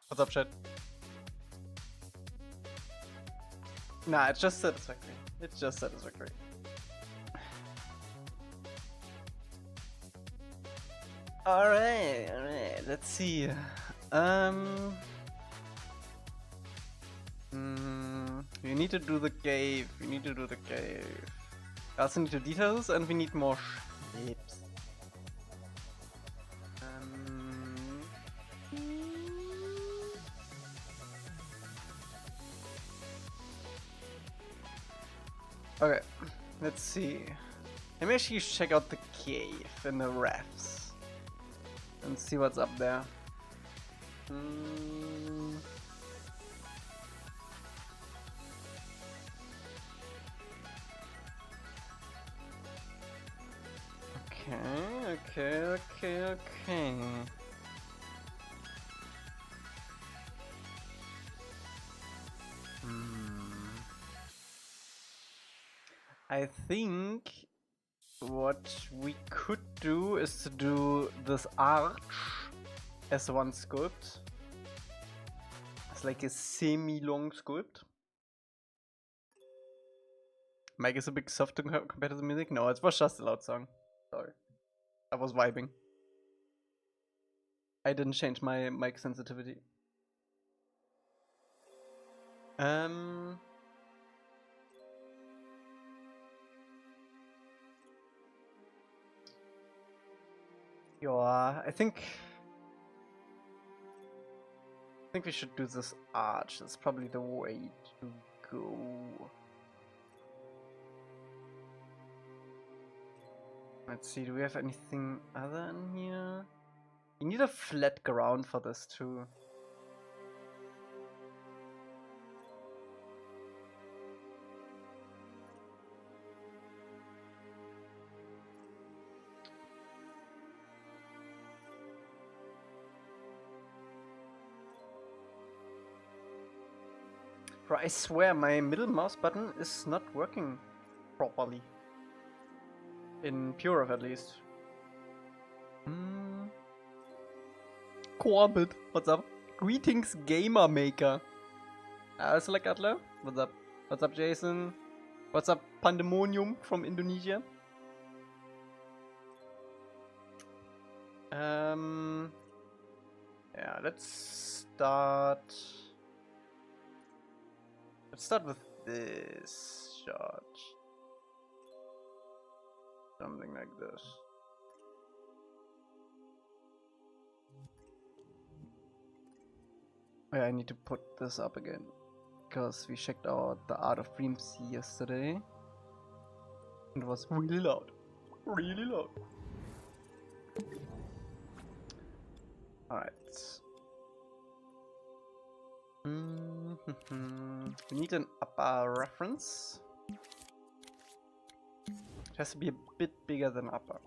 What's up, chat? Nah, it's just satisfactory. It's just satisfactory. Alright, let's see. We need to do the cave. I also need to details and we need more shapes. Okay, let's see. Let me actually check out the cave and the rafts and see what's up there. Okay. I think what we could do is to do this arch as one sculpt. It's like a semi-long sculpt. Mic is a bit soft compared to the music. No, it was just a loud song. Sorry. I was vibing. I didn't change my mic sensitivity. Yeah, I think we should do this arch. That's probably the way to go. Let's see, do we have anything other in here? You need a flat ground for this too. Bro, I swear my middle mouse button is not working properly. In Pure at least. Corbett, what's up? Greetings, Gamer Maker. Select Atler, what's up? What's up, Jason? What's up, Pandemonium from Indonesia? Yeah, let's start with this shot. Something like this. Oh, yeah, I need to put this up again because we checked out the Art of Dreams yesterday. It was really loud. Really loud. Alright. We need an upper reference. It has to be a bit bigger than upper.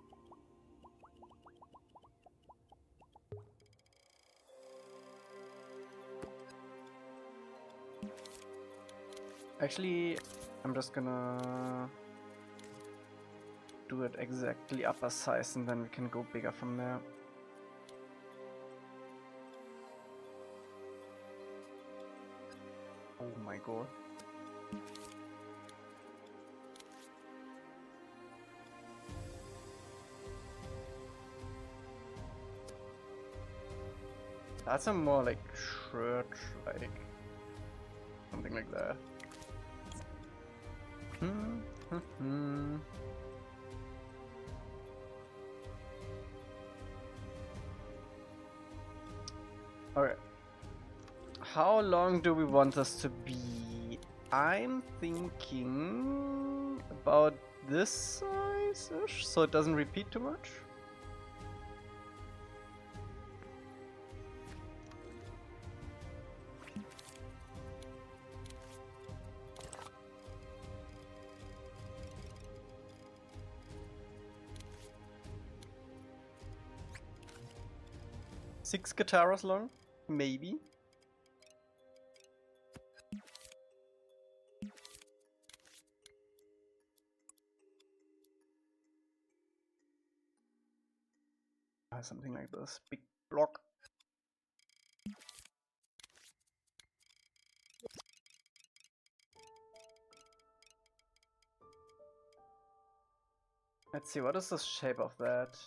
Actually, I'm just gonna do it exactly upper size and then we can go bigger from there. Oh my god. That's a more like church, like something like that. How long do we want us to be? I'm thinking about this size-ish, so it doesn't repeat too much. Six guitars long, maybe. Something like this. Big block. Let's see, what is the shape of that?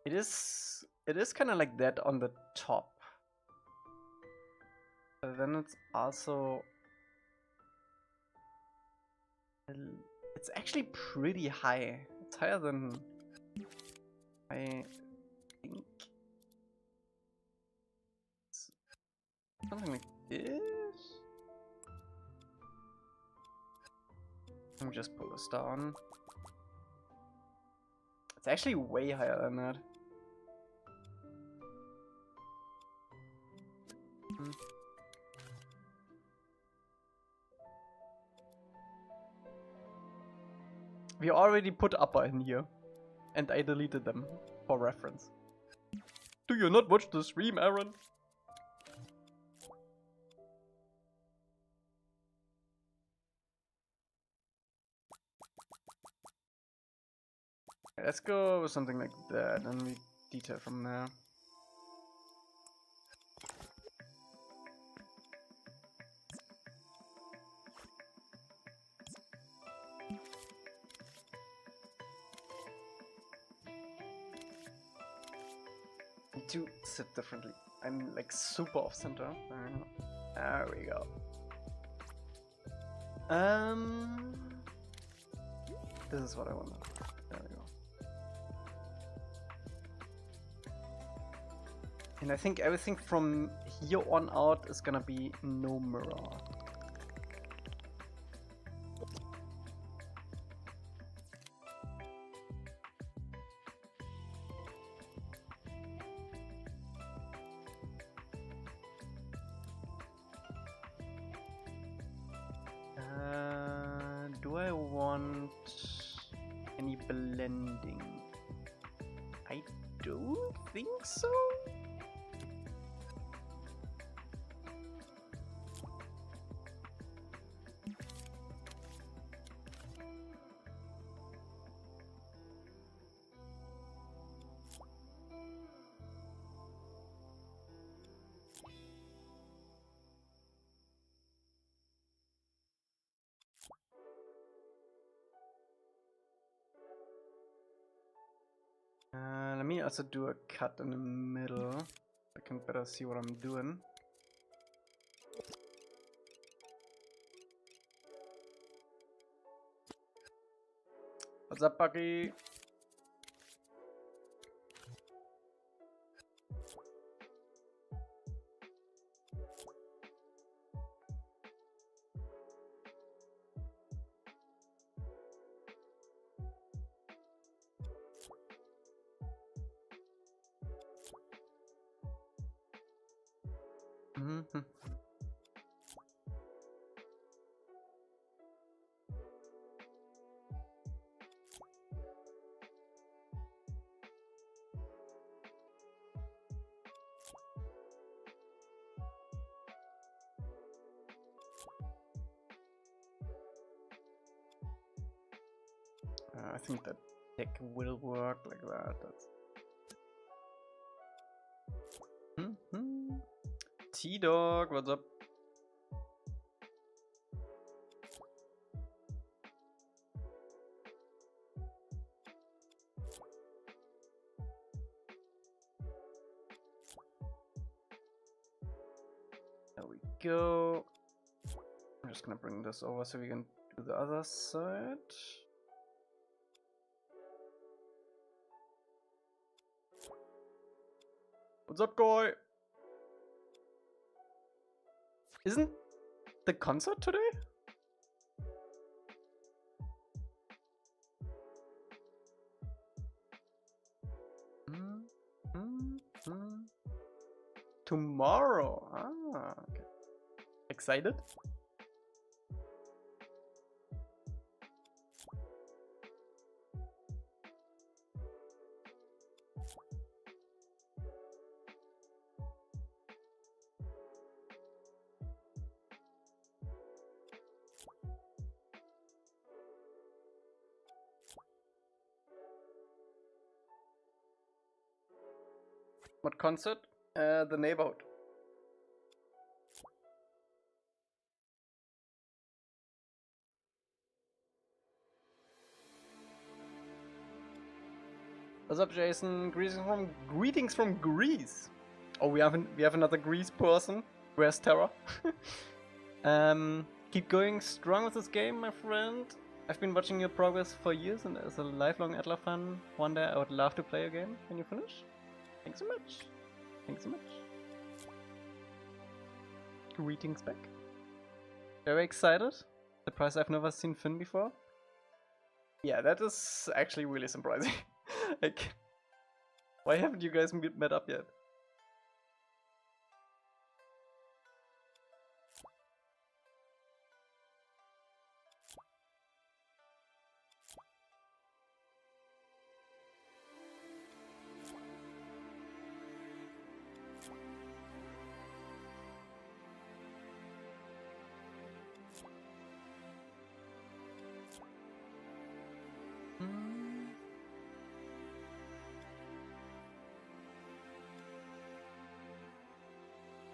It is kind of like that on the top. But then it's also... It's actually pretty high. It's higher than I think. It's something like this. Let me just pull this down. It's actually way higher than that. We already put upper in here, and I deleted them for reference. Do you not watch the stream, Aaron? Let's go with something like that, and we detail from there. To sit differently. I'm like super off center. There we go. This is what I want. There we go. And I think everything from here on out is gonna be no mirror. Do I want any blending? I don't think so. Let me also do a cut in the middle. I can better see what I'm doing. What's up, Bucky? I think that deck will work like that. T-Dog, what's up? There we go. I'm just gonna bring this over so we can do the other side. What's up, guy? Isn't the concert today? Tomorrow. Ah, okay. Excited? What concert? The neighborhood. What's up, Jason? Greetings from Greece. Oh, we have another Greece person. Where's Terra? Keep going strong with this game, my friend. I've been watching your progress for years, and as a lifelong Adler fan, one day I would love to play again when you finish. Thanks so much. Thanks so much. Greetings back. Very excited. Surprised I've never seen Finn before. Yeah, that is actually really surprising. Like, why haven't you guys met up yet?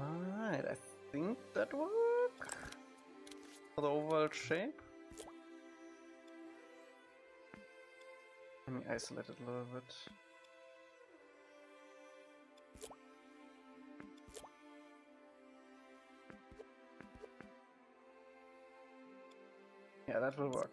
Alright, I think that works for the overall shape. Let me isolate it a little bit. Yeah, that will work.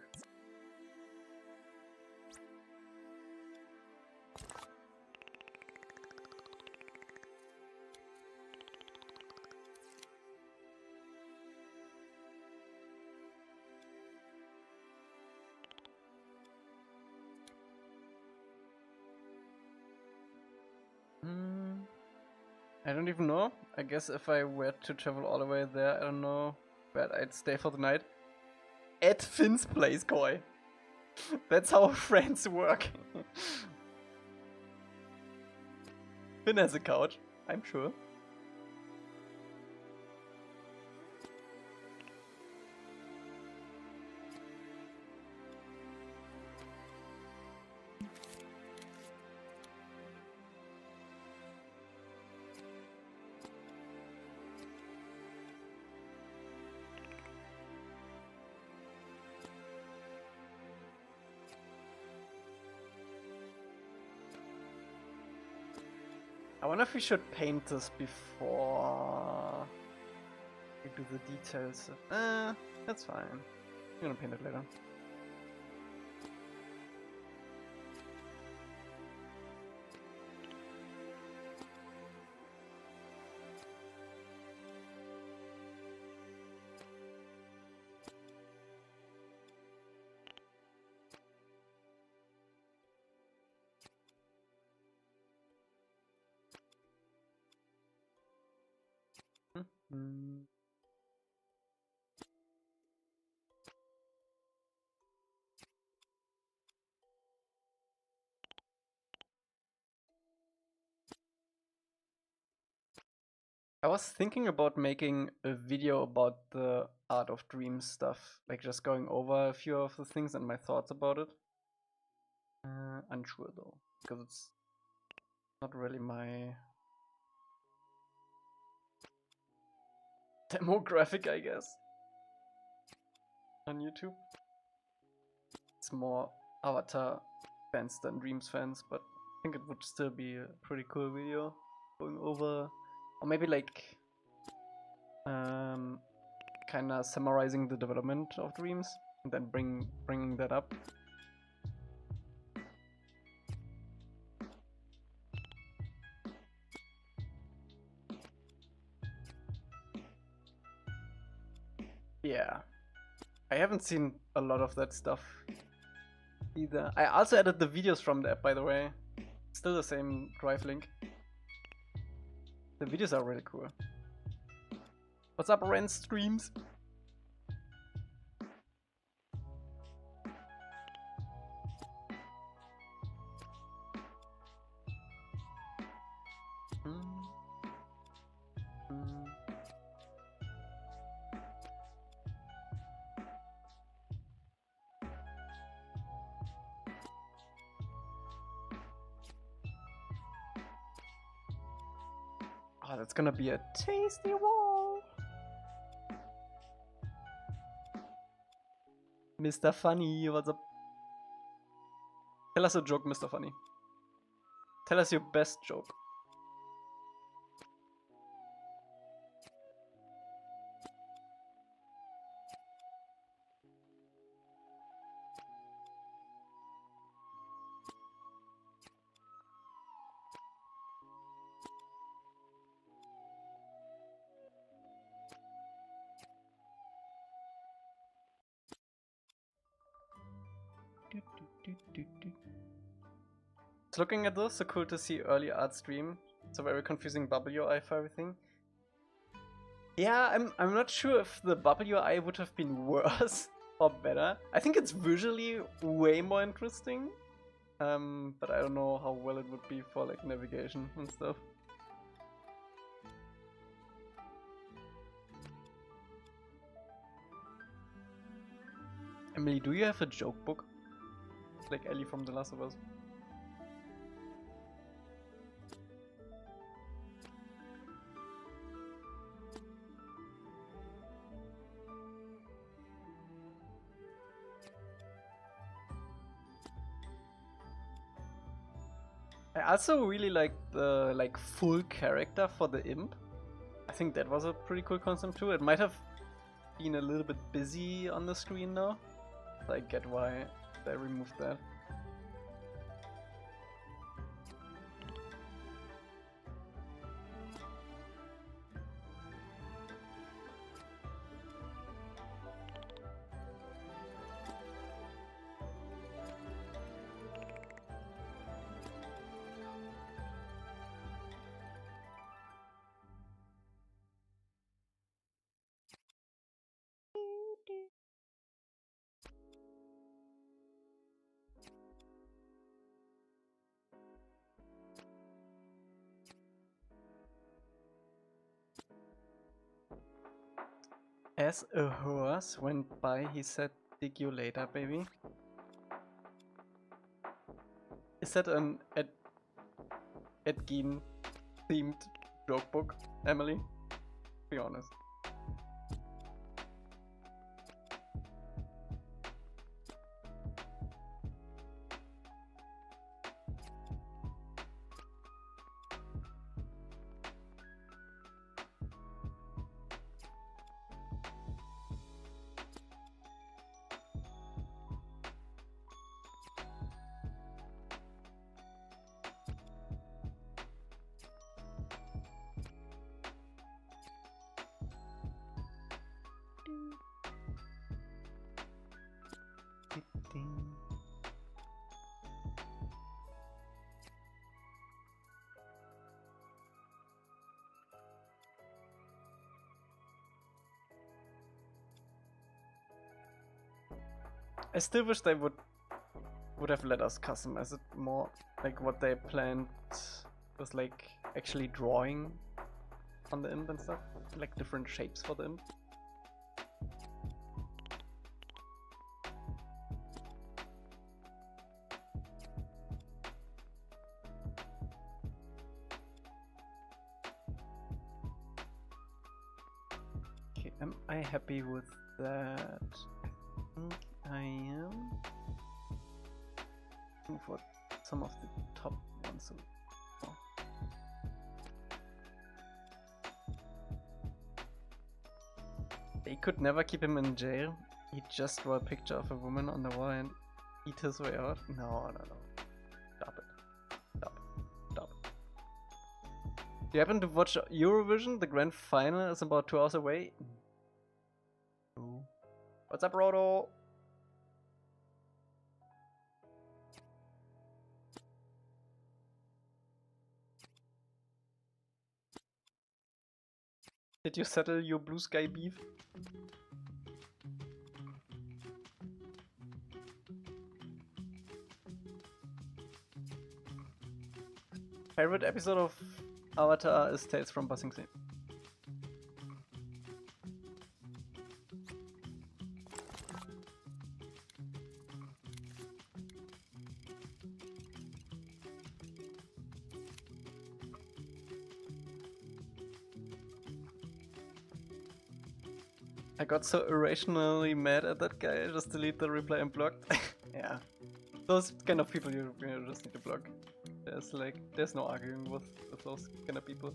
I don't even know. I guess if I were to travel all the way there, I don't know where I'd stay for the night. At Finn's place, Koi. That's how friends work. Finn has a couch, I'm sure. I wonder if we should paint this before we do the details. That's fine. I'm gonna paint it later. I was thinking about making a video about the Art of Dreams stuff, like just going over a few of the things and my thoughts about it. Unsure though, because it's not really my demographic, I guess, on YouTube. It's more Avatar fans than Dreams fans, but I think it would still be a pretty cool video going over, or maybe like kind of summarizing the development of Dreams and then bringing that up. Yeah. I haven't seen a lot of that stuff either. I also added the videos from the app, by the way. Still the same drive link. The videos are really cool. What's up, Ren Streams? Oh, that's gonna be a tasty wall. Mr. Funny, what's up? Tell us a joke, Mr. Funny. Tell us your best joke. It's looking at this, so cool to see early art stream. It's a very confusing bubble UI for everything. Yeah, I'm not sure if the bubble UI would have been worse or better. I think it's visually way more interesting. But I don't know how well it would be for like navigation and stuff. Emily, do you have a joke book? Like Ellie from The Last of Us. I also really like the full character for the imp. I think that was a pretty cool concept too. It might have been a little bit busy on the screen now. So I get why they removed that. As a horse went by, he said, "Dig you later, baby." Is that an Ed Gein themed joke book, Emily? Be honest. I still wish they would have let us customize it more. Like what they planned was like actually drawing on the imp and stuff, like different shapes for the imp. Okay, am I happy with that? I think I am. Looking for some of the top ones. They could never keep him in jail. He'd just draw a picture of a woman on the wall and eat his way out. No. Stop it. Stop it. Do you happen to watch Eurovision? The grand final is about 2 hours away. Oh. What's up, Rhodo? Did you settle your blue sky beef? Favorite episode of Avatar is Tales from Ba Sing Se. I got so irrationally mad at that guy, I just deleted the reply and blocked. Yeah. Those kind of people you just need to block. There's no arguing with those kind of people.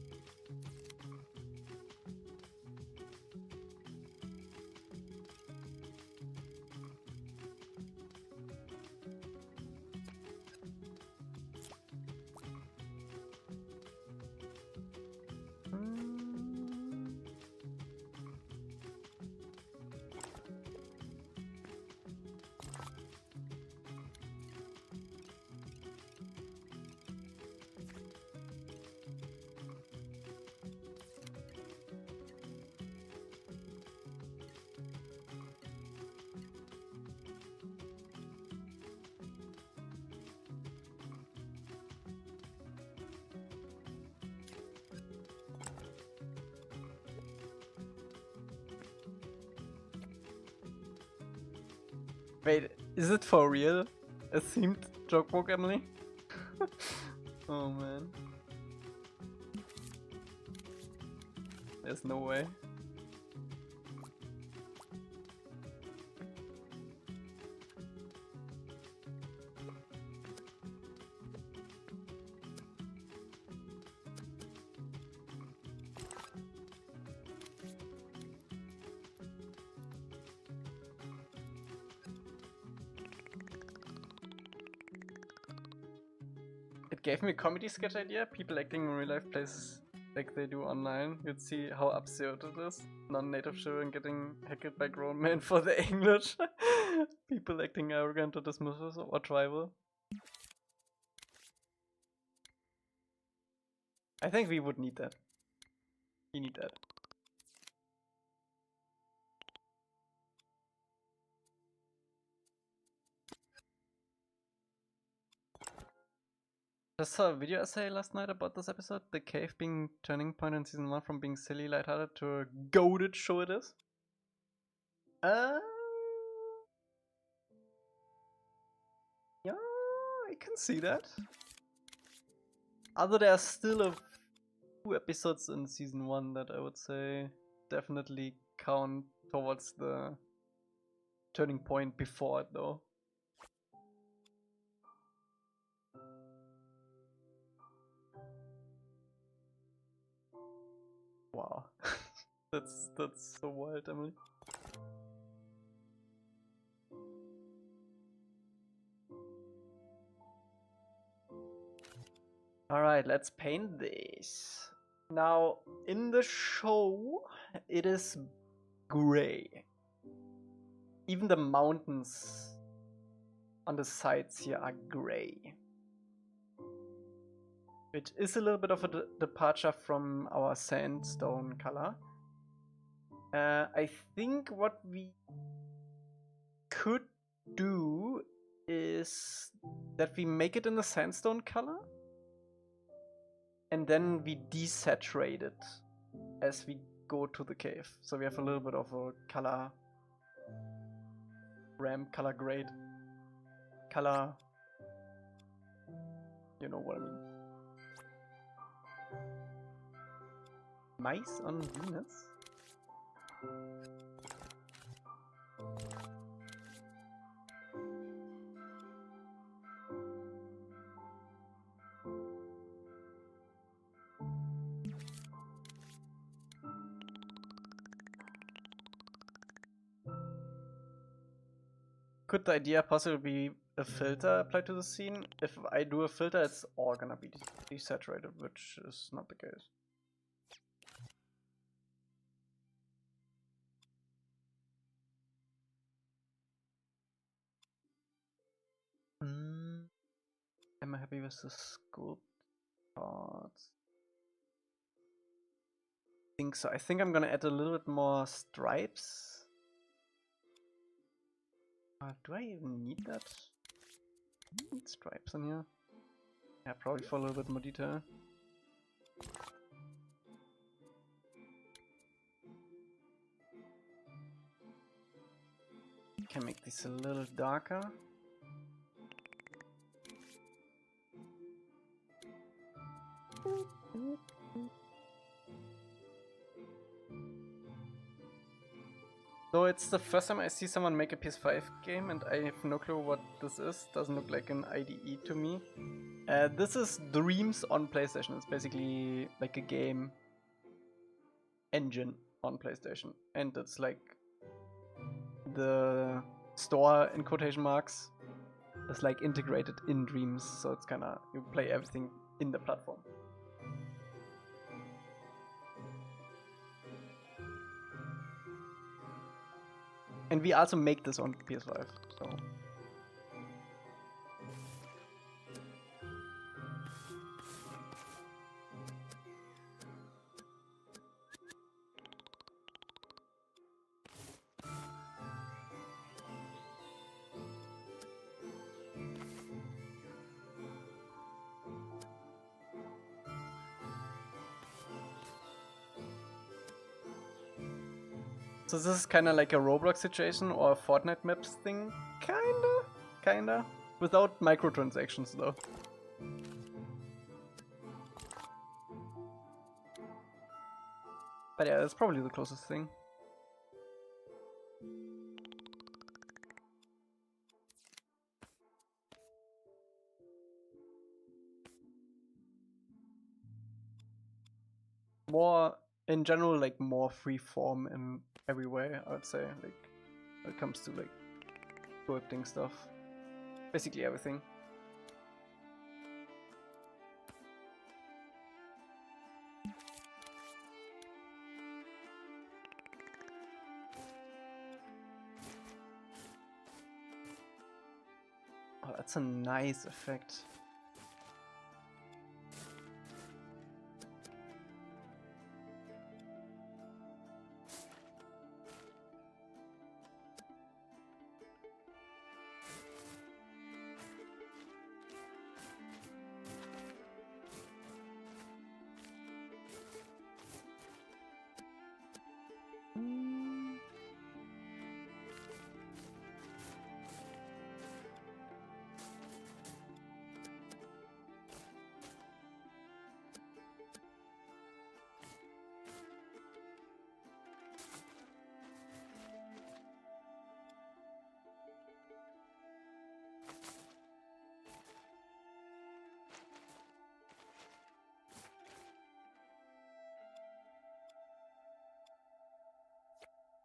Wait, is it for real? A themed joke book, Emily? Oh man. There's no way. It gave me a comedy sketch idea, people acting in real life places like they do online. You'd see how absurd it is. Non-native children getting heckled by grown men for their English. People acting arrogant or dismissive or tribal. I think we would need that. We need that. I saw a video essay last night about this episode, the cave being turning point in season 1 from being silly, lighthearted to a goated show it is. Yeah, I can see that. Although there are still a few episodes in season 1 that I would say definitely count towards the turning point before it though. Wow. that's so wild, Emily. Alright, let's paint this. Now, in the show, it is gray. Even the mountains on the sides here are gray. Which is a little bit of a departure from our sandstone color. I think what we could do is that we make it in the sandstone color and then we desaturate it as we go to the cave. So we have a little bit of a color ramp, color grade, color, you know what I mean. Mice on Venus? Could the idea possibly be a filter applied to the scene? If I do a filter, it's all gonna be desaturated, which is not the case. am I happy with the sculpt parts? I think so. I think I'm gonna add a little bit more stripes. Do I even need that? Need stripes in here? Yeah, probably for a little bit more detail. Can make this a little darker. So it's the first time I see someone make a PS5 game and I have no clue what this is. Doesn't look like an IDE to me. This is Dreams on PlayStation. It's basically like a game engine on PlayStation. And it's like the store in quotation marks is like integrated in Dreams. So it's kinda, you play everything in the platform. And we also make this on PS5, so. So this is kind of like a Roblox situation or a Fortnite maps thing, kinda, without microtransactions though. But yeah, that's probably the closest thing. More, in general, like more free form in every way, I would say, like when it comes to like sculpting stuff. Basically everything. Oh, that's a nice effect.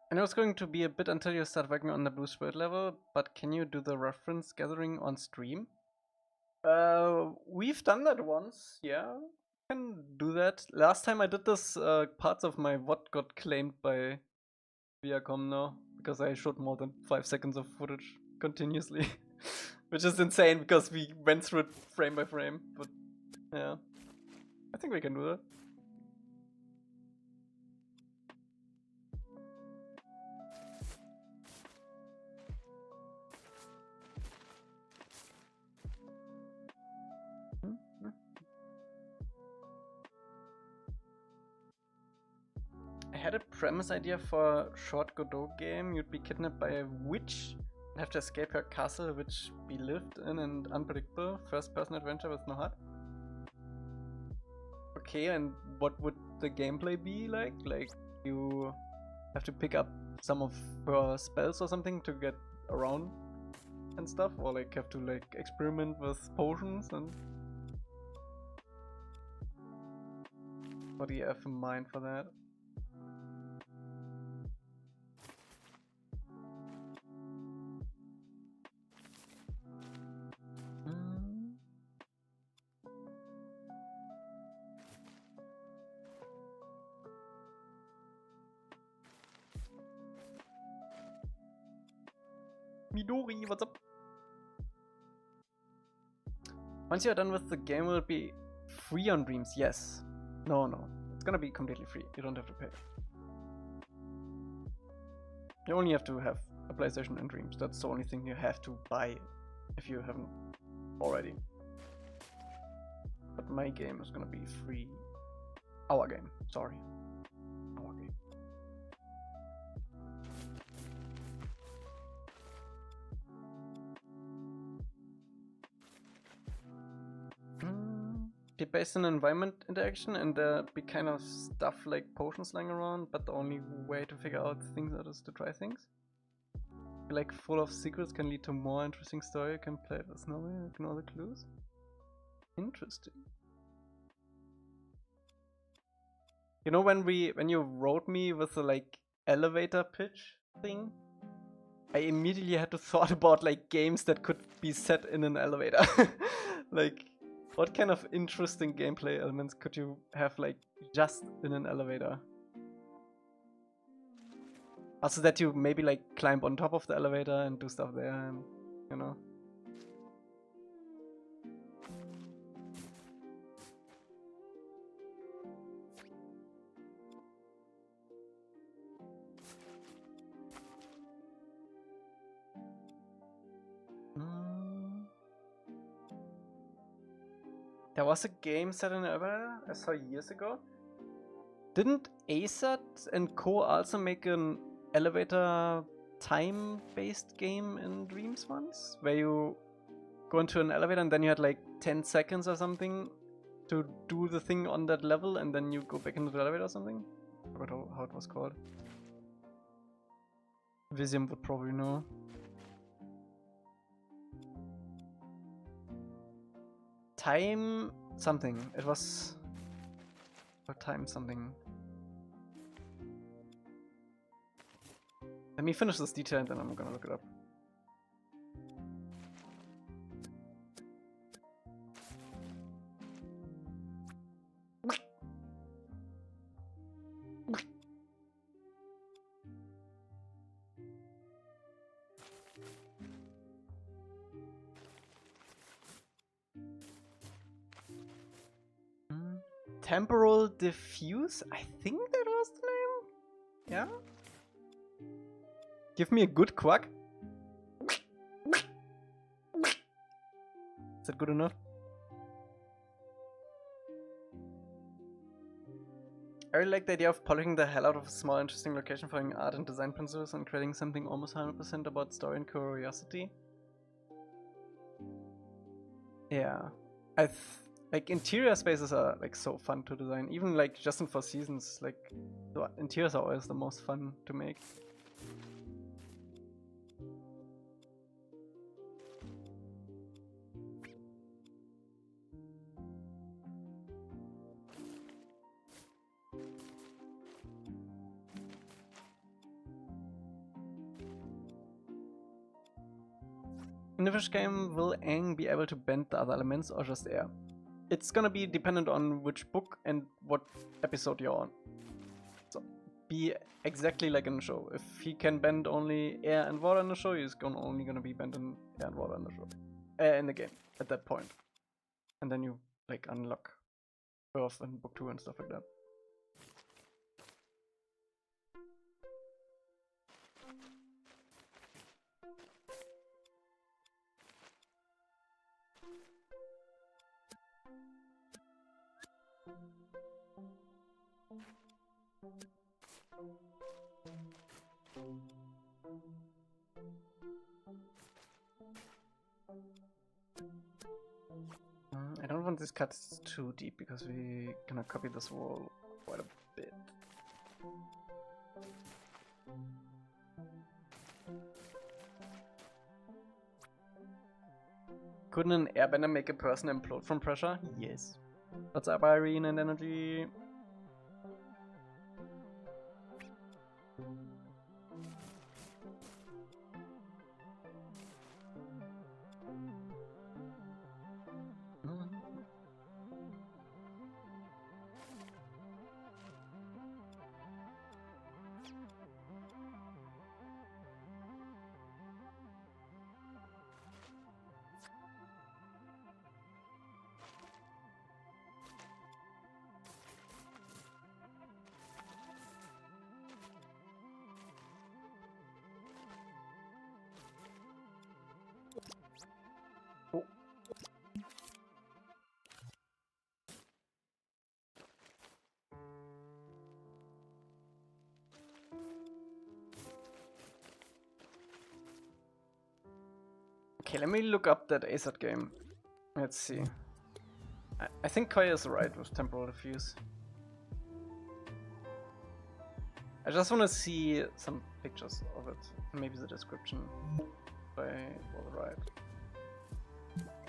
I know it's going to be a bit until you start working on the Blue Spirit level, but can you do the reference gathering on stream? We've done that once, yeah. Can do that. Last time I did this, parts of my VOD got claimed by Viacom now, because I showed more than 5 seconds of footage continuously. Which is insane, because we went through it frame by frame, but yeah. I think we can do that. I had a premise idea for a short Godot game. You'd be kidnapped by a witch and have to escape her castle, which be lived in and unpredictable. First-person adventure with no HUD. Okay, and what would the gameplay be like? Like, you have to pick up some of her spells or something to get around and stuff? Or like have to like experiment with potions and... What do you have in mind for that? Midori, what's up? Once you're done with the game, will it be free on Dreams? Yes. No. It's gonna be completely free. You don't have to pay. You only have to have a PlayStation and Dreams. That's the only thing you have to buy if you haven't already. But my game is gonna be free. Our game, sorry. Our game. Be based on environment interaction, and there be kind of stuff like potions lying around, but the only way to figure out things is to try things. Like full of secrets can lead to more interesting story. You can play this no way, ignore the clues. Interesting. You know when you wrote me with the like elevator pitch thing, I immediately had to thought about like games that could be set in an elevator. Like, what kind of interesting gameplay elements could you have like just in an elevator? Also that you maybe like climb on top of the elevator and do stuff there, and you know. There was a game set in an elevator I saw years ago. Didn't ASAT and Co also make an elevator time-based game in Dreams once? Where you go into an elevator and then you had like 10 seconds or something to do the thing on that level, and then you go back into the elevator or something? I forgot how it was called. Visium would probably know. Time something. It was... or time something. Let me finish this detail and then I'm gonna look it up. Temporal diffuse? I think that was the name? Yeah? Give me a good quack. Is that good enough? I really like the idea of polishing the hell out of a small interesting location, following art and design principles and creating something almost 100% about story and curiosity. Yeah. Like interior spaces are like so fun to design, even like just in Four Seasons, like the interiors are always the most fun to make. In the fish game, will Aang be able to bend the other elements or just air? It's gonna be dependent on which book and what episode you're on. So, be exactly like in the show. If he can bend only air and water in the show, he's only gonna be bending air and water in the show. In the game, at that point. And then you, like, unlock Earth in book 2 and stuff like that. I don't want this cut too deep because we're gonna copy this wall quite a bit. Couldn't an airbender make a person implode from pressure? Yes. What's up, Irene and Energy? Okay, let me look up that ASAT game. Let's see. I think Koya is right with temporal diffuse. I just want to see some pictures of it. Maybe the description by all right.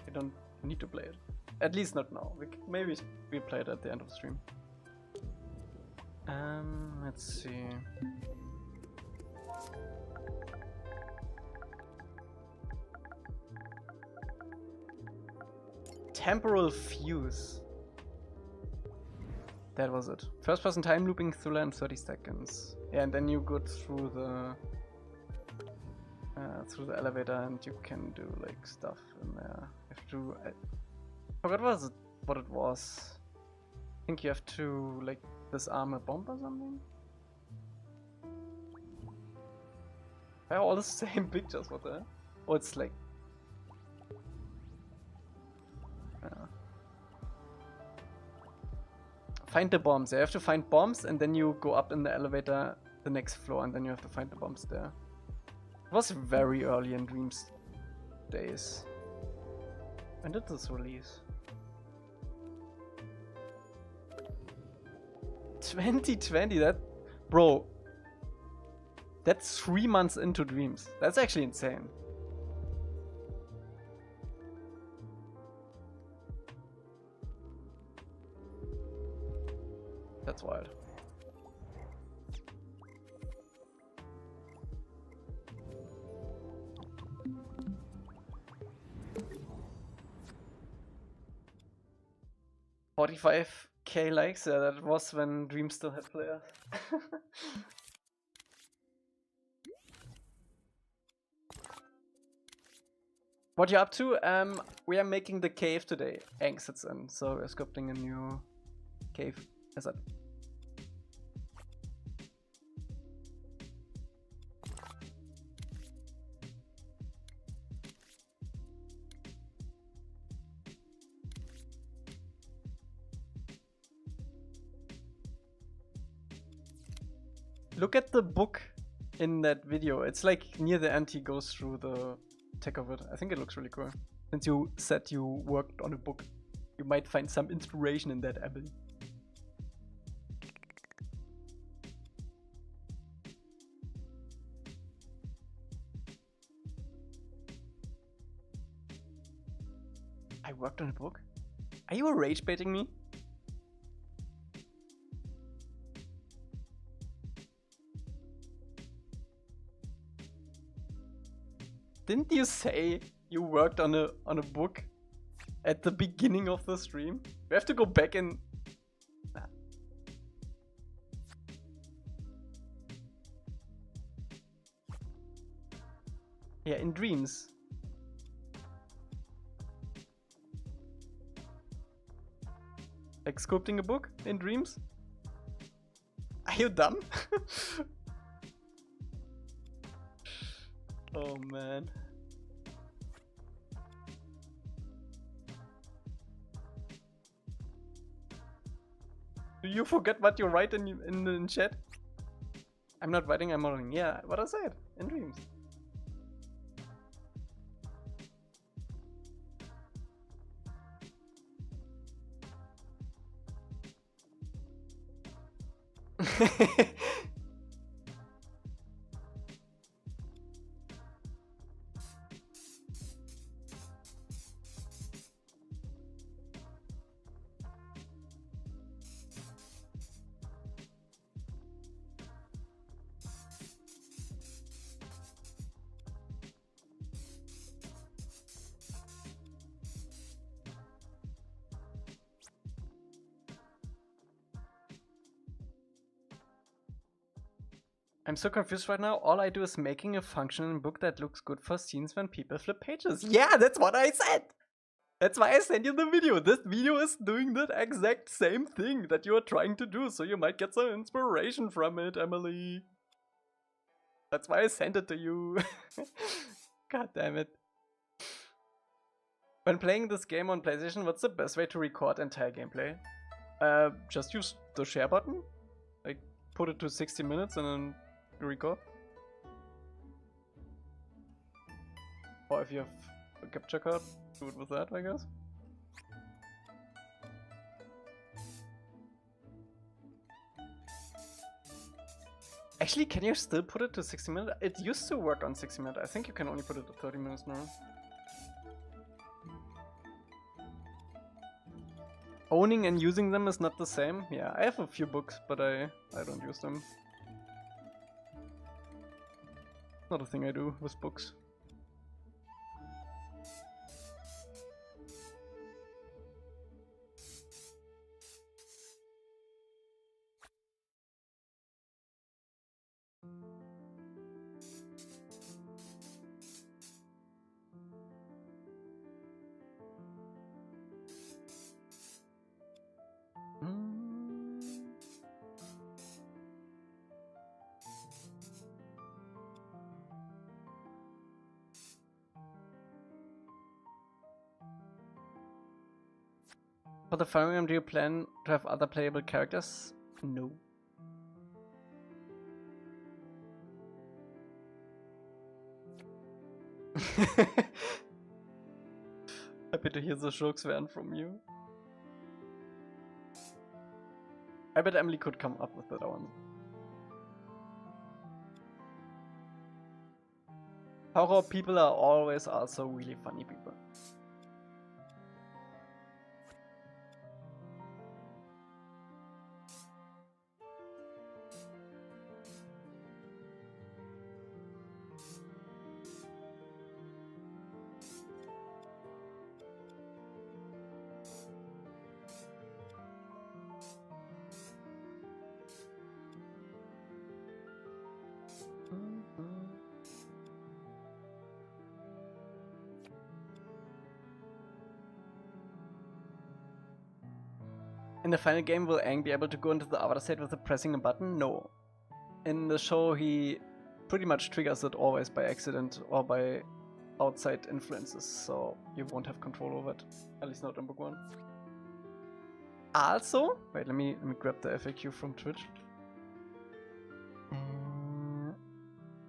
You don't need to play it. At least not now. Maybe we play it at the end of the stream. Let's see. Temporal fuse. That was it. First person time looping thriller in 30 seconds. Yeah, and then you go through the elevator and you can do like stuff in there. You have to. I forgot what it was. I think you have to like disarm a bomb or something. They're all the same pictures. What the hell? Oh, it's like. Find the bombs. You have to find bombs and then you go up in the elevator the next floor and then you have to find the bombs there. It was very early in Dreams days. When did this release? 2020, that... Bro. That's 3 months into Dreams. That's actually insane. That's wild. $45K likes, yeah, that was when Dream still had players. What you up to? We are making the cave today. Ang sits in, so we're sculpting a new cave. Is that? Look at the book in that video. It's like near the end he goes through the tech of it. I think it looks really cool. Since you said you worked on a book, you might find some inspiration in that, Emily. I worked on a book? Are you rage baiting me? Didn't you say you worked on a book at the beginning of the stream? We have to go back and... Nah. Yeah, in Dreams. Like sculpting a book in Dreams? Are you dumb? Oh man. Do you forget what you write in chat? I'm not writing, I'm modeling. Yeah, what I said in Dreams. I'm so confused right now. All I do is making a functional book that looks good for scenes when people flip pages. Yeah, that's what I said! That's why I sent you the video. This video is doing the exact same thing that you are trying to do, so you might get some inspiration from it, Emily. That's why I sent it to you. God damn it. When playing this game on PlayStation, what's the best way to record entire gameplay? Just use the share button. Like, put it to 60 minutes and then record. Or if you have a a capture card. Do it with that, I guess. Actually, can you still put it to 60 minutes? It used to work on 60 minutes. I think you can only put it to 30 minutes now. Owning and using them is not the same. Yeah, I have a few books, but I don't use them. Not a thing I do with books. For the Fire Emblem, do you plan to have other playable characters? No. Happy to hear the jokes Van from you. I bet Emily could come up with that one. Horror people are always also really funny people. In the final game, will Aang be able to go into the avatar state with pressing a button? No. In the show, he pretty much triggers it always by accident or by outside influences, so you won't have control over it. At least not in book 1. Also, wait, let me grab the FAQ from Twitch.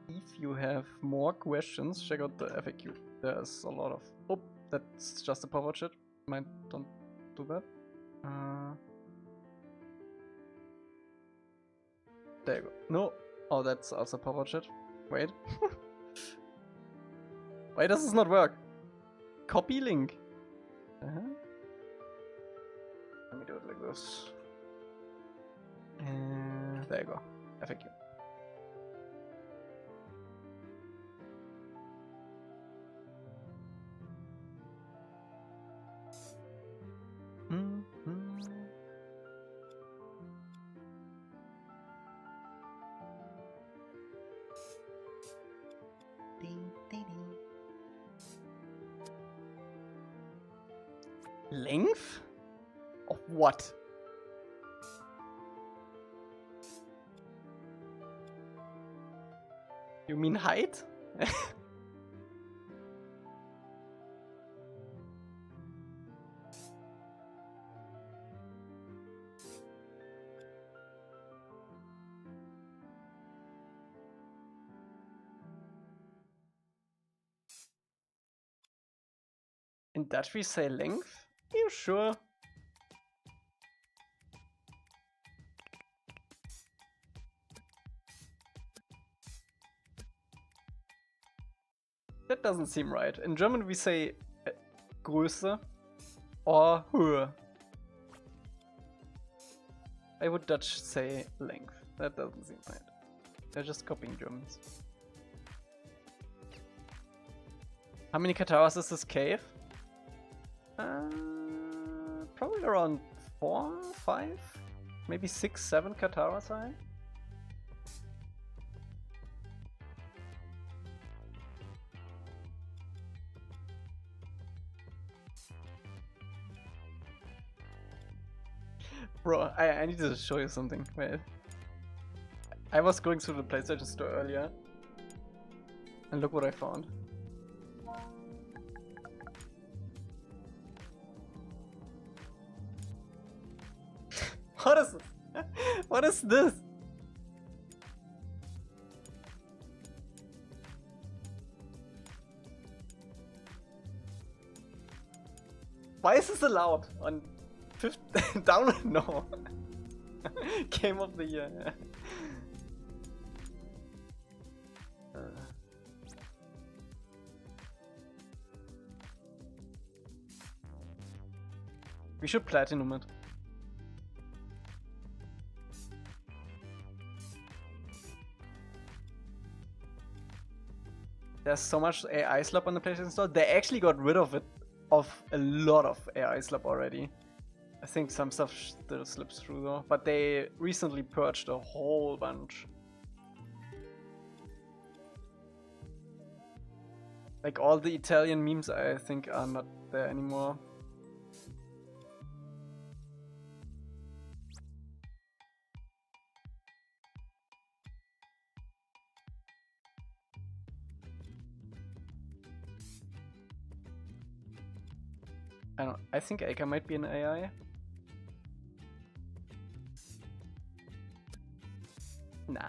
If you have more questions, check out the FAQ. There's a lot of... Oh, that's just a power chat. Might don't do that. There you go. No. Oh, that's also power chat. Wait. Why does this not work? Copy link. Let me do it like this. There you go. FAQ. Length? Of what? You mean height? In Dutch we say length? Are you sure? That doesn't seem right. In German we say Größe or Höhe. I would Dutch say length. That doesn't seem right. They're just copying Germans. How many kataras is this cave? Probably around 4, 5, maybe 6, 7 kataras high. Bro, I need to show you something. Wait. I was going through the PlayStation store earlier, and look what I found. What is this? What is this? Why is this allowed on fifth download? No. Game of the year. We should platinum it. There's so much AI slop on the PlayStation Store. They actually got rid of it, of a lot of AI slop already. I think some stuff still slips through though, but they recently purged a whole bunch. Like all the Italian memes, I think, are not there anymore. I don't. I think Elca might be an AI. Nah.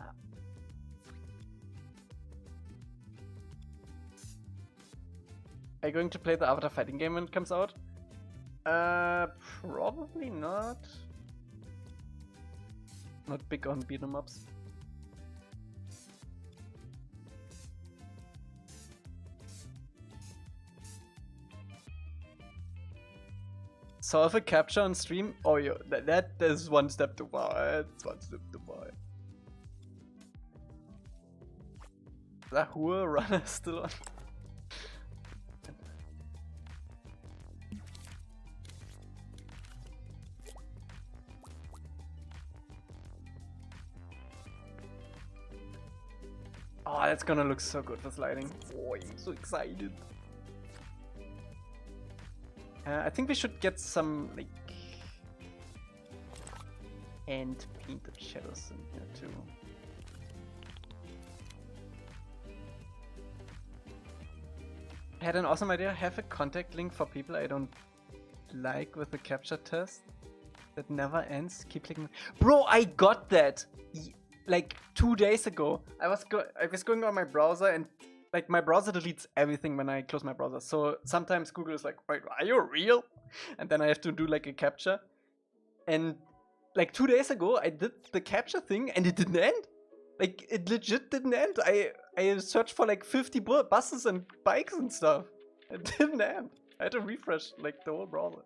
Are you going to play the Avatar fighting game when it comes out? Probably not. Not big on beat 'em ups. Solve a capture on stream? Oh, yo, that is one step too far. That's one step too far. The Hua runner still on. Oh, that's gonna look so good for sliding. Oh, I'm so excited. I think we should get some, like, hand painted shadows in here too. I had an awesome idea. Have a contact link for people I don't like with the capture test that never ends. Keep clicking. Bro, I got that like 2 days ago. I was going on my browser and like my browser deletes everything when I close my browser. So sometimes Google is like, wait, are you real? And then I have to do like a capture. And like 2 days ago, I did the capture thing and it didn't end. Like it legit didn't end. I searched for like 50 buses and bikes and stuff. It didn't end. I had to refresh like the whole browser.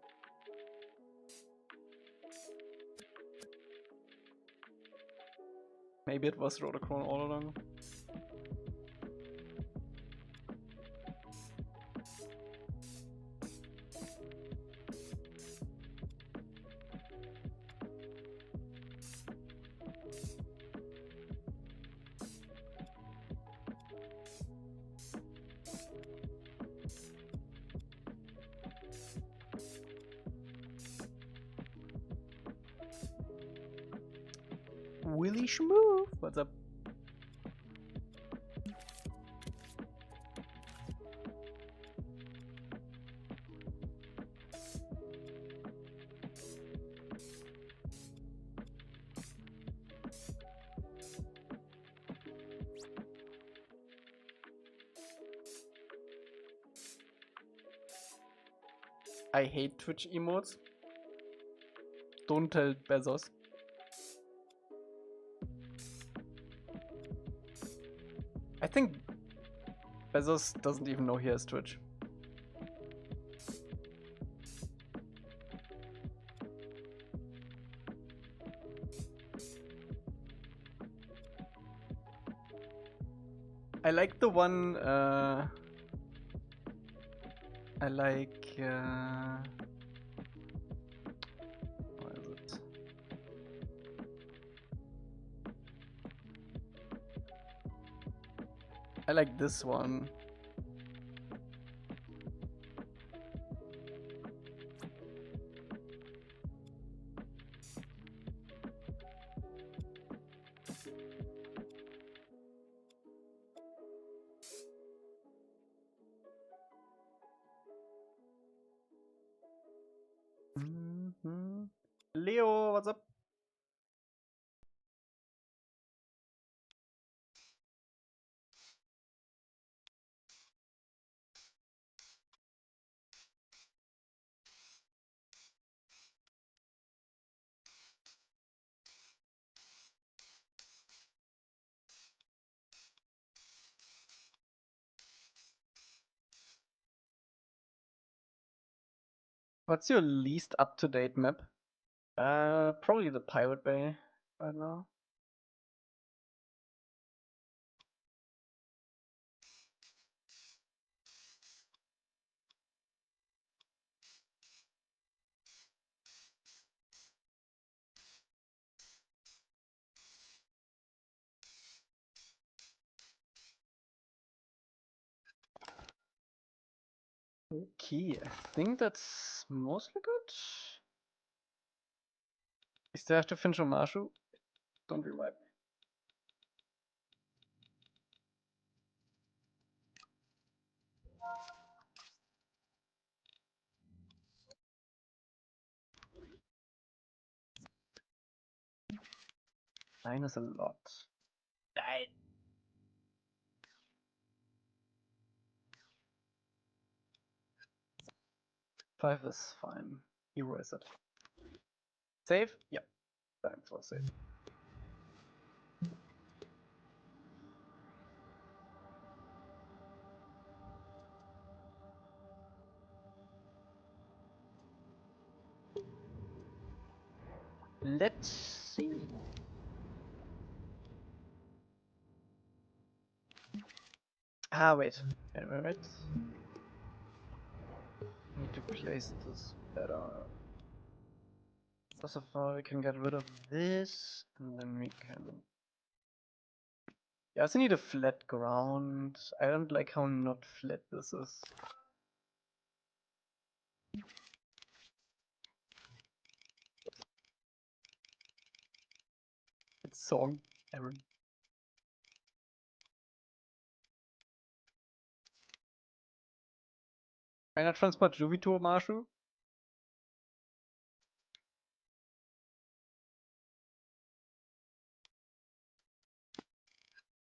Maybe it was Rhodo all along. Willy Schmoo, what's up? I hate Twitch emotes. Don't tell Bezos. I think Bezos doesn't even know he has Twitch. I like the one, I like, what is it? I like this one. Leo, what's up? What's your least up-to-date map? Probably the Pirate Bay right now. Okay, I think that's mostly good. I still have to finish on Marshu. Don't revive me. Nine is a lot. Die. 5 is fine. Erase it. Save? Yep. Time for save. Let's see. Ah, wait. Wait. Need to place this better. First of all, we can get rid of this, and then we can... You also need a flat ground. I don't like how not flat this is. It's song, Aaron. Can I transport Juvy to Marshu?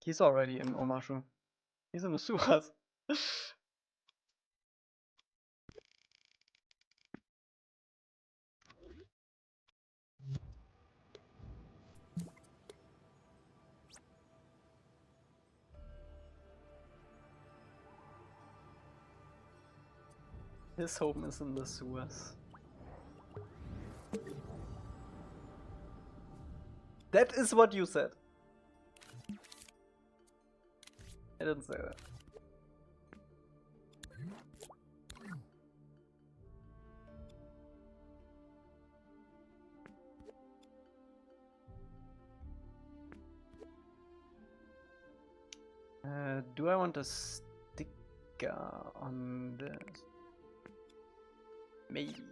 He's already in Omashu. He's in the sewers. His home is in the sewers. That is what you said. I didn't say that. Do I want a sticker on this? Maybe.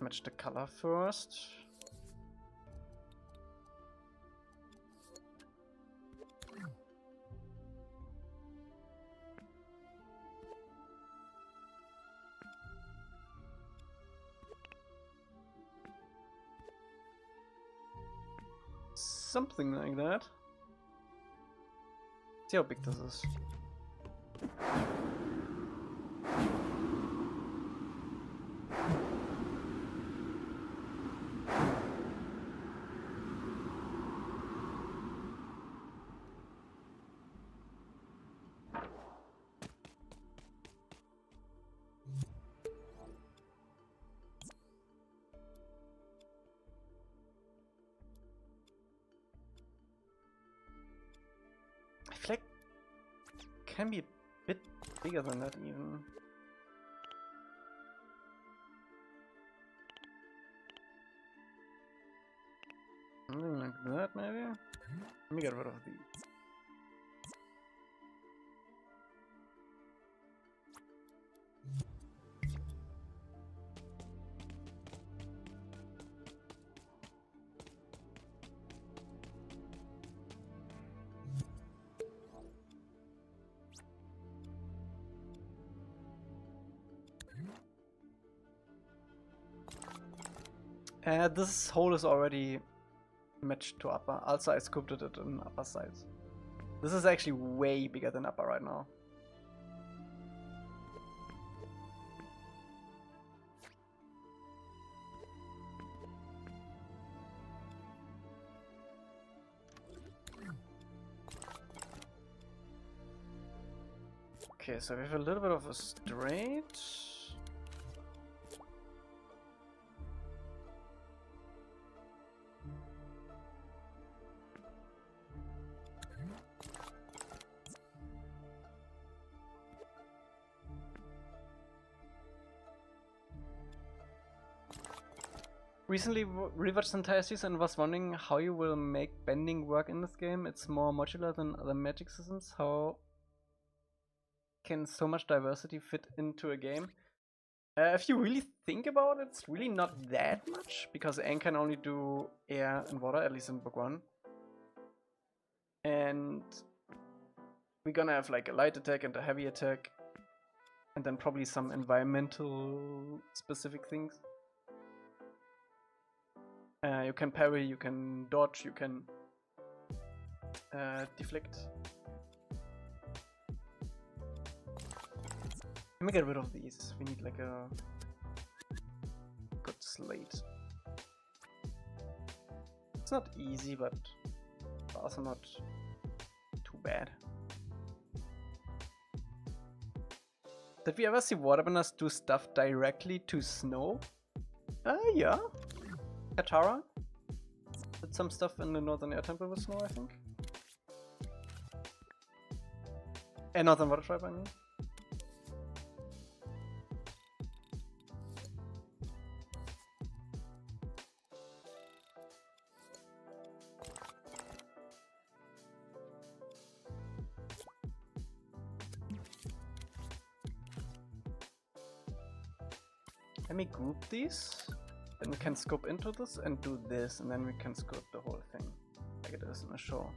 Match the color first. Something like that. See how big this is. I feel like it can be a bit bigger than that even. Something like that maybe? Let me get rid of these. This hole is already matched to upper. Also, I sculpted it in upper size. This is actually way bigger than upper right now. Okay, so we have a little bit of a straight. Recently rewatched the entire season and was wondering how you will make bending work in this game. It's more modular than other Magic systems. How can so much diversity fit into a game? If you really think about it, it's really not that much, because Aang can only do air and water, at least in book 1. And we're gonna have like a light attack and a heavy attack, and then probably some environmental specific things. You can parry, you can dodge, you can deflect. Let me get rid of these. We need like a good slate. It's not easy, but also not too bad. Did we ever see waterbenders do stuff directly to snow? Yeah. Katara did some stuff in the Northern Air Temple with snow, I think. And Northern Water Tribe, I mean. Let me group these. Then we can scope into this and do this, and then we can scope the whole thing like it is in a show.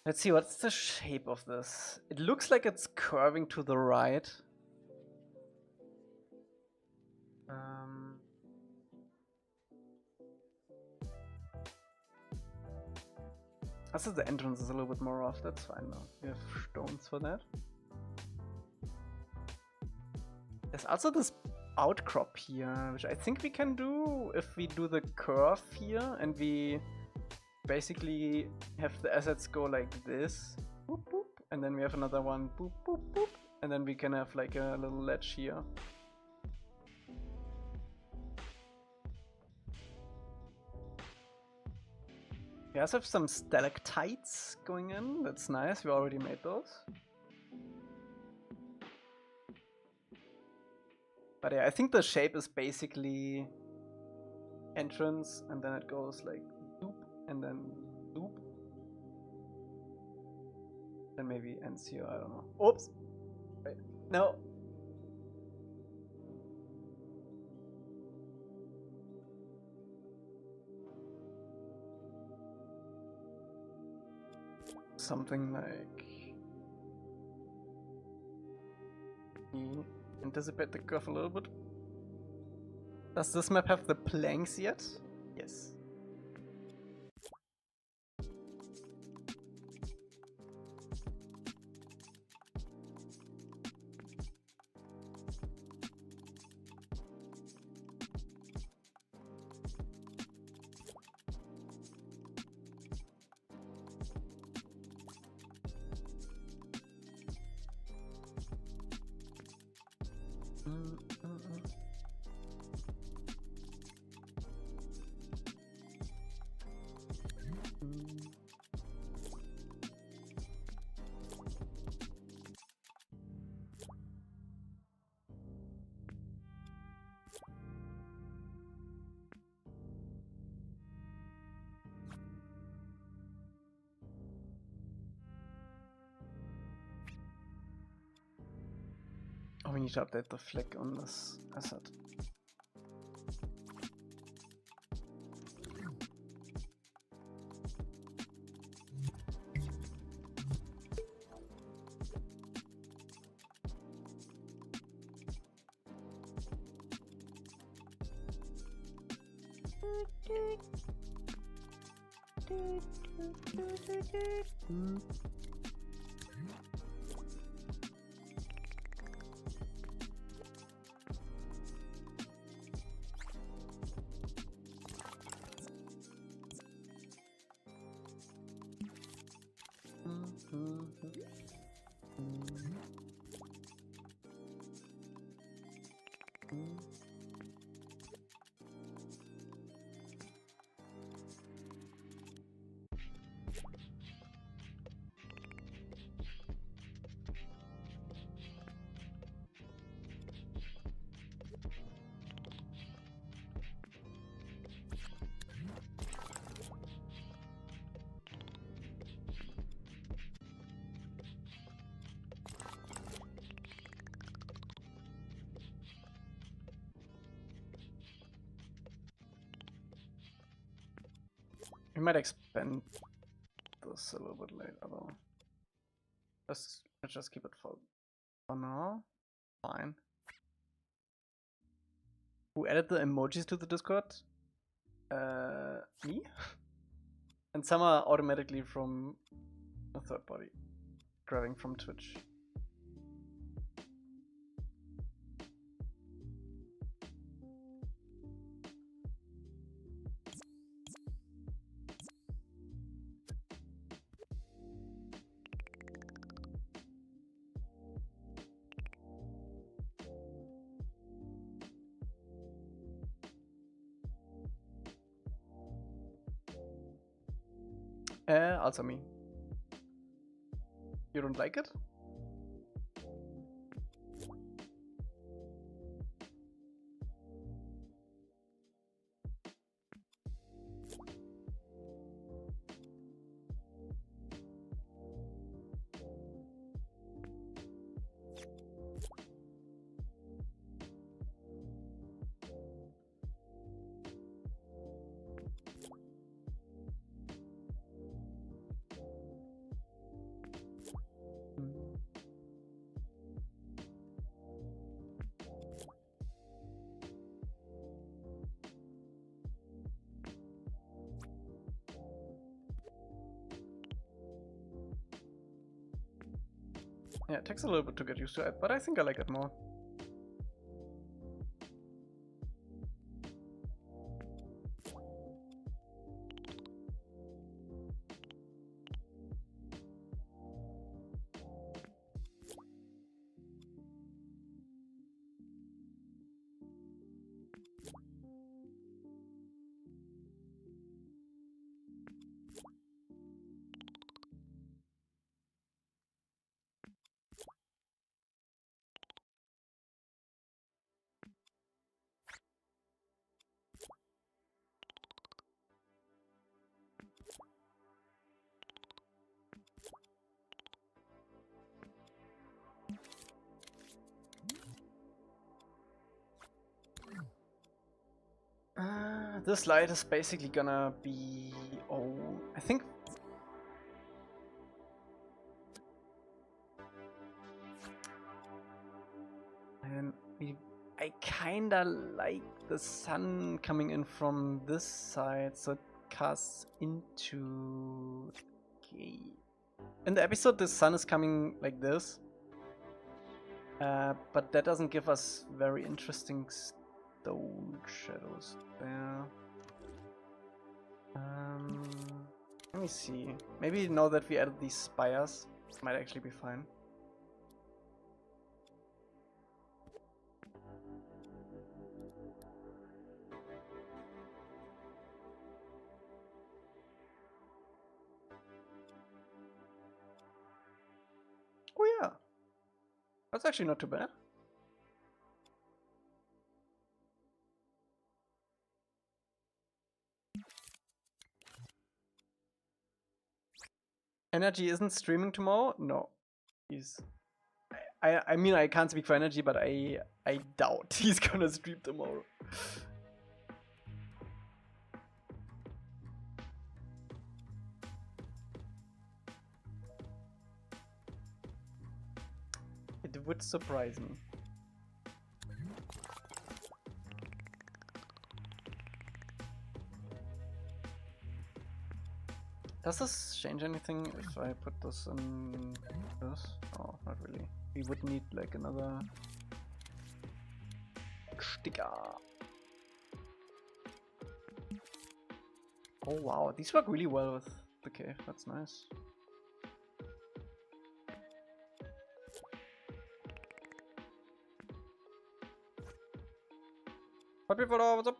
Let's see, what's the shape of this? It looks like it's curving to the right. Also the entrance is a little bit more off, that's fine though. We have stones for that. There's also this outcrop here, which I think we can do if we do the curve here and we basically have the assets go like this, boop, boop, and then we have another one, boop, boop, boop, and then we can have like a little ledge here. We also have some stalactites going in, that's nice, we already made those. But yeah, I think the shape is basically entrance, and then it goes like doop, and then doop. Then maybe ends here, I don't know. Oops! Wait, no! Something like... Anticipate the curve a little bit. Does this map have the planks yet? Yes. Oh, we need to update the flick on this asset. We might expand this a little bit later though. Let's just keep it for now. Fine. Who added the emojis to the Discord? Me? And some are automatically from a third party, grabbing from Twitch. Also me. You don't like it? Yeah, it takes a little bit to get used to it, but I think I like it more. This light is basically gonna be... Oh, I think... And I kinda like the sun coming in from this side, so it casts into... Okay. In the episode, the sun is coming like this. But that doesn't give us very interesting stone shadows there. Let me see. Maybe now that we added these spires, it might actually be fine. Oh yeah, that's actually not too bad. Energy isn't streaming tomorrow? No. He's... I mean, I can't speak for Energy, but I doubt he's gonna stream tomorrow. It would surprise me. Does this change anything if I put this in this? Oh, not really. We would need like another sticker. Oh wow, these work really well with the cave. That's nice. Happy Rhodo, what's up?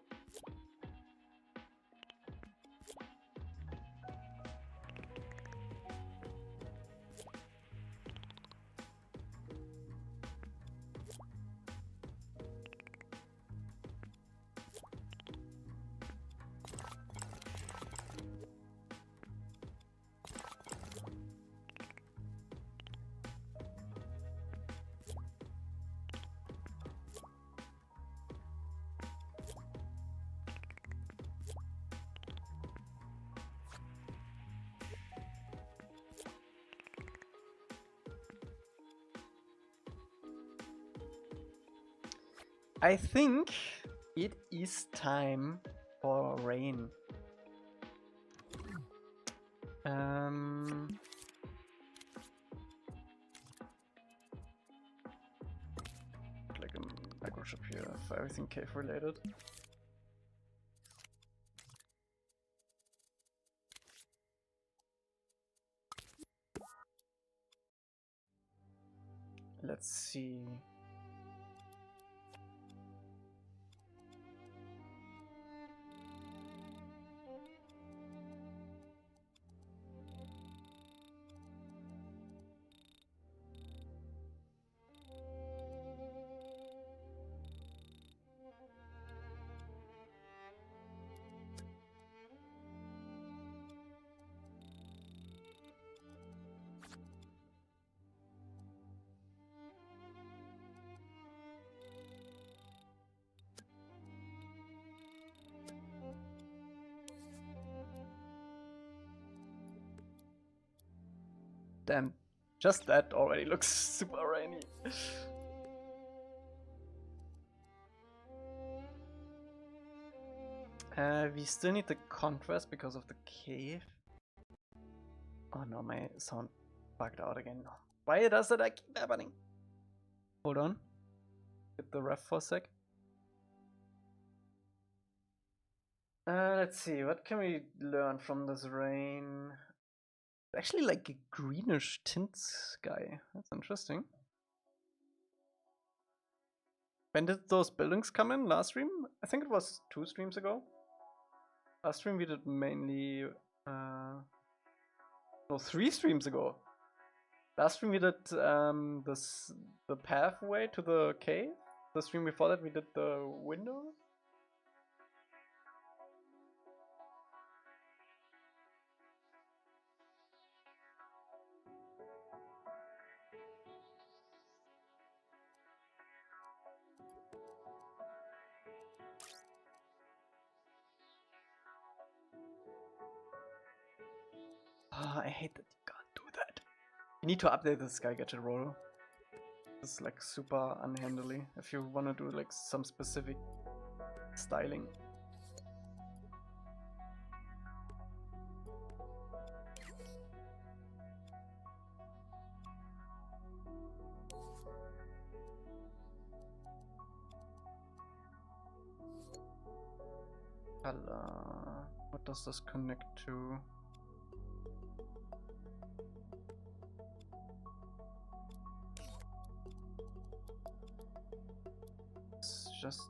I think it is time for rain. Like a microchip here for everything cave related. Let's see. Damn, just that already looks super rainy. We still need the contrast because of the cave. Oh no, my sound bugged out again. Why does that keep happening? Hold on. Get the ref for a sec. Let's see, what can we learn from this rain? Actually like a greenish tint sky. That's interesting. When did those buildings come in? Last stream? I think it was 2 streams ago. Last stream we did mainly... no, 3 streams ago. Last stream we did the pathway to the cave. The stream before that we did the windows. Oh, I hate that you can't do that. You need to update the sky gadget, Rhodo. It's like super unhandily if you want to do like some specific styling. What does this connect to? It's just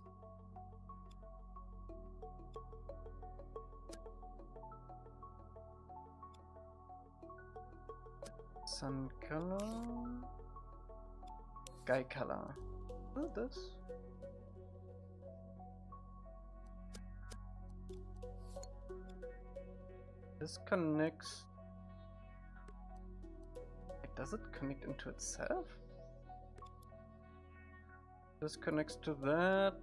sun color, sky color. What is this? This connects. Like, does it connect into itself? This connects to that.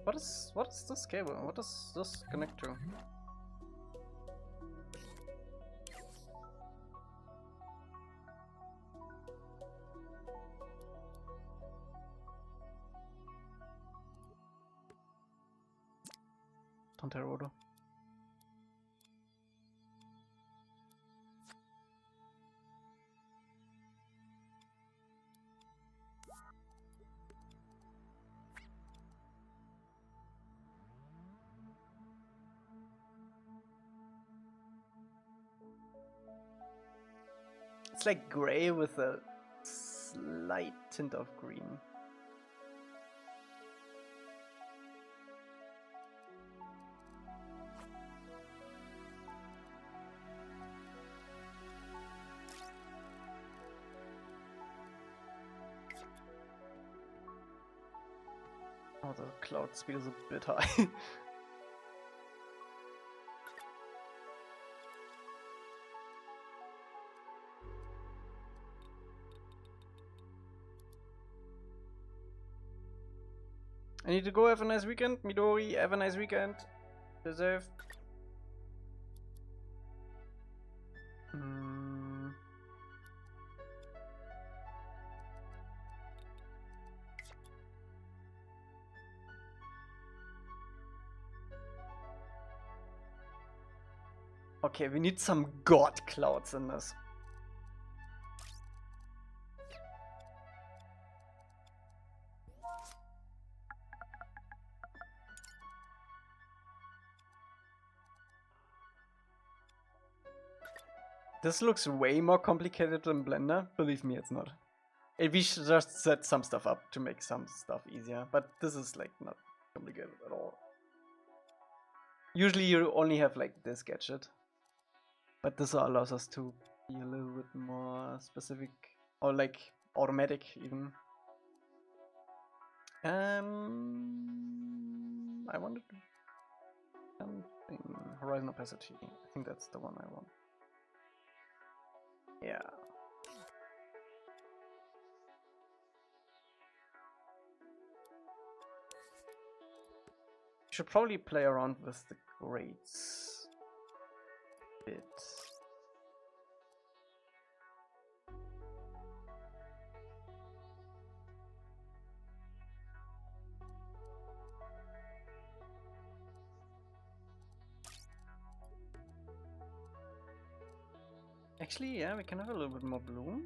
What is this cable? What does this connect to? Rhodo. It's like gray with a slight tint of green. Oh, the cloud speed is a bit high. I need to go. Have a nice weekend. Midori, have a nice weekend. Deserve. Mm. Okay, we need some god clouds in this. This looks way more complicated than Blender. Believe me, it's not. We should just set some stuff up to make some stuff easier, but this is like not complicated at all. Usually you only have like this gadget, but this allows us to be a little bit more specific, or like automatic even. I wanted to something horizon opacity. I think that's the one I want. Yeah. Should probably play around with the grades a bit. Actually, yeah, we can have a little bit more bloom.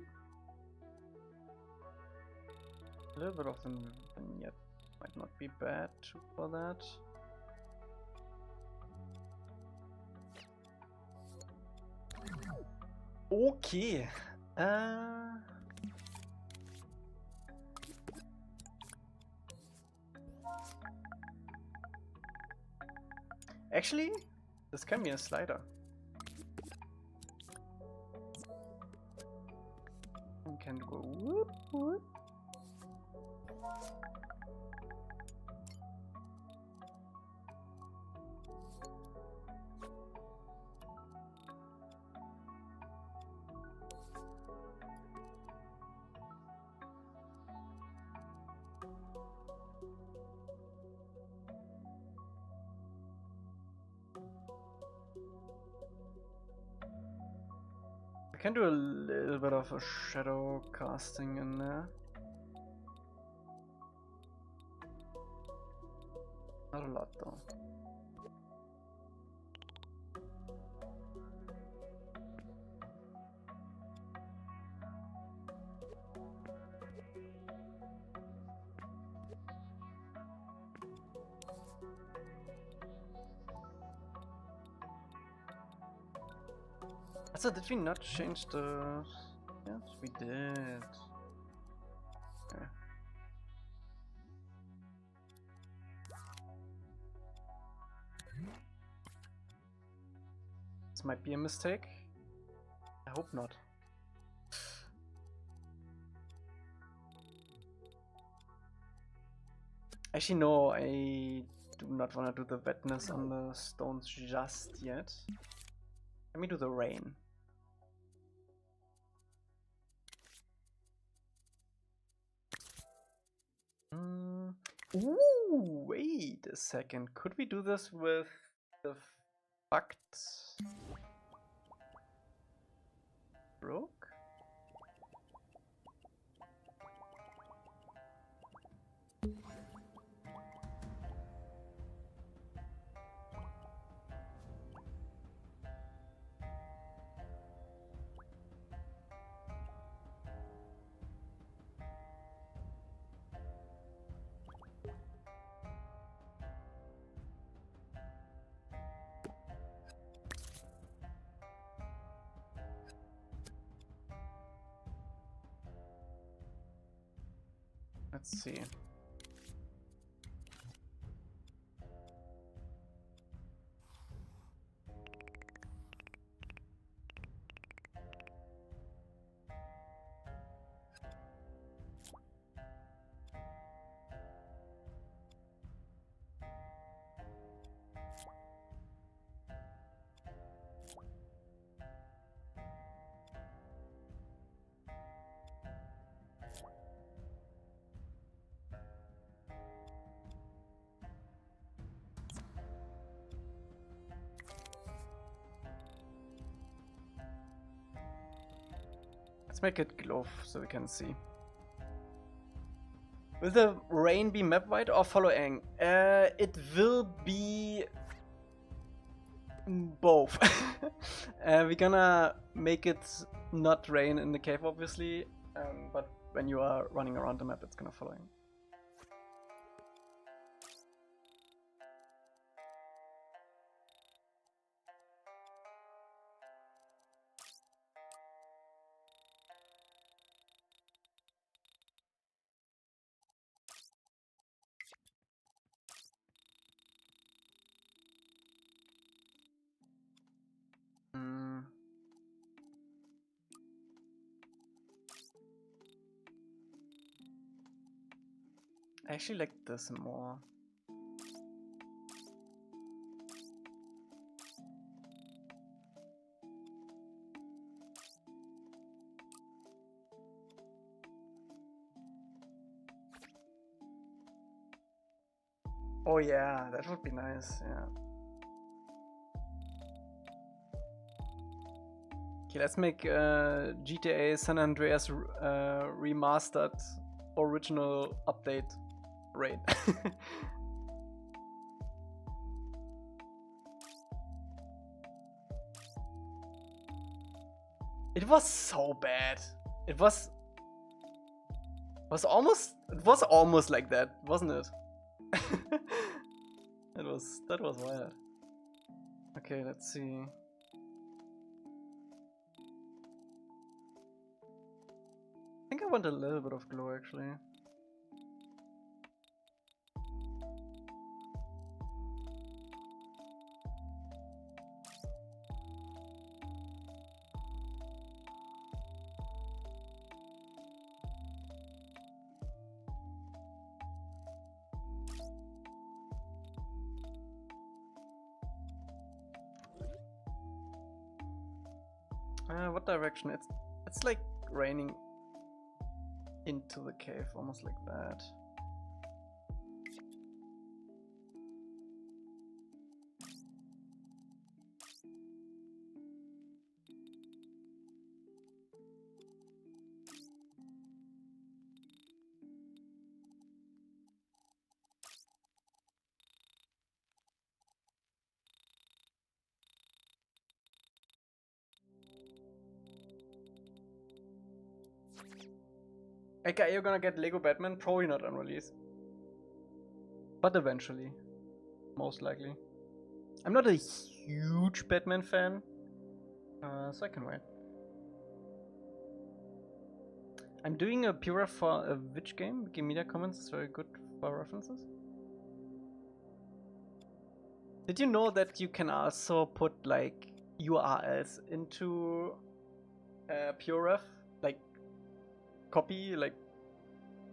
A little bit of the vignette might not be bad for that. Okay. Actually, this can be a slider. We can go whoop whoop. I can do a little bit of a shadow casting in there. Not a lot though. So did we not change the... Yes, we did. Okay. This might be a mistake. I hope not. Actually, no, I do not want to do the wetness on the stones just yet. Let me do the rain. Ooh, wait a second. Could we do this with the fucked broke? Let's see. Let's make it glow so we can see. Will the rain be map wide or following? It will be both. We're gonna make it not rain in the cave, obviously, but when you are running around the map, it's gonna follow you. I actually like this more. Oh yeah, that would be nice, yeah. Okay, let's make GTA San Andreas remastered original update raid. It was so bad. It was almost like that, wasn't it? That was wild. Okay, let's see. I think I want a little bit of glow actually. What direction? It's like raining into the cave, almost like that. Okay, you're gonna get Lego Batman, probably not on release. But eventually. Most likely. I'm not a huge Batman fan, so I can wait. I'm doing a Pura for a which game? Wikimedia Commons is very good for references. Did you know that you can also put like URLs into PureRef? Like copy, like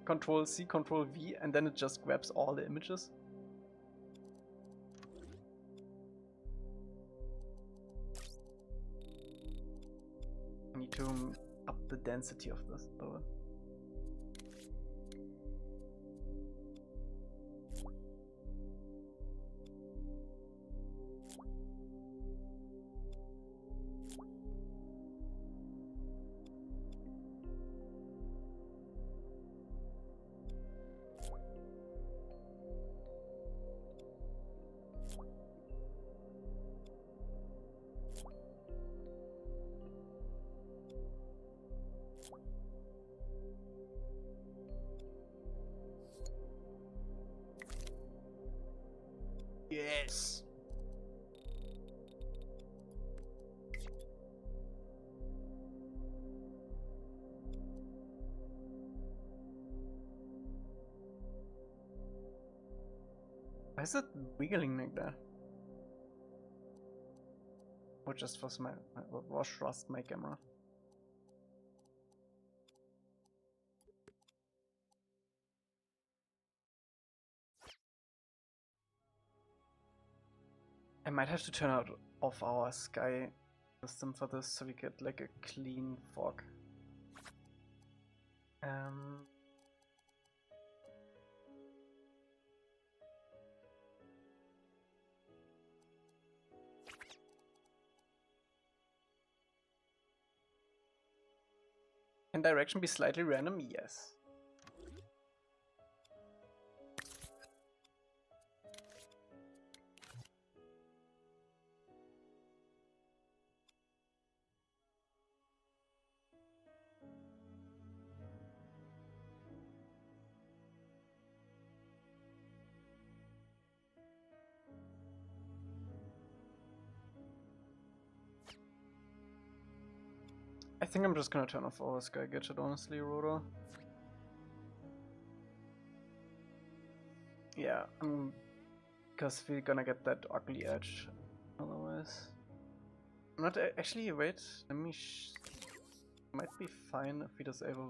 Control C, Control V, and then it just grabs all the images. I need to up the density of this though. Yes. Why is it wiggling like that? Or just for my wash rust my camera? I might have to turn off our sky system for this so we get like a clean fog. Can direction be slightly random? Yes. I think I'm just gonna turn off all Sky Gadget, honestly, Rhodo. Yeah, because we're gonna get that ugly edge otherwise. Not actually. Wait, let me. Might be fine if we disable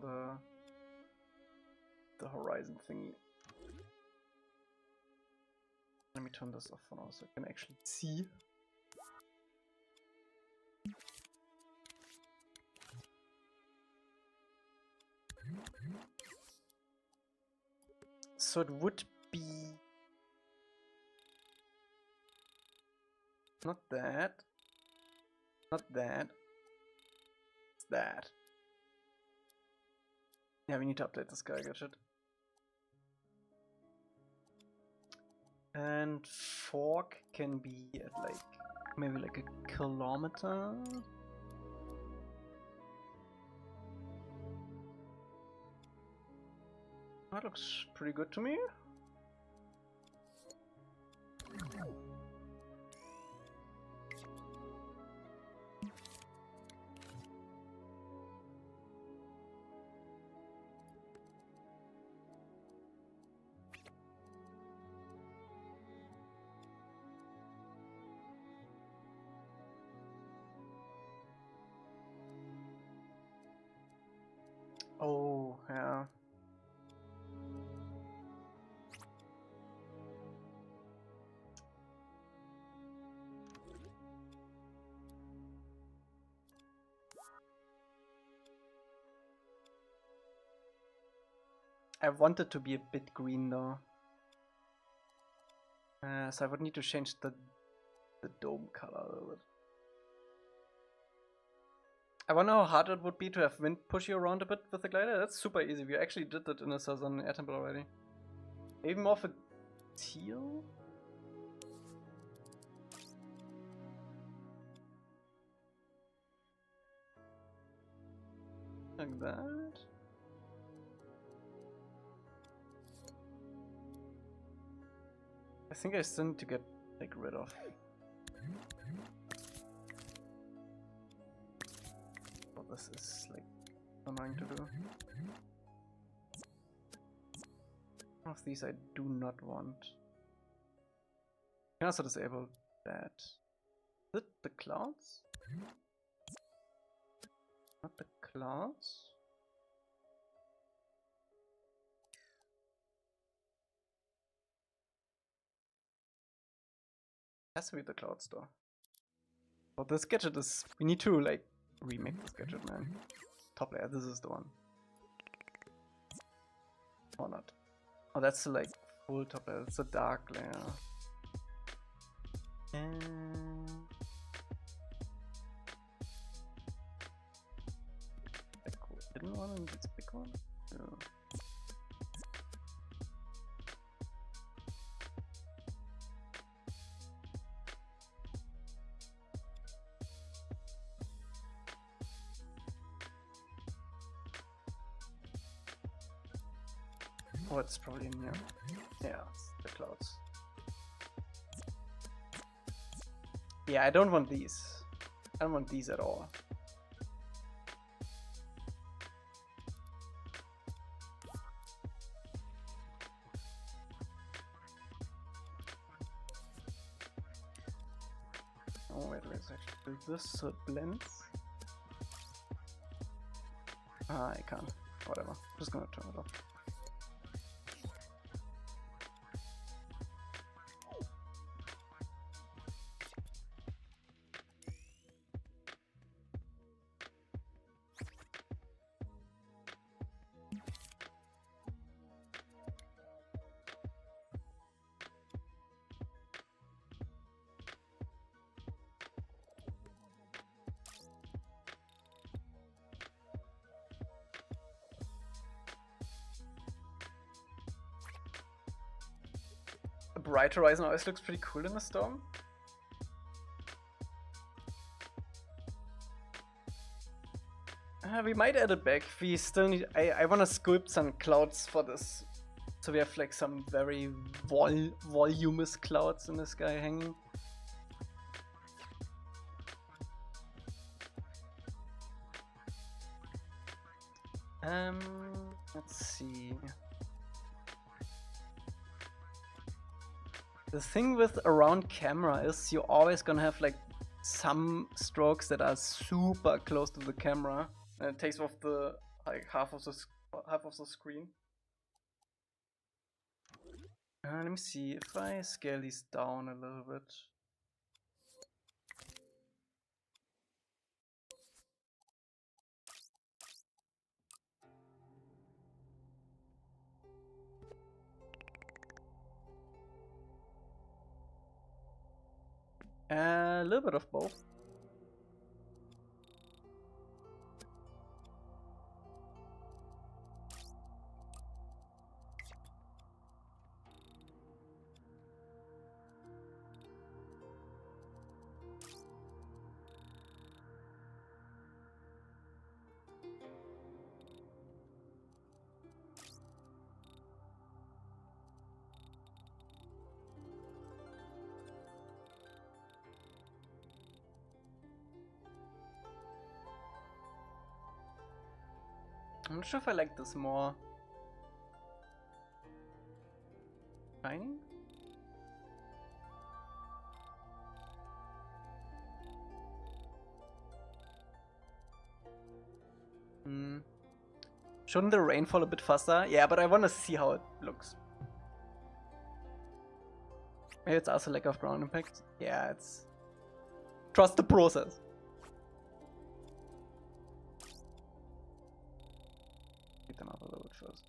the horizon thingy. Let me turn this off for now so I can actually see. So it would be not that, not that, it's that. Yeah, we need to update the Sky Gadget. And fork can be at like maybe like a kilometer. That looks pretty good to me. Oh, yeah. I want it to be a bit green though. So I would need to change the dome color a little bit. I wonder how hard it would be to have wind push you around a bit with the glider. That's super easy. We actually did that in the Southern Air Temple already. Maybe more for teal? Like that? I think I still need to get like rid of what this is like annoying to do. One of these I do not want. I can also disable that. Is it the clouds? Not the clouds? Has to be the clouds though. But this gadget is... We need to like remake this gadget, man. Top layer, this is the one. Or not. Oh, that's the like full top layer, it's a dark layer. And... cool. Hidden one and this big one? Yeah. Oh, it's probably in here. Yeah, it's the clouds. Yeah, I don't want these. I don't want these at all. Oh wait, let's actually do this so it blends. Ah, I can't. Whatever. I'm just gonna turn it off. bright horizon always looks pretty cool in a storm. We might add it back. We still need. I want to sculpt some clouds for this, so we have like some very voluminous clouds in the sky hanging. Let's see. The thing with around camera is you're always gonna have like some strokes that are super close to the camera, and it takes off the like half of the screen. Let me see if I scale these down a little bit. A little bit of both. I'm not sure if I like this more shiny. Shouldn't the rain fall a bit faster? Yeah, but I want to see how it looks. Maybe it's also lack of ground impact. Yeah, it's... Trust the process. Get them up a little bit first.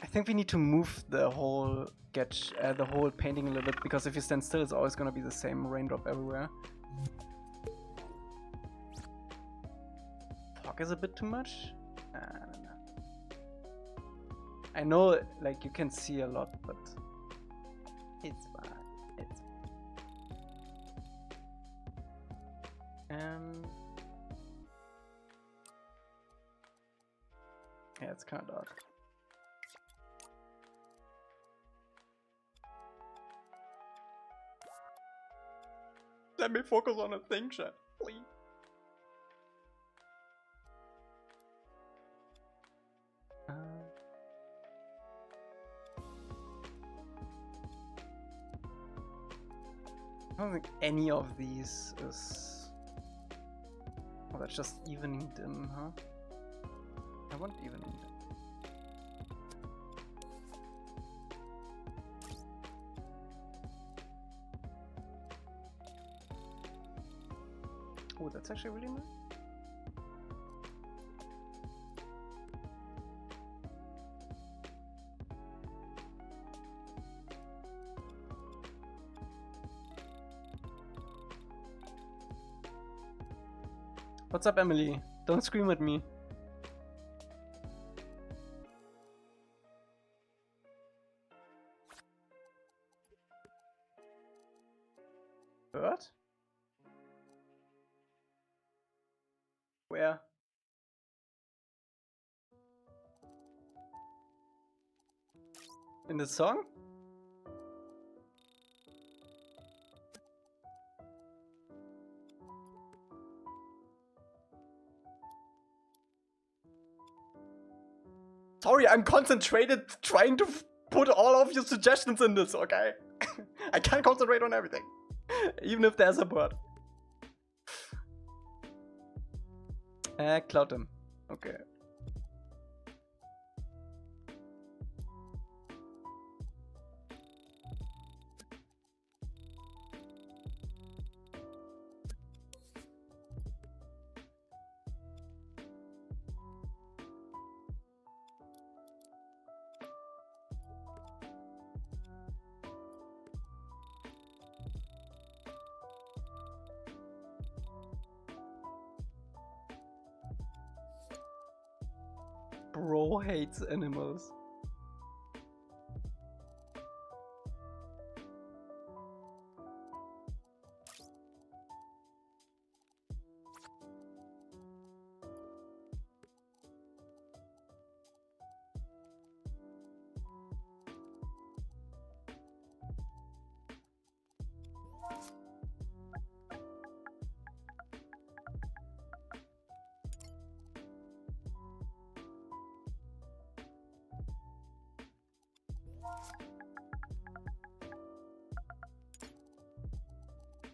I think we need to move the whole the whole painting a little bit, because if you stand still, it's always gonna be the same raindrop everywhere. Fog is a bit too much. I don't know. I know, like, you can see a lot, but it's fine. It's yeah, it's kind of dark. Let me focus on a thing, chat, please. I don't think any of these is... Oh, that's just evening dim, huh? I want evening dim. Oh, that's actually really nice. What's up, Emily? Don't scream at me. Bird? Where? In the song? Sorry, I'm concentrated trying to put all of your suggestions in this, okay? I can't concentrate on everything. Even if there's a bird. Cloud him. Okay. Bro hates animals.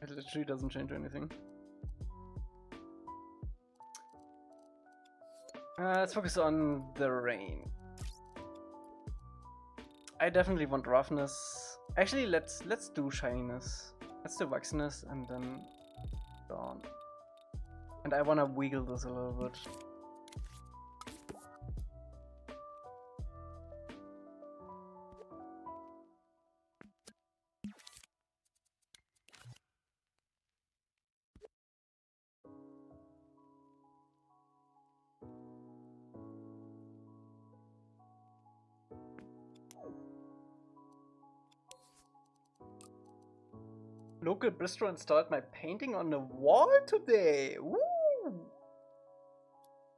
It literally doesn't change anything. Let's focus on the rain. I definitely want roughness. Actually, let's do shininess. Let's do waxiness and then dawn. And I wanna wiggle this a little bit. Local bistro installed my painting on the wall today. Woo! You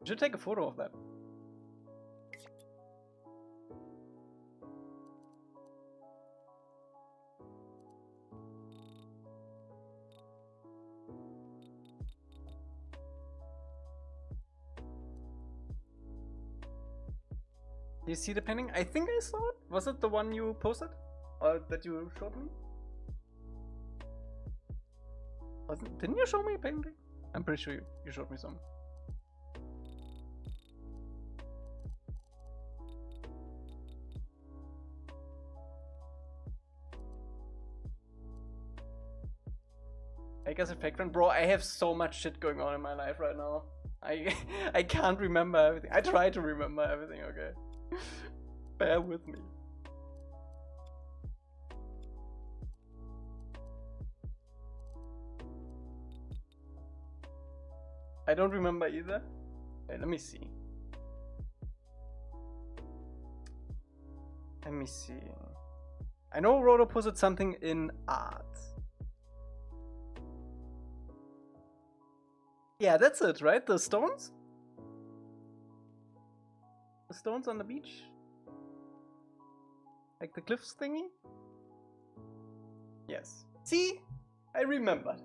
should take a photo of that. Do you see the painting? I think I saw it. Was it the one you posted? Or that you showed me? Didn't you show me a painting? I'm pretty sure you showed me some. I guess a fake friend. Bro, I have so much shit going on in my life right now. I can't remember everything. I try to remember everything, okay? Bear with me. I don't remember either. Wait, let me see. Let me see. I know Rhodo posted something in art. Yeah, that's it, right? The stones? The stones on the beach? Like the cliffs thingy? Yes. See? I remembered.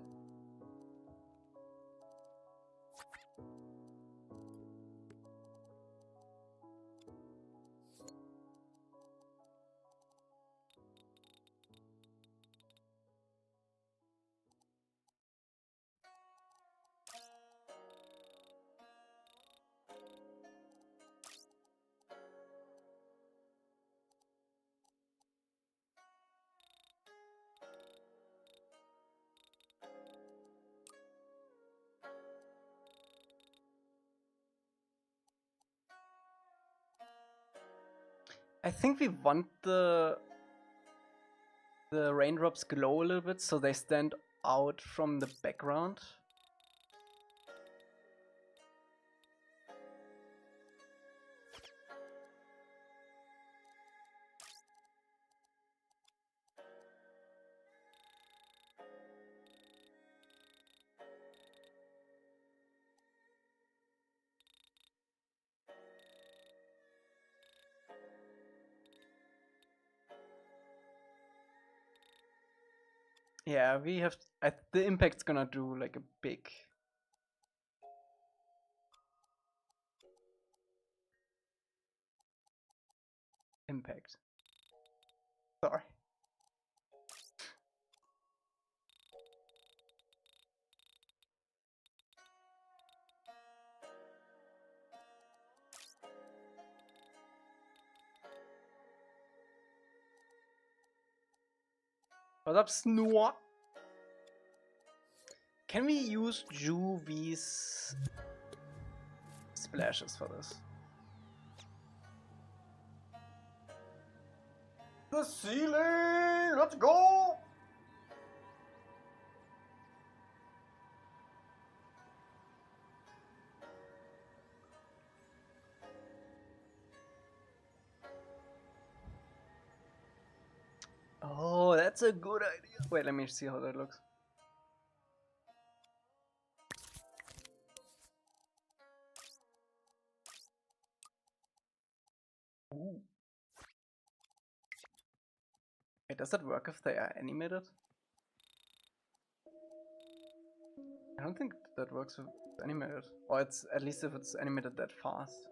I think we want the raindrops glow a little bit so they stand out from the background. Yeah, we have. The impact's gonna do like a big impact. Sorry. What's up, Snore? Can we use Juvy's splashes for this? The ceiling! Let's go! Oh, that's a good idea. Wait, let me see how that looks. Ooh. Wait, does that work if they are animated? I don't think that works if it's animated. Or it's at least if it's animated that fast.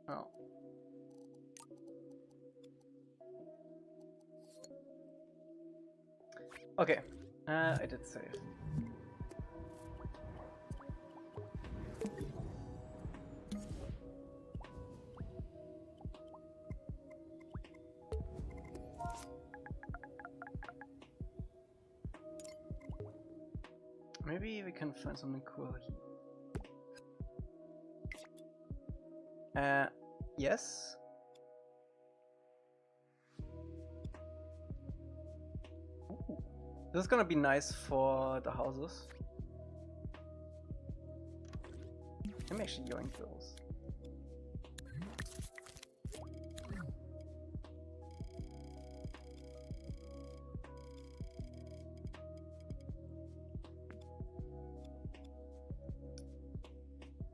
Oh. Okay. I did save. Maybe we can find something cool here. Yes. Ooh. This is gonna be nice for the houses. I'm actually yoink those.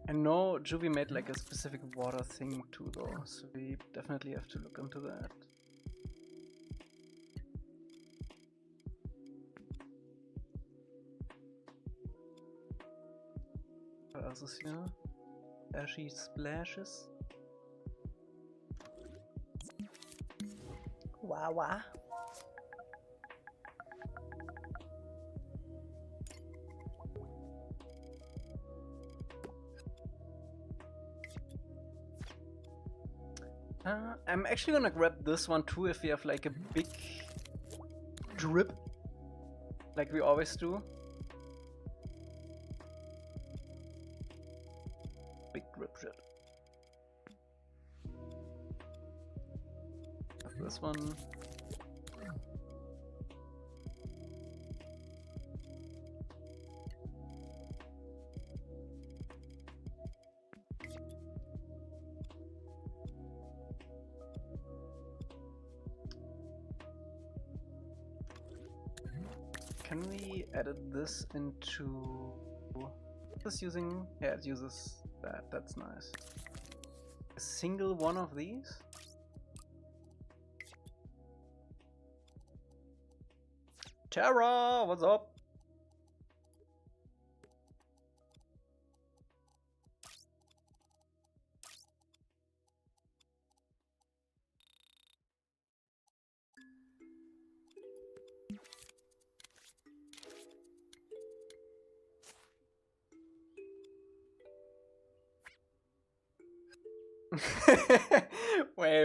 I know Juvy made like a specific water thing too though, so we definitely have to look into that. What else is here? Ashy splashes. Wow, wow. I'm actually gonna grab this one too if we have like a big drip, like we always do. Big drip shit. Have this one. Can we edit this into this using? Yeah, it uses that. That's nice. A single one of these. Tara, what's up? wait.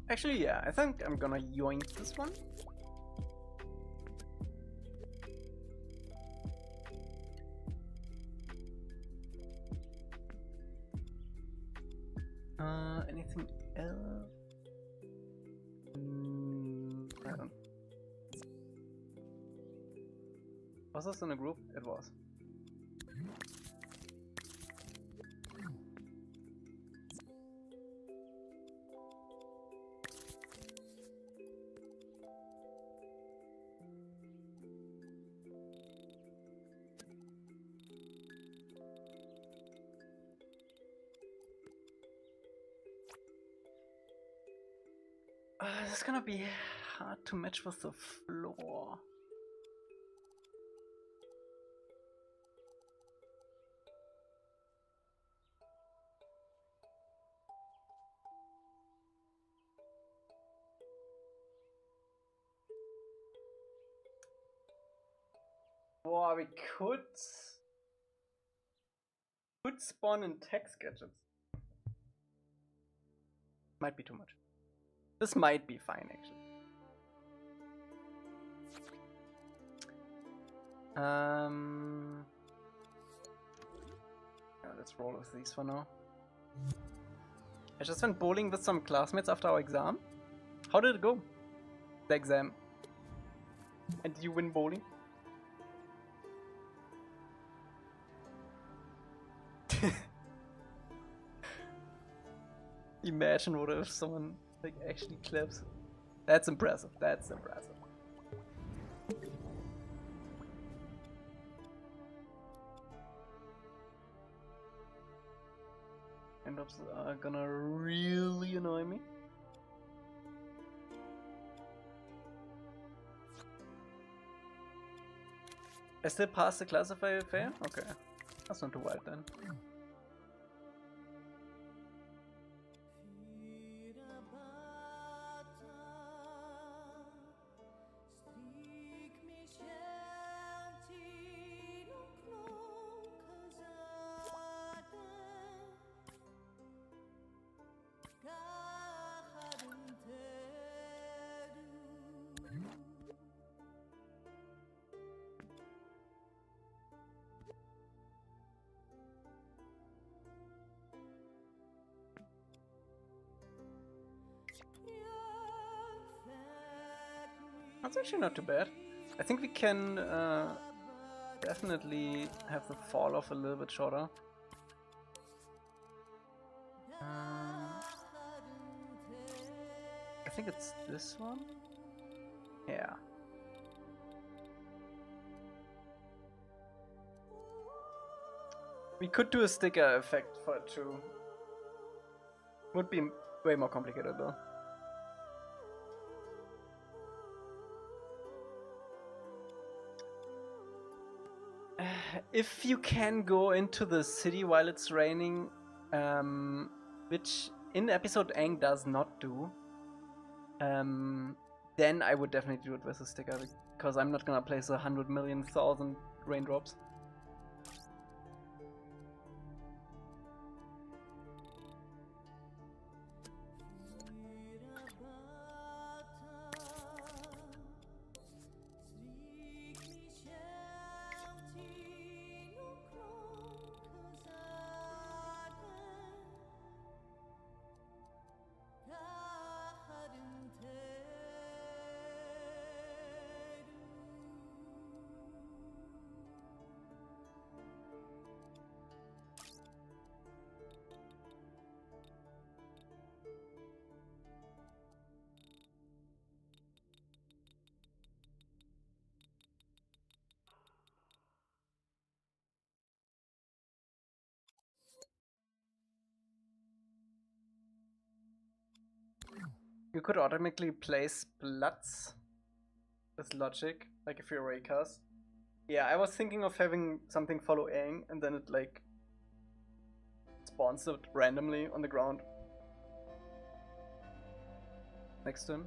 Actually, yeah, I think I'm gonna yoink this one. Anything else? I don't. Was this in a group? It was. This is gonna be hard to match with the floor. Boah, we could spawn in text gadgets. Might be too much. This might be fine, actually. Yeah, let's roll with these for now. I just went bowling with some classmates after our exam. How did it go? The exam. And did you win bowling? Imagine what if someone like actually claps. That's impressive. That's impressive. End-ups are gonna really annoy me. I still passed the classifier fair? Okay. That's not too wild then. That's actually not too bad. I think we can definitely have the fall off a little bit shorter. I think it's this one. Yeah. We could do a sticker effect for it too. Would be way more complicated though. If you can go into the city while it's raining, which in episode Aang does not do, then I would definitely do it with a sticker, because I'm not gonna place 100,000,000 raindrops. You could automatically place bloods with logic, like if you're Raycast. Yeah, I was thinking of having something follow Aang and then it like spawns it randomly on the ground next to him.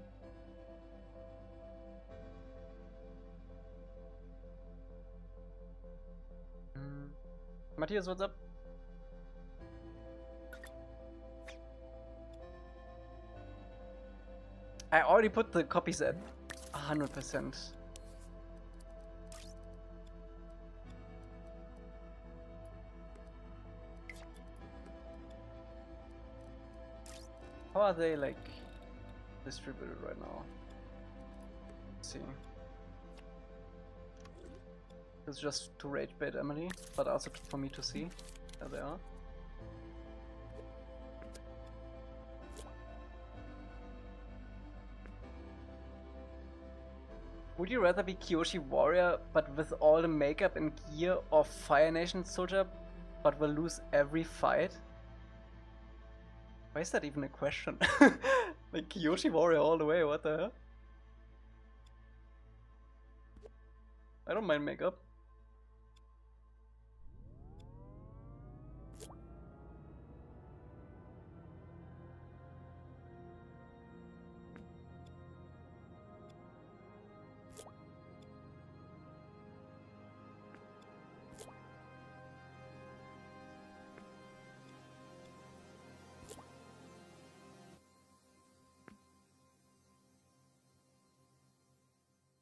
Matthias, what's up? I already put the copies at 100%. How are they like distributed right now? Let's see. It's just to rage bait Emily, but also for me to see. There they are. Would you rather be Kyoshi Warrior but with all the makeup and gear, or Fire Nation Soldier but will lose every fight? Why is that even a question? Like Kyoshi Warrior all the way, what the hell? I don't mind makeup.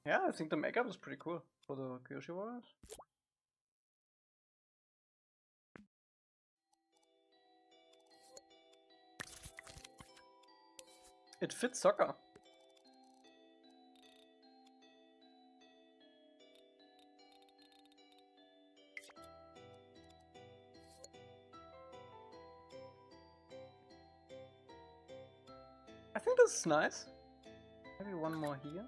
Yeah, I think the makeup is pretty cool for the Kyoshi Warriors. It fits soccer. I think this is nice. Maybe one more here.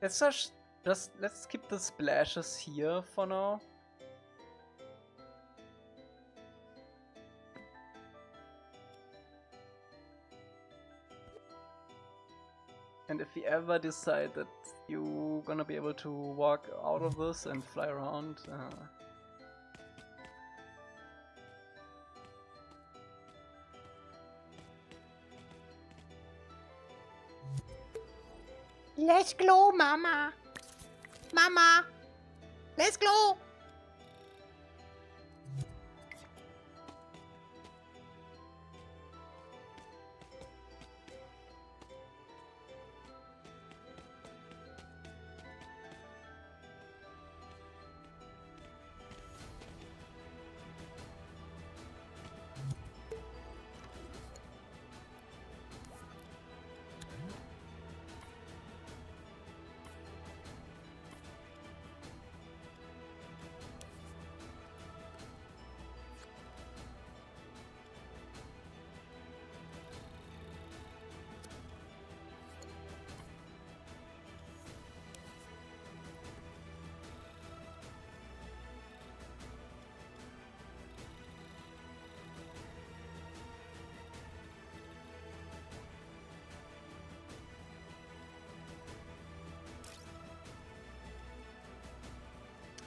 Let's keep the splashes here for now. And if you ever decide that you're gonna be able to walk out of this and fly around, Let's go, Mama. Mama, let's go.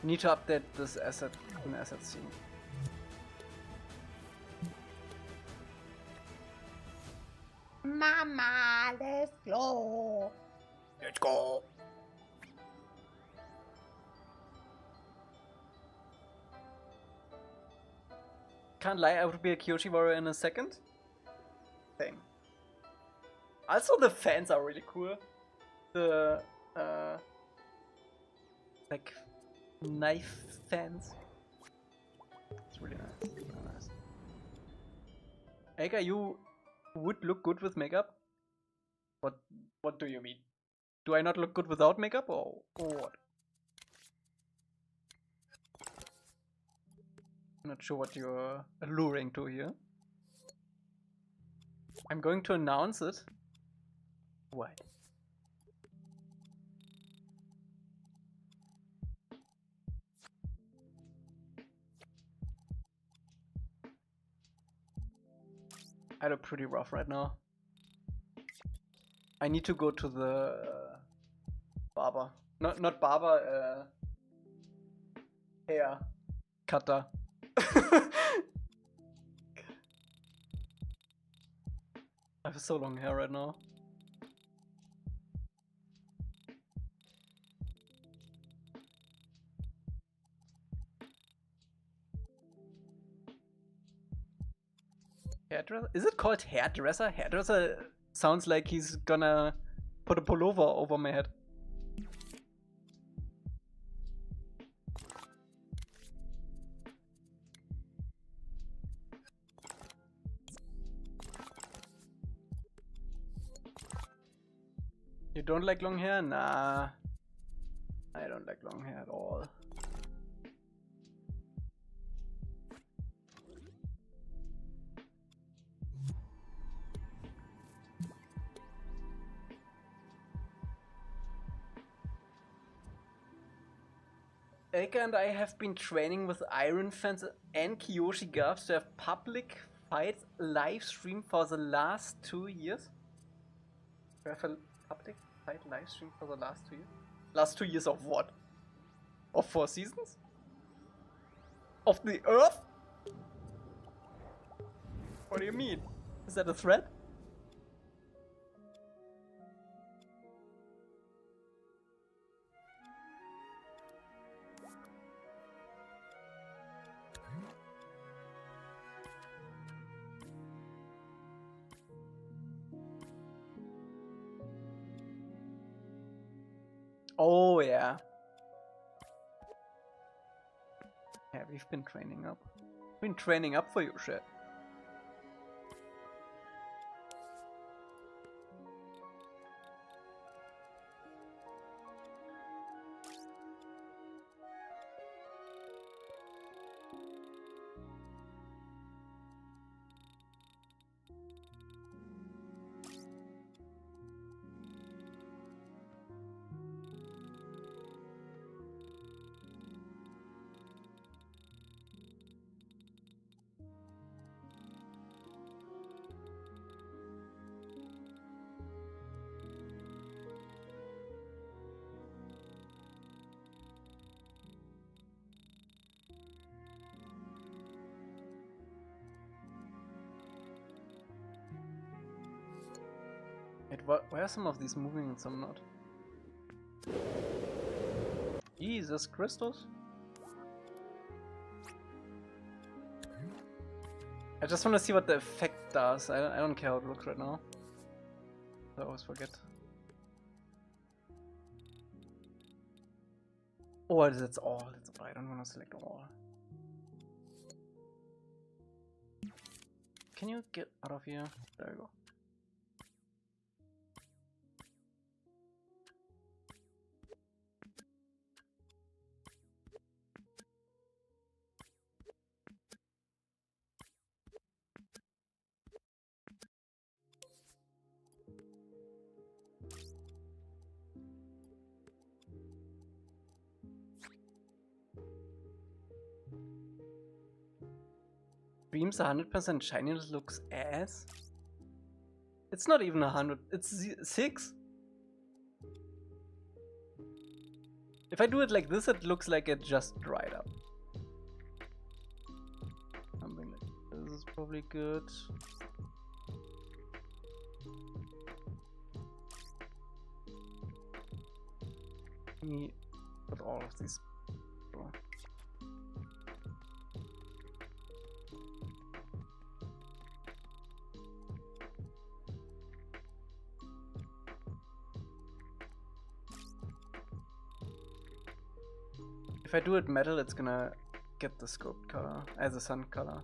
need to update this asset in asset scene. Mama, let's go. Let's go. Can't lie, I would be a Kyoshi Warrior in a second. Same. Also, the fans are really cool. The like knife fans. It's really nice. Really nice. Elca, you would look good with makeup. What do you mean? Do I not look good without makeup, or what? I'm not sure what you're alluring to here. I'm going to announce it. What? I look pretty rough right now. I need to go to the barber. Not barber, hair cutter. I have so long hair right now. Hairdresser? Is it called hairdresser? Hairdresser sounds like he's gonna put a pullover over my head. You don't like long hair? Nah. I don't like long hair at all. Elca and I have been training with Iron Fans and Kyoshi Guards to have public fight live stream for the last 2 years? Do I have a public fight live stream for the last 2 years? Last 2 years of what? Of 4 seasons? Of the Earth? What do you mean? Is that a threat? Oh yeah. Yeah, we've been training up. Been training up for you, shit. Why are some of these moving and some not? Jesus Christus. I just want to see what the effect does. I don't care how it looks right now. I always forget. Oh, that's all. That's all. I don't want to select all. Can you get out of here? There you go. Dreams 100% shiny looks ass. It's not even 100. It's 6. If I do it like this, it looks like it just dried up. Something like this is probably good. Let me put all of these. If I do it metal, it's gonna get the scope color as a sun color.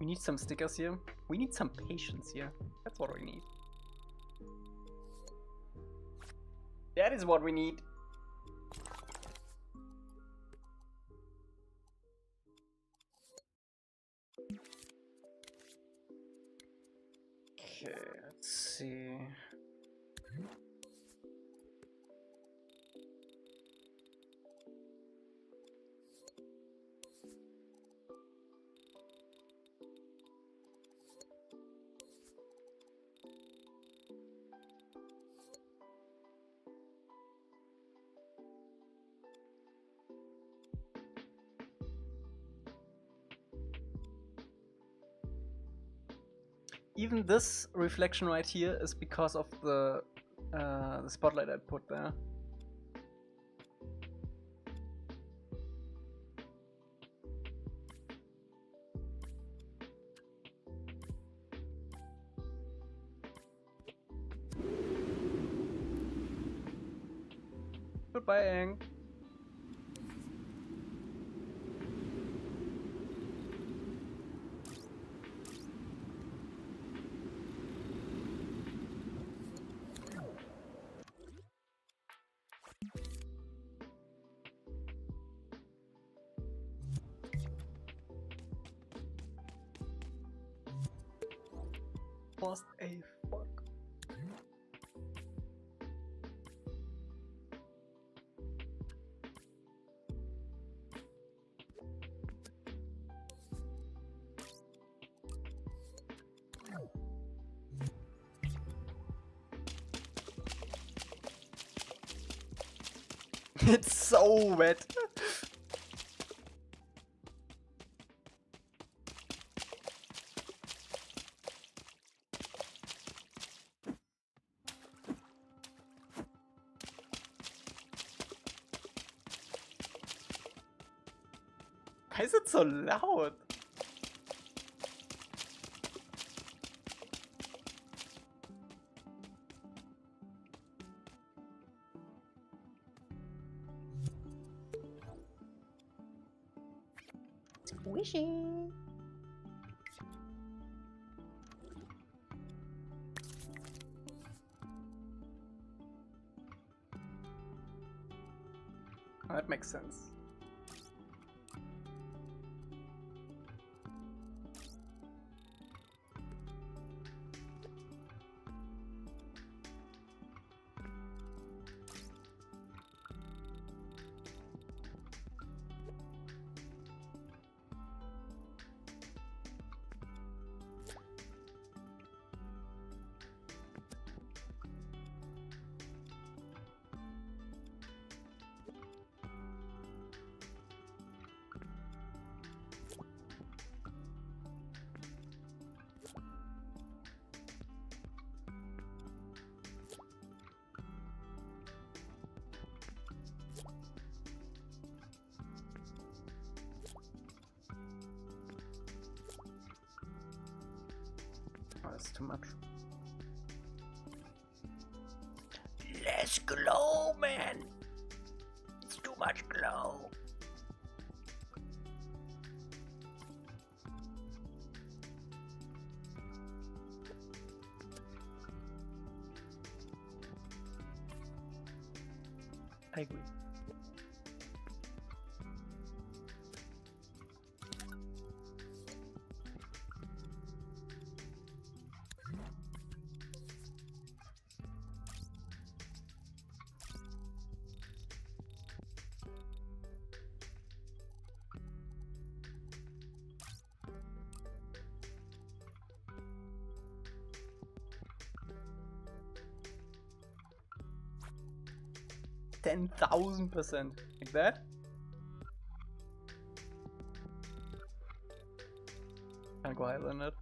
We need some stickers here. We need some patience here. That's what we need. That is what we need. Okay, let's see. even this reflection right here is because of the spotlight I put there. Goodbye, Aang. What a fuck. It's so wet. Why is it so loud? Squishy. That makes sense. Oh, that's too much. Less glow, man. It's too much glow. I agree. $10,000%. Like that? Can't go higher than that.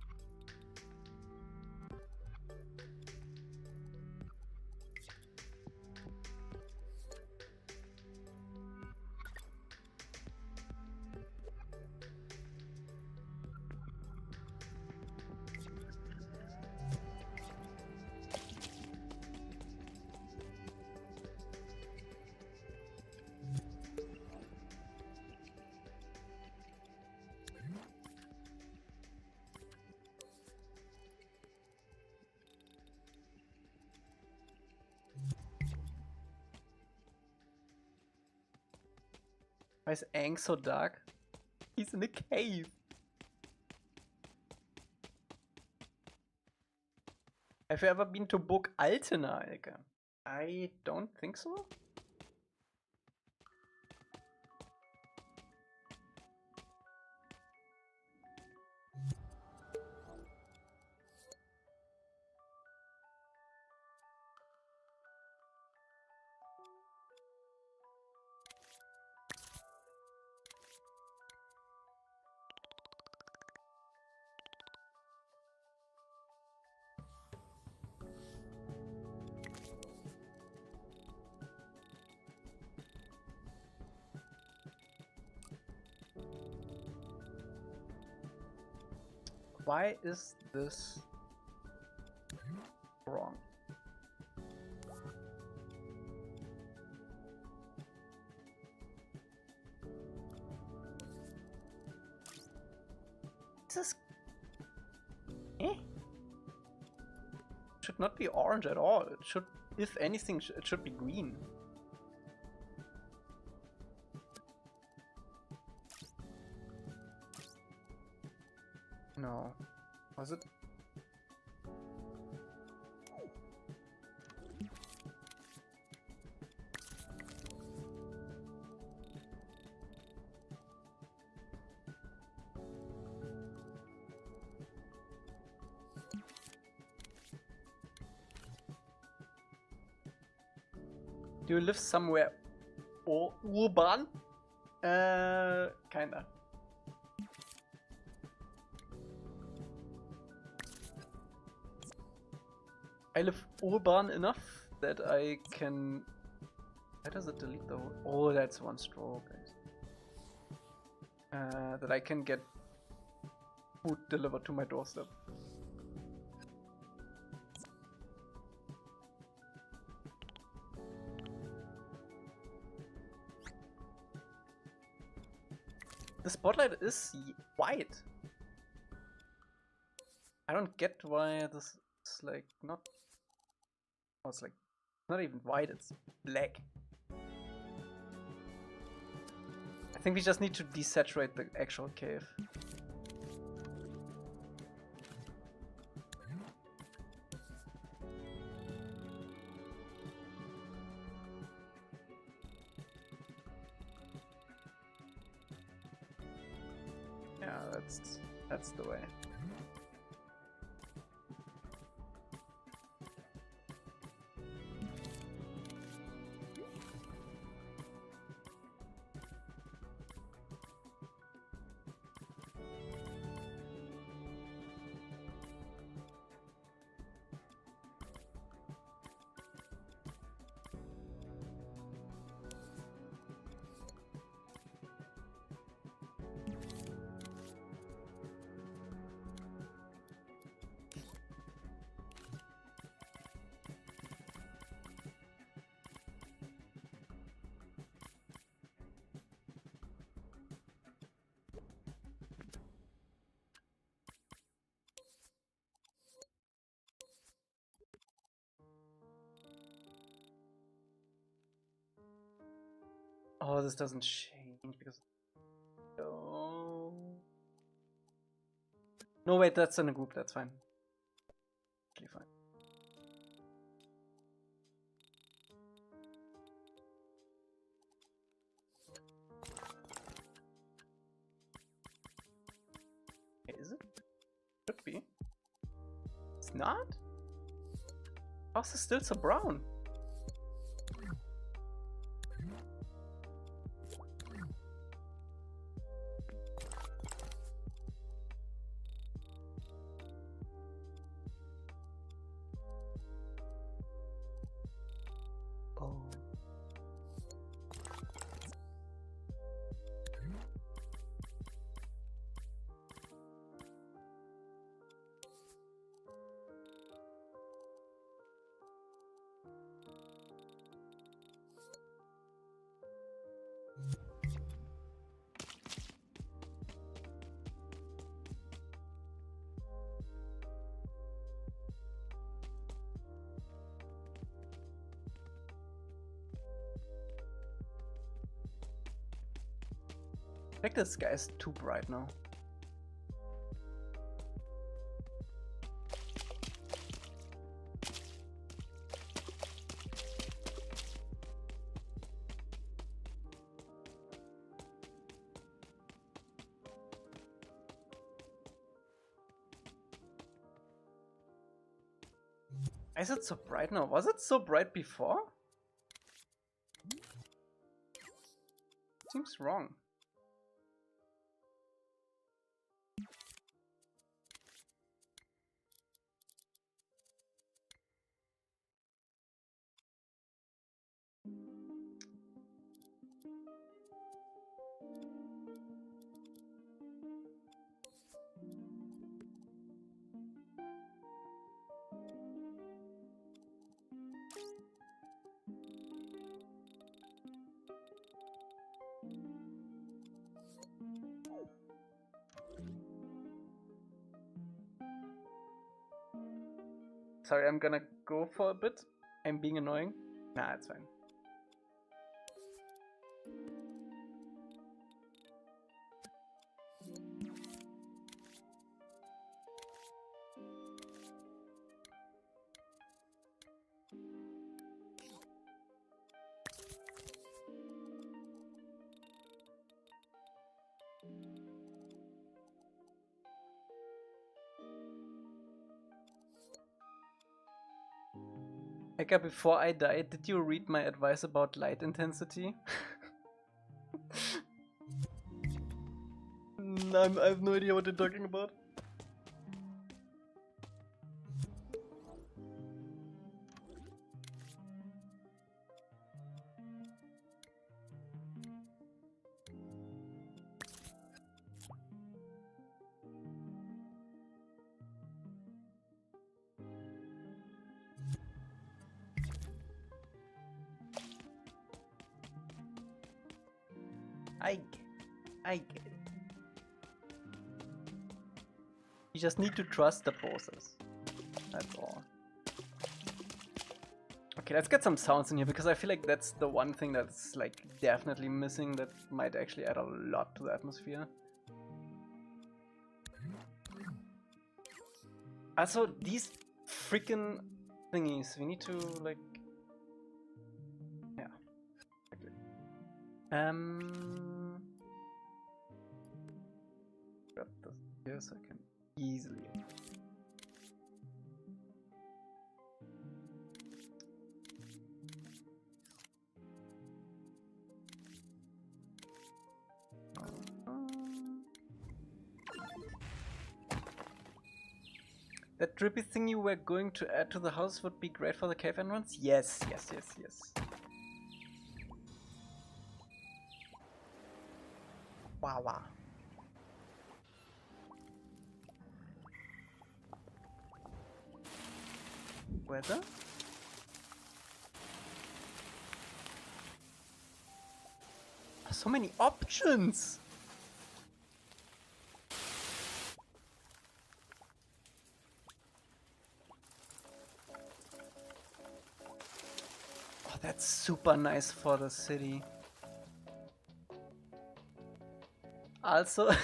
Why is Aang so dark? He's in a cave. Have you ever been to Burg Altena, Elca? I don't think so. Why is this wrong? This is... should not be orange at all. It should, if anything, it should be green. No. Was it? Do you live somewhere urban? Kinda. I live urban enough that I can... Why does it delete the whole... Oh, that's one stroke. That I can get food delivered to my doorstep. The spotlight is white. I don't get why this is like not... Oh, it's like not even white, it's black. I think we just need to desaturate the actual cave. Yeah, that's the way. Oh, this doesn't change because... Oh. No, wait, that's in a group, that's fine. Actually fine. Okay, is it? Should be. It's not? How is this still so brown? I think the sky is too bright now. Is it so bright now? Was it so bright before? Seems wrong. sorry, I'm gonna go for a bit. I'm being annoying. Nah, it's fine. Elca, before I died, did you read my advice about light intensity? I have no idea what you're talking about. I get it. You just need to trust the process. That's all. Okay, let's get some sounds in here because I feel like that's the one thing that's like definitely missing that might actually add a lot to the atmosphere. Also, these freaking thingies, we need to like... Yeah. Okay. Grab this here so I can easily... That drippy thing you were going to add to the house would be great for the cave entrance? Yes, yes, yes, yes. Wow, wow. Weather? So many options! Oh, that's super nice for the city. Also, did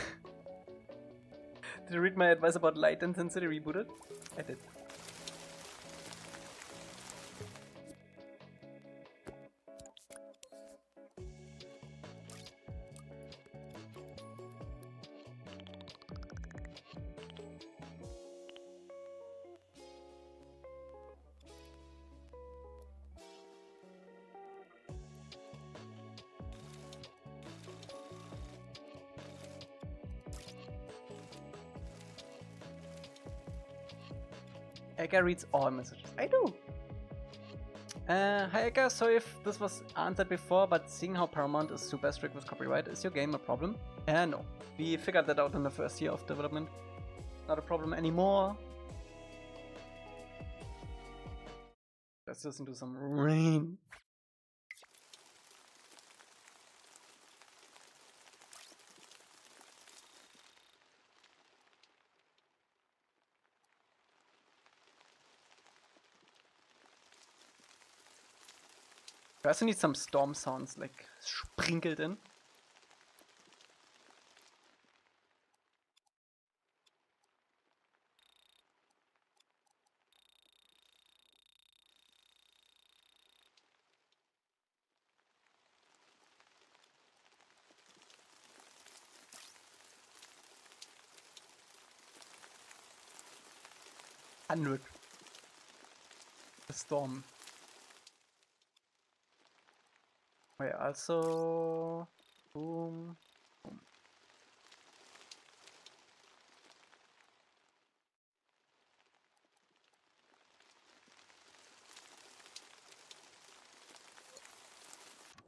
you read my advice about light intensity rebooted? I did. Elca reads all messages. I do! Hi Elca, sorry if this was answered before, but seeing how Paramount is super strict with copyright, is your game a problem? No. We figured that out in the first year of development. Not a problem anymore. Let's listen to some rain. I also need some storm sounds, like, sprinkled in. The storm. Okay, also... Boom. Boom.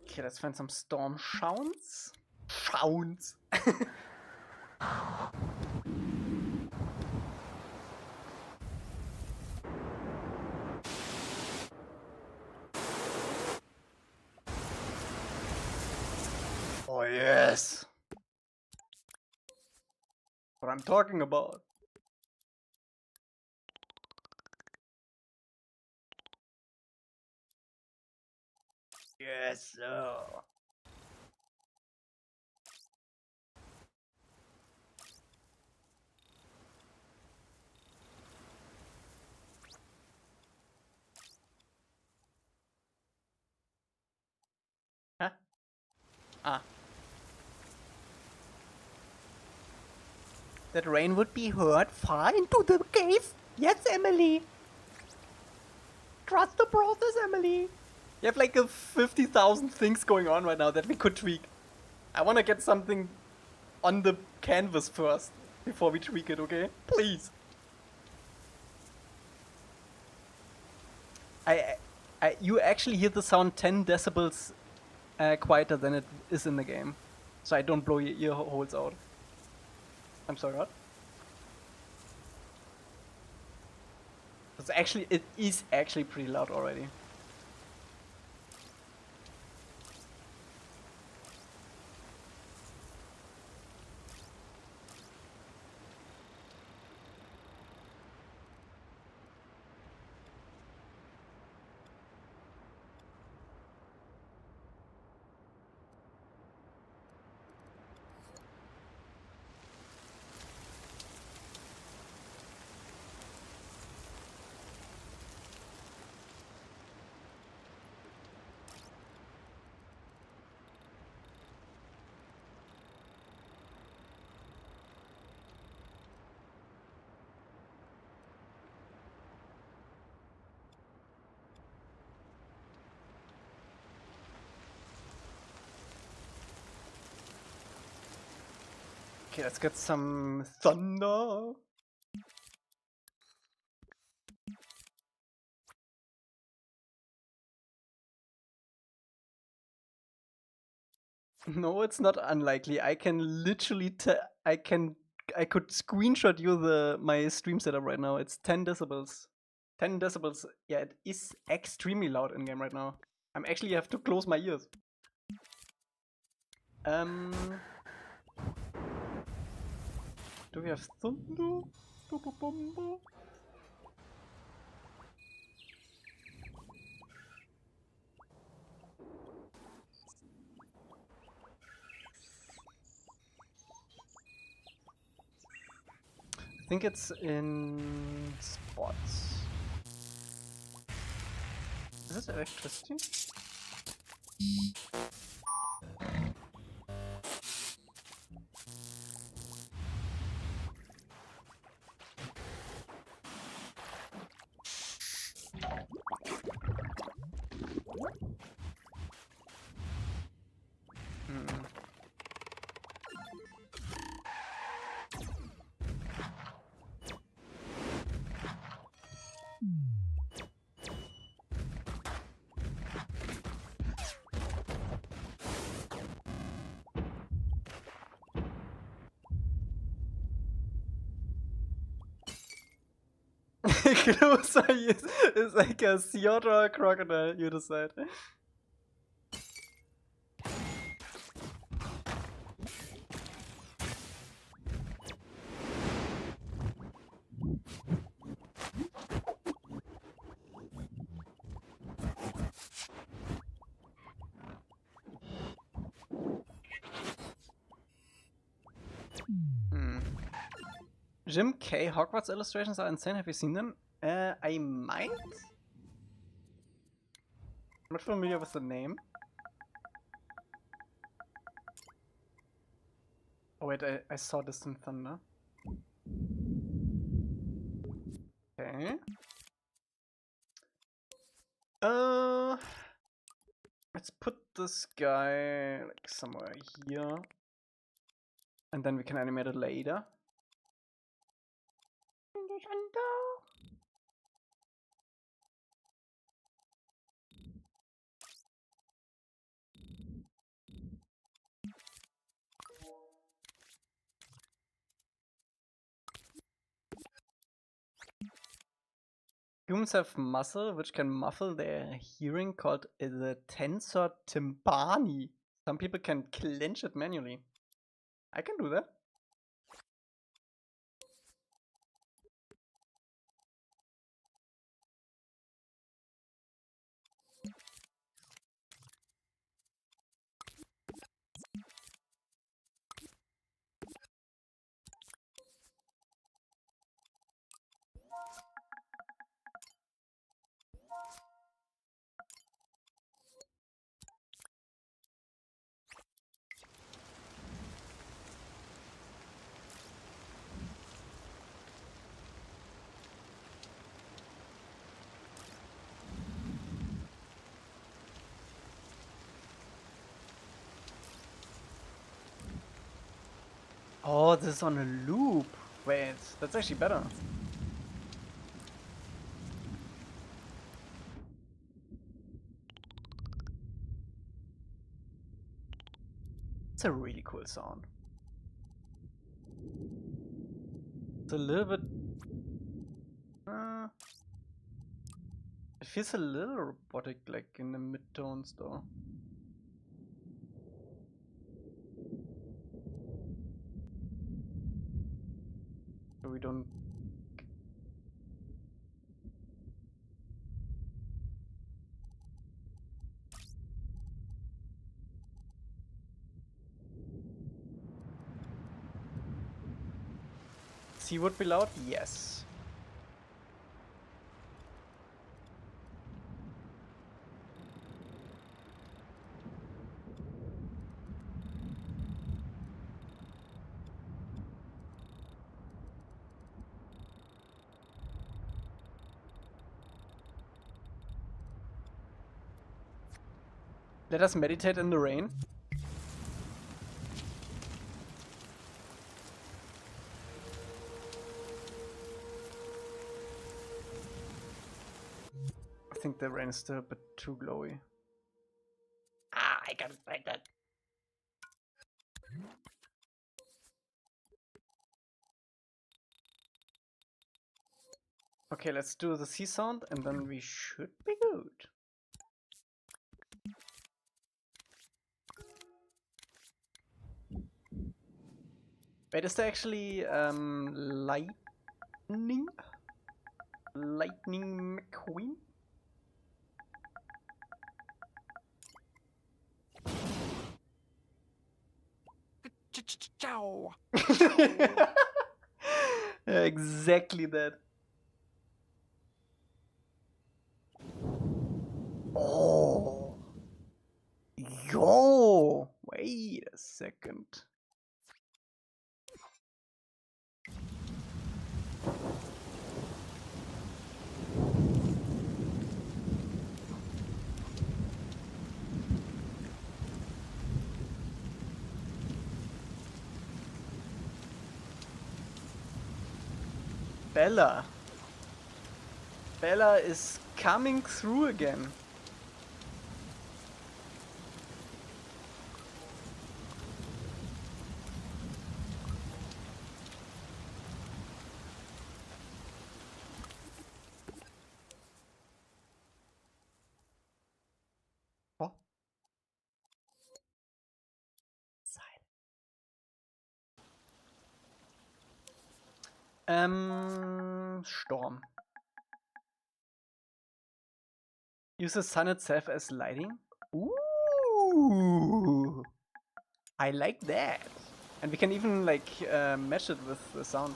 Okay, let's find some storm sounds. Sounds. Oh yes! What I'm talking about. Yes, sir. Huh? Ah. That rain would be heard far into the cave. Yes, Emily. Trust the process, Emily. You have like a 50,000 things going on right now that we could tweak. I want to get something on the canvas first before we tweak it, okay? Please. You actually hear the sound 10 decibels quieter than it is in the game. So I don't blow your ear holes out. I'm sorry, what? It is actually pretty loud already. Okay, let's get some thunder. No, it's not unlikely. I can literally I could screenshot you my stream setup right now. It's 10 decibels. 10 decibels. Yeah, it is extremely loud in game right now. I'm actually have to close my ears. Do we have thunder? I think it's in spots. Is this electricity? Hmm. Closer is like a sea otter or a crocodile, you decide. Jim K. Hogwarts illustrations are insane. Have you seen them? I might? I'm not familiar with the name. Oh wait, I saw Distant Thunder. Okay. Let's put this guy like somewhere here. And then we can animate it later. Humans have muscle which can muffle their hearing called the tensor tympani. Some people can clench it manually. I can do that. Oh, this is on a loop. Wait, that's actually better. It's a really cool sound. It's a little bit... it feels a little robotic, like in the midtones though. So we don't... C would be loud? Yes. Let us meditate in the rain. I think the rain is still a bit too glowy. Ah, I can't find that. Okay, let's do the C sound and then we should be good. Wait, is there actually lightning? Lightning McQueen? Ciao. Yeah, exactly that. Oh, yo! Wait a second. Bella. Bella is coming through again. Oh. Storm. Use the sun itself as lighting. Ooh, I like that. And we can even like match it with the sound.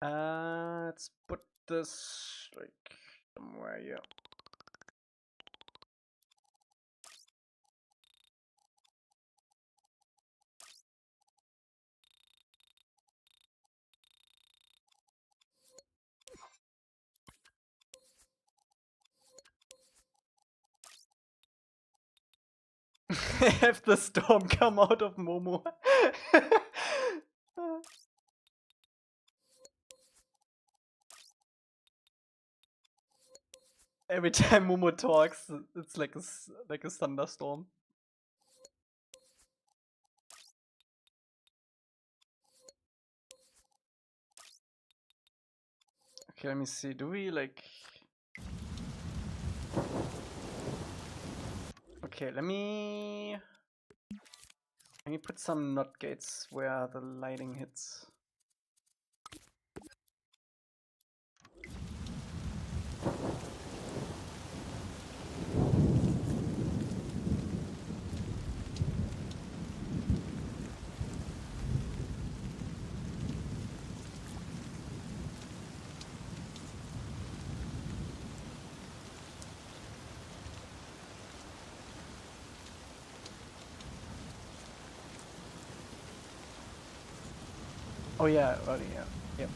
Let's put this like somewhere here. Have the storm come out of Momo. Every time Momo talks, it's like a thunderstorm. Okay, let me see. Do we like? Okay, let me put some NOT gates where the lighting hits. Oh yeah, early, yeah. Yep.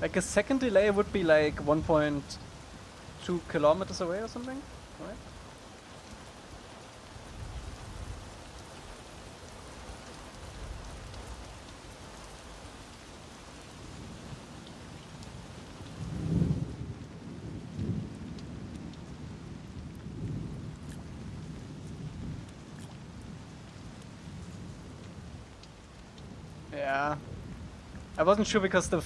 Like a second delay would be like 1.2 kilometers away or something, right? Yeah. I wasn't sure because the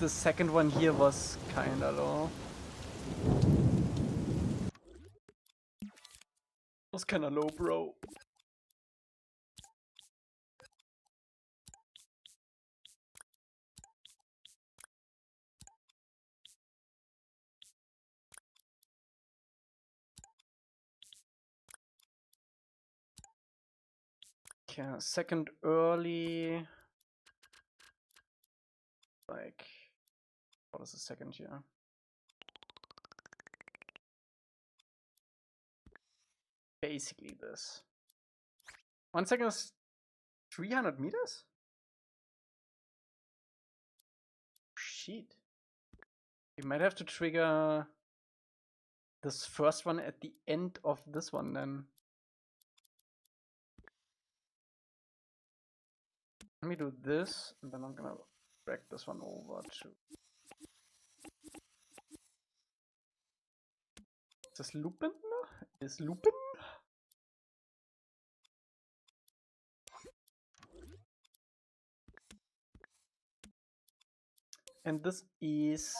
second one here was kinda low. Was kinda low, bro. Yeah, second early. Like, what is the second here? Basically this. 1 second is 300 meters? Shit. You might have to trigger this first one at the end of this one then. Let me do this, and then I'm gonna drag this one over to... Is this Lupin? Is Lupin? And this is...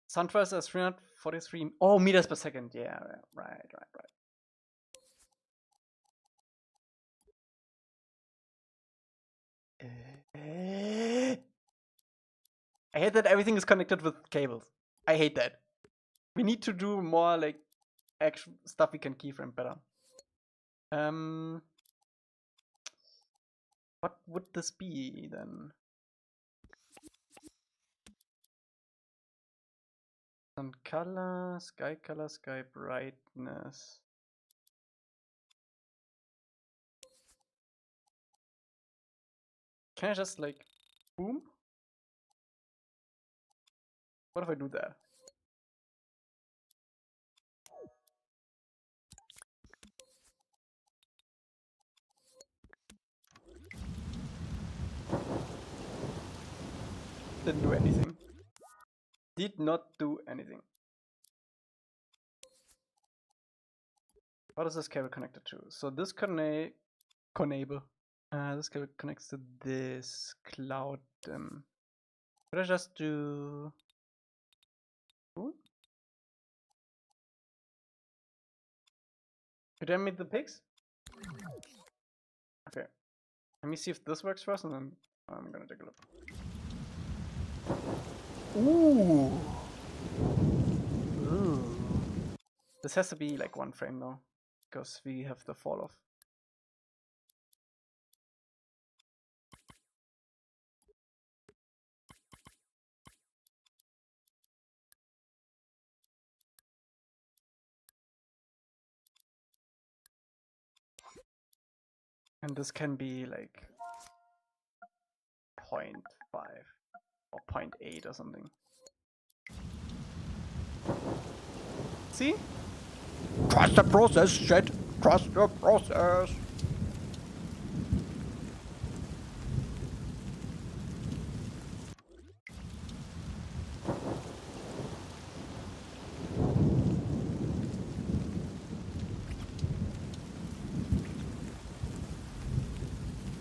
Sunfires is 343 meters per second. Yeah, right. I hate that everything is connected with cables. I hate that. We need to do more like actual stuff we can keyframe better. What would this be then? Sun color, sky brightness. Can I just like boom? What if I do that? Didn't do anything. Did not do anything. What is this cable connected to? So this this cable connects to this cloud. Could I just do? Ooh. Could I meet the pigs? Okay. Let me see if this works first, and then I'm gonna take a look. Ooh. Ooh. This has to be like 1 frame though, because we have the fall off. And this can be like 0.5 or 0.8 or something. See? Trust the process, shit. Trust the process.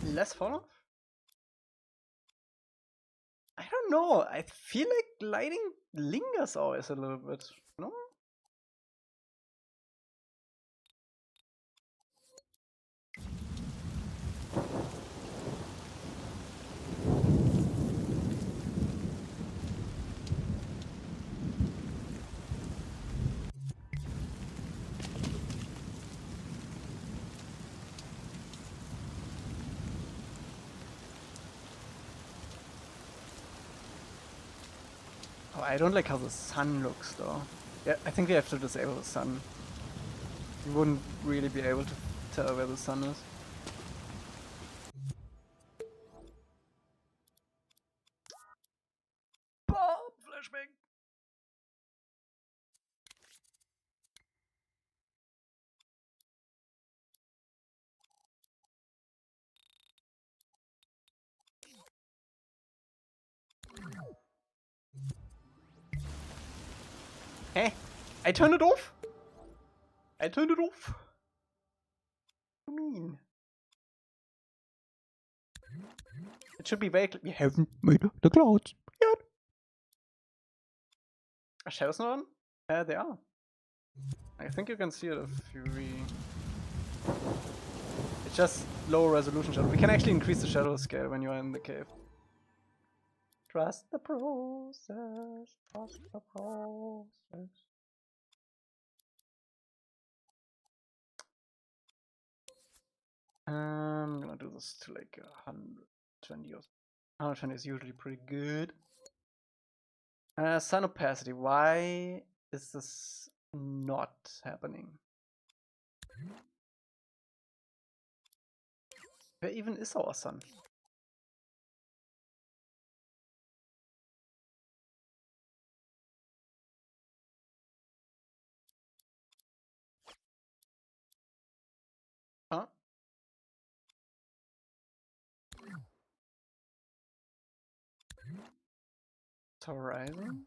Less fall off? I don't know. I feel like lighting lingers always a little bit. No? Oh, I don't like how the sun looks though. Yeah, I think we have to disable the sun. You wouldn't really be able to tell where the sun is. Bob! Flashback! Hey! I turned it off! I turned it off! What do you mean? It should be very clear. We haven't made the clouds yet. Are shadows not on? They are. I think you can see it if you It's just low resolution shadow. We can actually increase the shadow scale when you are in the cave. Trust the process. Trust the process. I'm gonna do this to like 120 or 120 is usually pretty good. Sun opacity. Why is this not happening? Where even is our sun? Huh? It's horizon?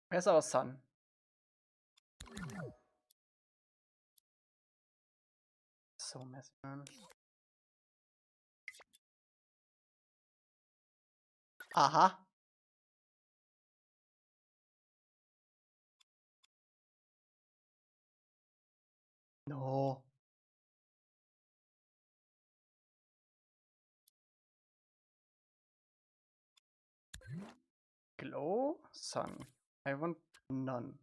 Where's our sun? So messy, man. Aha! No. Glow? Sun. I want none.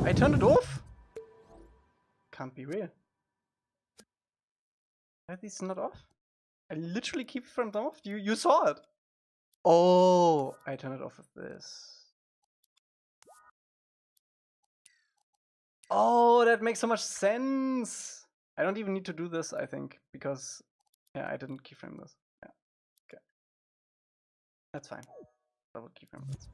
I turned it off? Can't be real. Are these not off? I literally keep them off? You saw it! Oh, I turned it off with this. Oh, that makes so much sense! I don't even need to do this, I think, because yeah, I didn't keyframe this. Yeah, okay. That's fine. Double keyframe this.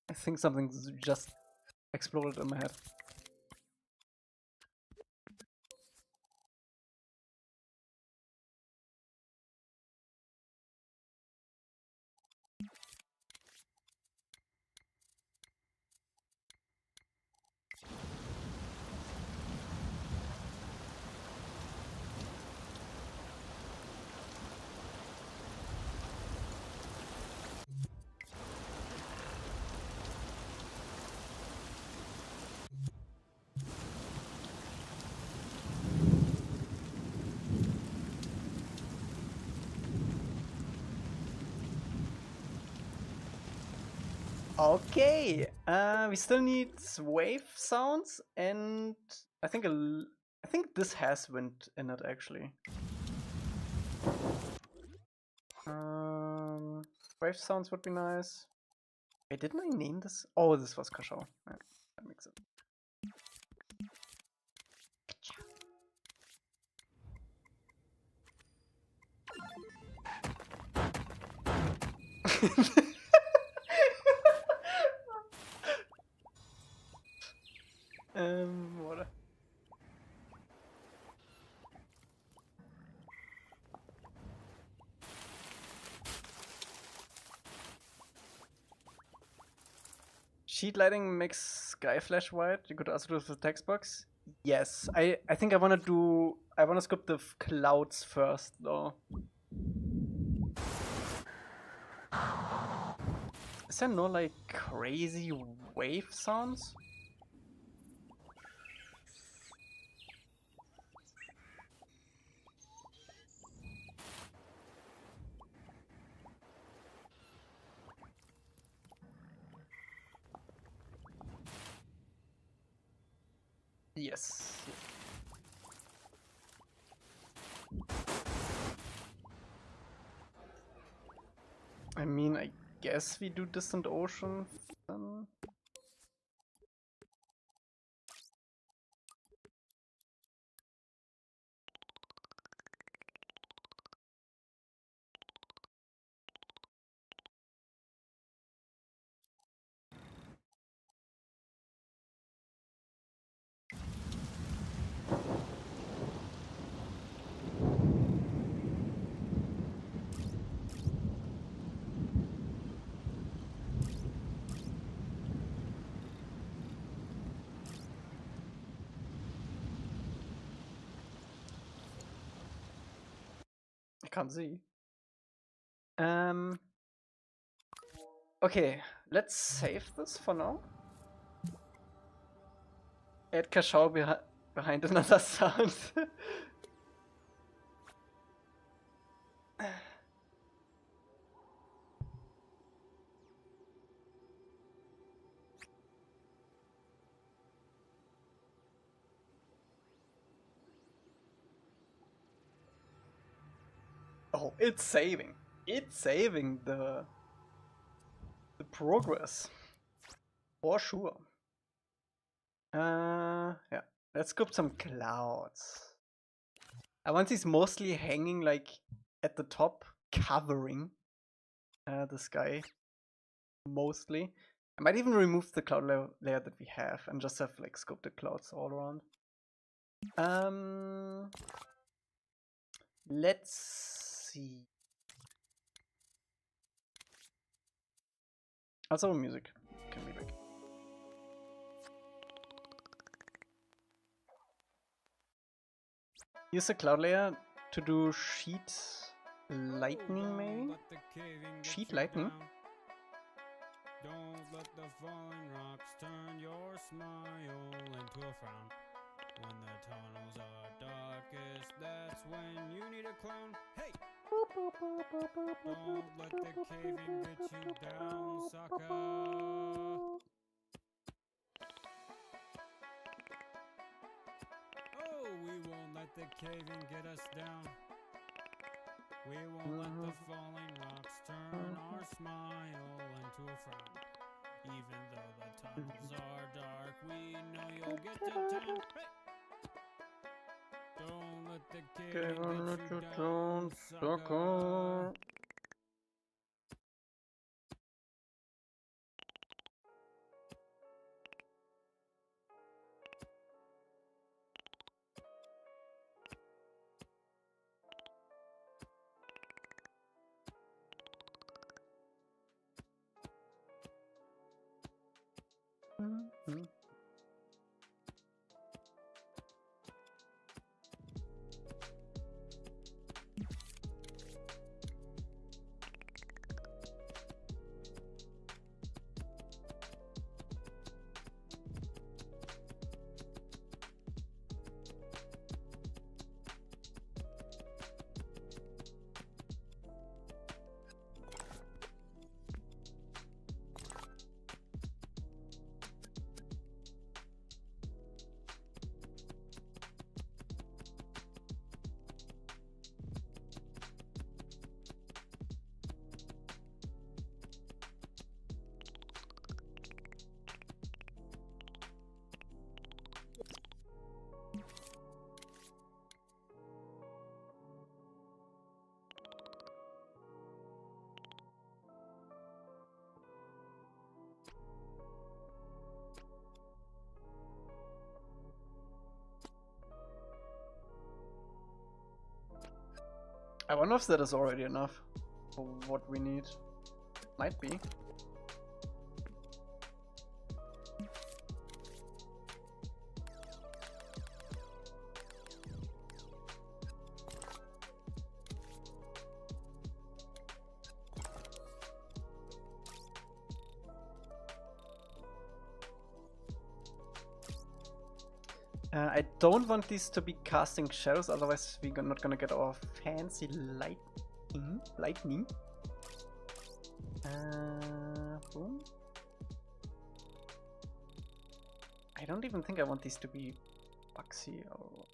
I think something just exploded in my head. Okay, we still need wave sounds and I think I think this has wind in it actually. Wave sounds would be nice. Wait, didn't I name this? Oh, this was Kashao. Yeah, that makes it. Water. Sheet lighting makes sky flash white. You could also do it with the text box. Yes, I think I wanna scoop the clouds first though. Is there no like crazy wave sounds? Yes. I mean, I guess we do Distant Ocean then. I can't see. Okay, let's save this for now. Add Kashao behind another sound. Oh, it's saving. It's saving the progress. For sure. Yeah. Let's scoop some clouds. I want these mostly hanging like at the top, covering the sky. Mostly. I might even remove the cloud layer that we have and just have like sculpted clouds all around. Let's see. Also music can be big. Use the cloud layer to do sheet lightning maybe? Sheet lightning? Don't let the falling rocks turn your smile into a frown. When the tunnels are darkest, that's when you need a clown. Hey! Don't let the caving get you down, sucker. Oh, we won't let the caving get us down. We won't let the falling rocks turn our smile into a frown. Even though the tunnels are dark, we know you'll get to town. Hey! Don't let the caving get you down, sucker. I wonder if that is already enough for what we need. Might be. I don't want these to be casting shadows, otherwise we're not gonna get our fancy lightning. Boom. I don't even think I want these to be boxy or...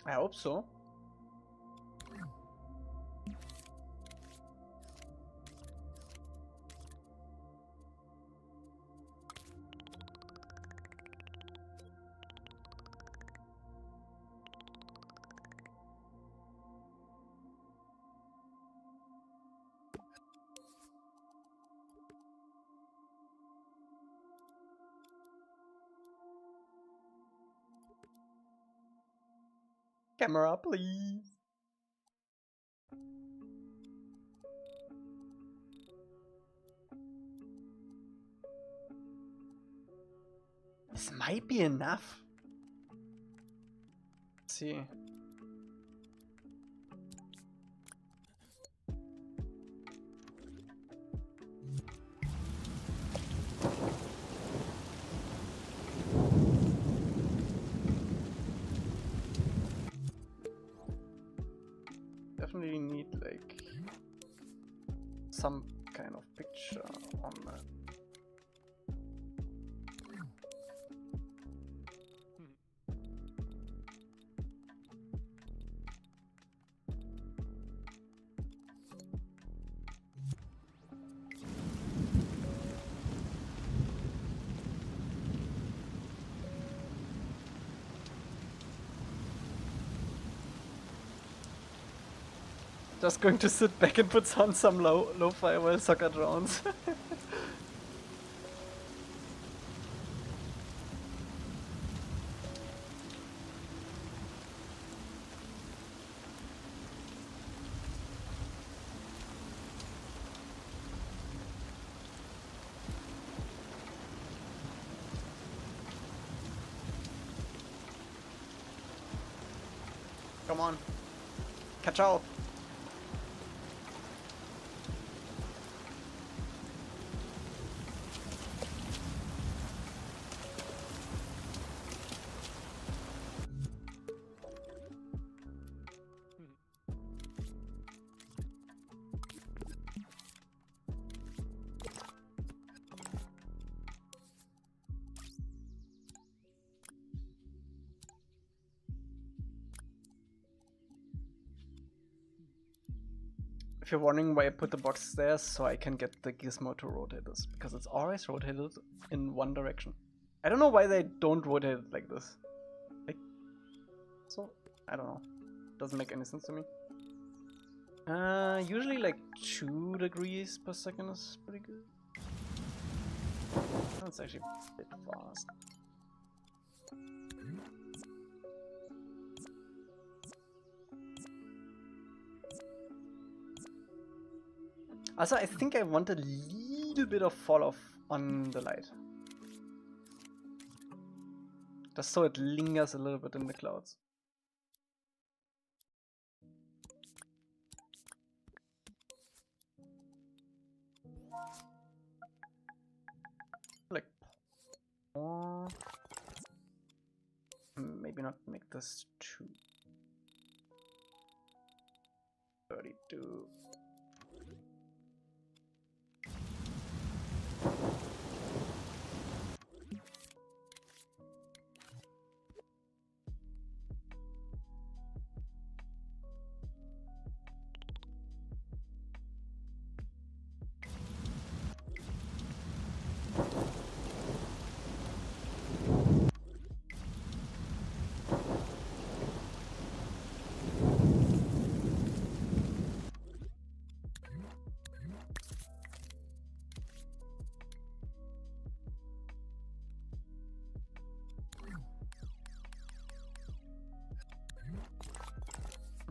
I hope so. Camera, please. This might be enough. Let's see. Definitely need like some kind of picture on that. Just going to sit back and put on some lo-fi while soccer drowns. Come on, catch up. if you're wondering why I put the boxes there, so I can get the gizmo to rotate this, because it's always rotated in one direction. I don't know why they don't rotate it like this. Like, so, I don't know. Doesn't make any sense to me. Usually like 2 degrees per second is pretty good. That's actually a bit fast. Also, I think I want a little bit of fall off on the light. Just so it lingers a little bit in the clouds. Like, or maybe not make this too 32.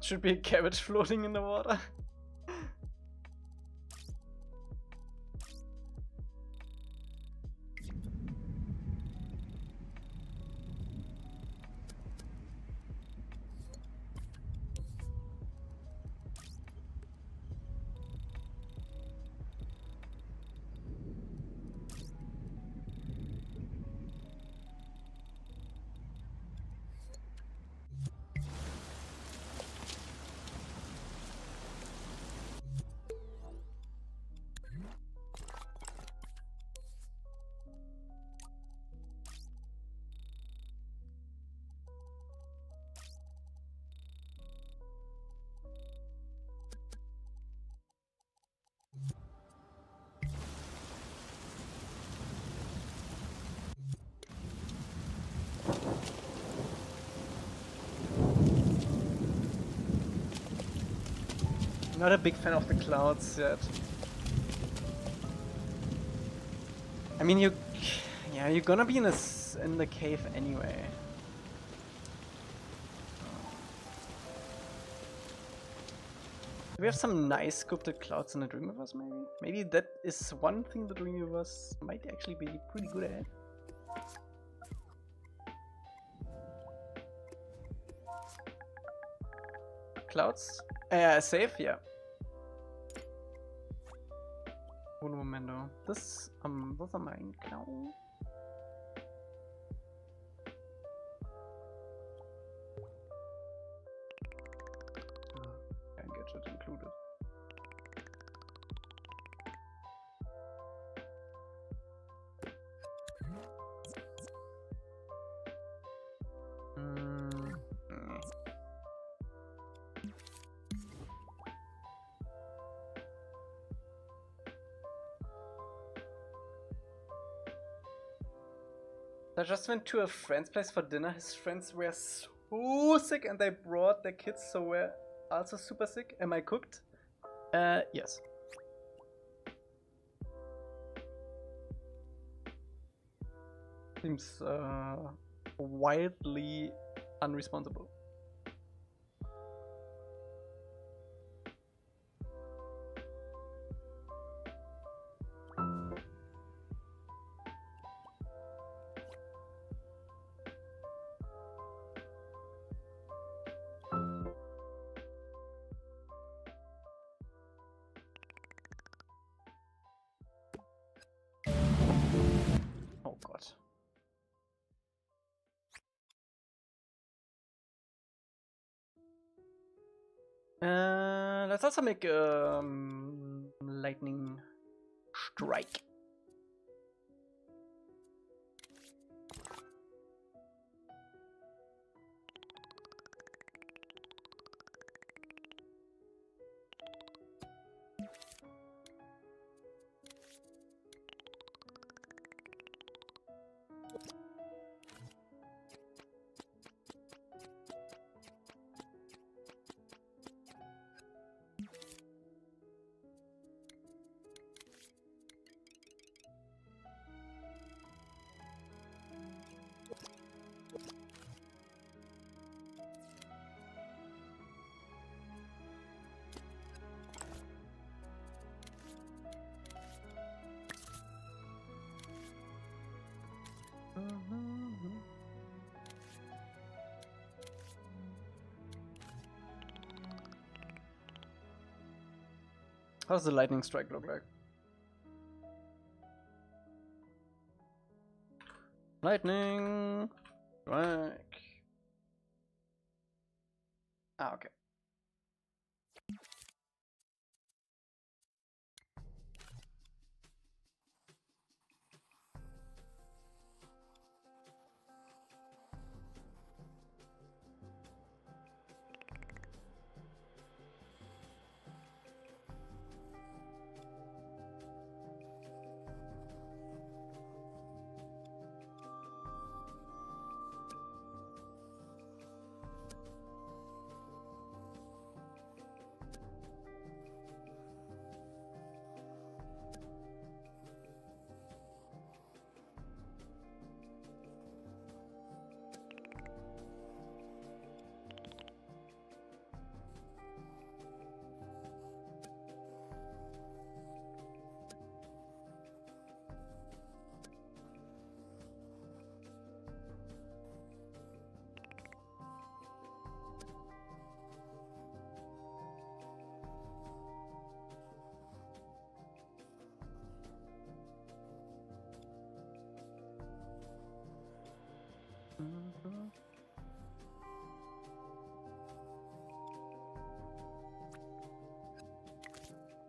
Should be a cabbage floating in the water. Not a big fan of the clouds yet. I mean, yeah, you're gonna be in the cave anyway. Do we have some nice sculpted clouds in the Dreamweaverse, maybe? Maybe that is one thing the Dreamweaverse might actually be pretty good at. Clouds? Safe, yeah. Un momento. Those are mine now. Can't get it included. I just went to a friend's place for dinner. His friends were so sick and they brought their kids, so we're also super sick. Am I cooked? Yes. Seems wildly unresponsible. Oh god. Let's also make lightning strike. How does the lightning strike look like? Lightning strike. Ah, okay.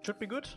Should be good.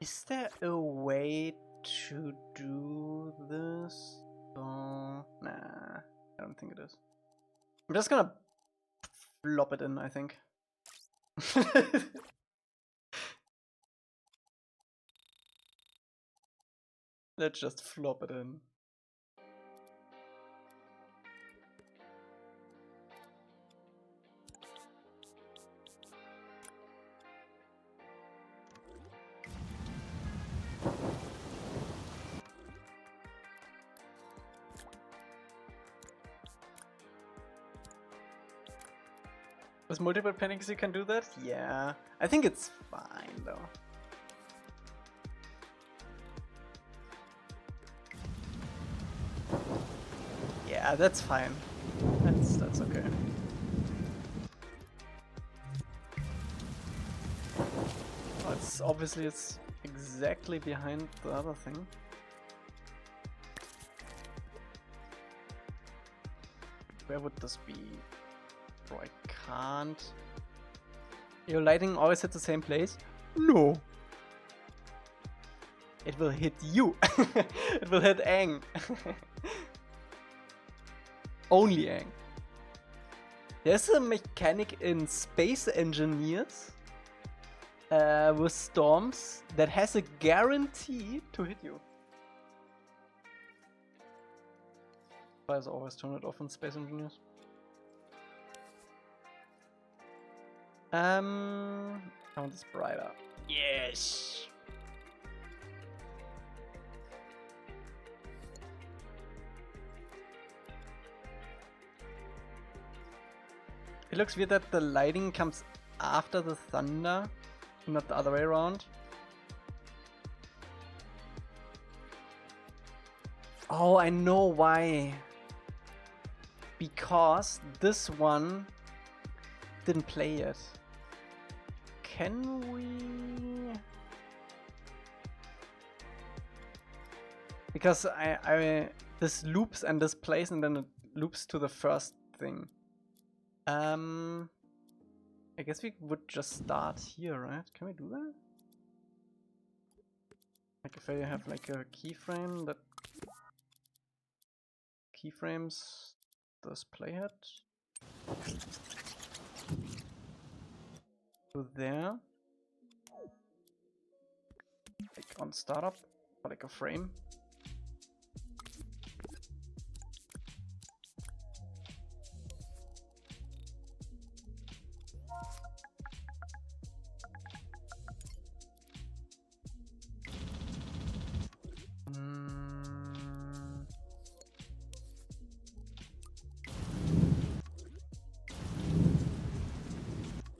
Is there a way to do this? Oh, nah, I don't think it is. I'm just gonna flop it in, I think. Let's just flop it in. With multiple panics you can do that? Yeah. I think it's fine though. Yeah, that's fine. That's okay. Oh, it's obviously it's exactly behind the other thing. Where would this be? Oh, I can't. Your lighting always hit the same place? No. It will hit you. It will hit Aang. Only Aang. There's a mechanic in Space Engineers with storms that has a guarantee to hit you. But I always turn it off in Space Engineers. I want this brighter. Yes. It looks weird that the lighting comes after the thunder, not the other way around. Oh, I know why. Because this one didn't play it. Can we? Because this loops and this plays and then it loops to the first thing. I guess we would just start here, right? Can we do that? Like if I have like a keyframe that keyframes this playhead to there. like on startup for like a frame.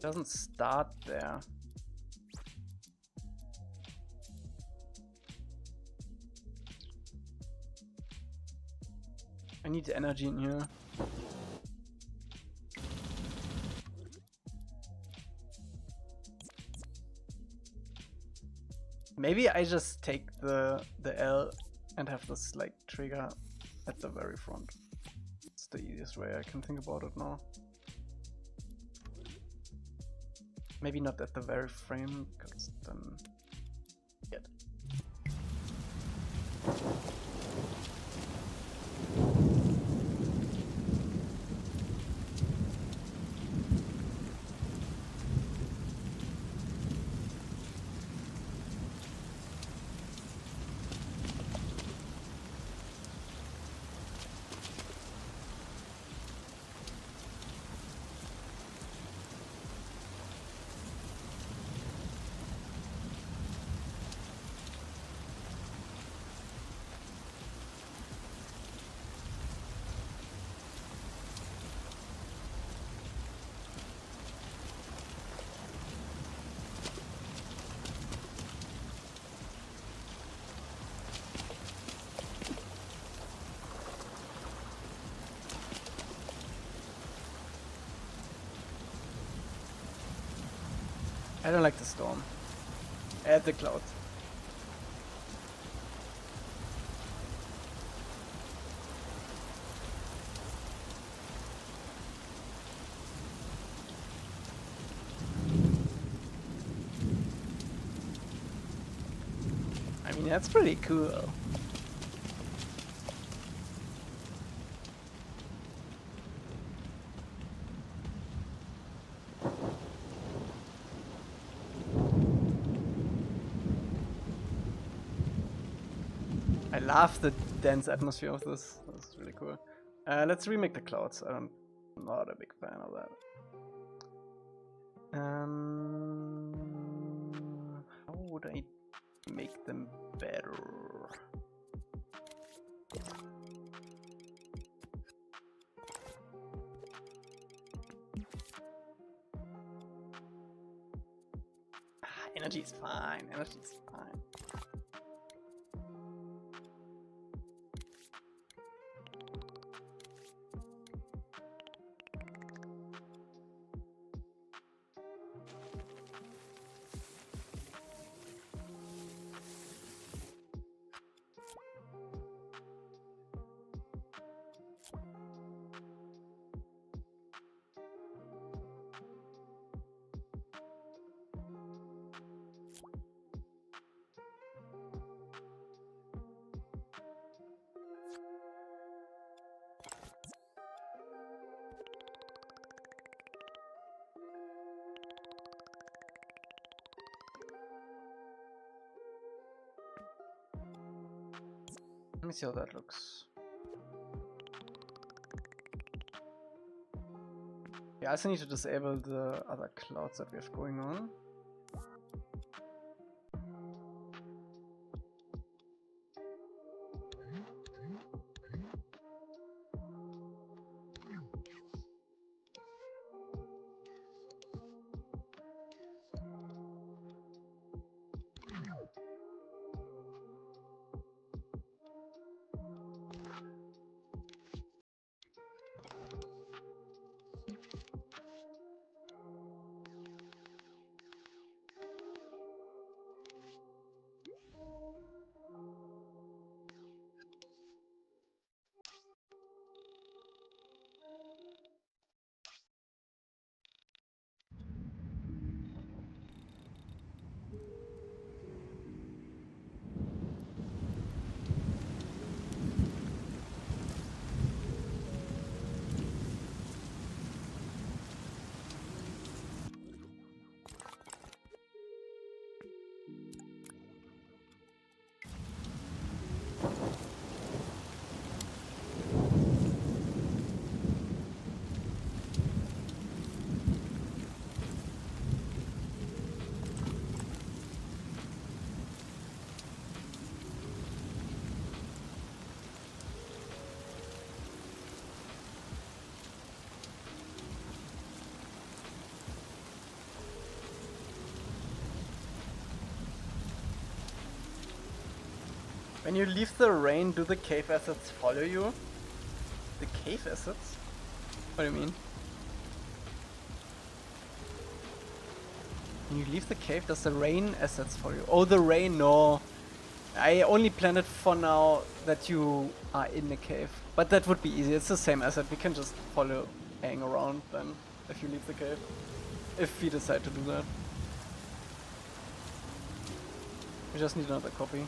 Doesn't start there. I need the energy in here. Maybe I just take the L and have this like trigger at the very front. It's the easiest way I can think about it now. Maybe not at the very frame, because then... Yet. I don't like the storm. Add the cloud. I mean, that's pretty cool. I love the dense atmosphere of this. That's really cool. Let's remake the clouds. I'm not a big fan of that. How would I make them better? Energy is fine. Energy is fine. Let me see how that looks. Yeah, I also need to disable the other clouds that we have going on. When you leave the rain, do the cave assets follow you? The cave assets? What do you mean? When you leave the cave, does the rain assets follow you? Oh, the rain, no. I only planned it for now that you are in the cave. But that would be easy, it's the same asset. We can just follow, hang around then, if you leave the cave. If we decide to do that. We just need another copy.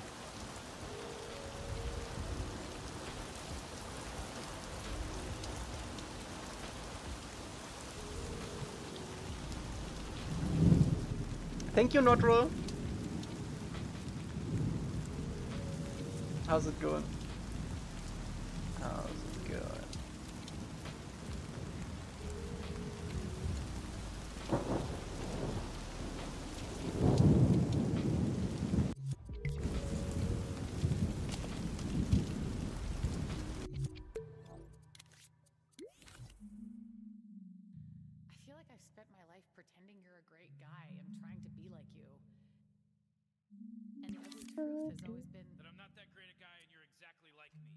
Thank you, Notro. How's it going? How's it going? I feel like I've spent my life pretending you're a great guy and trying to be like you. And the ugly truth has always been That I'm not that great a guy and you're exactly like me.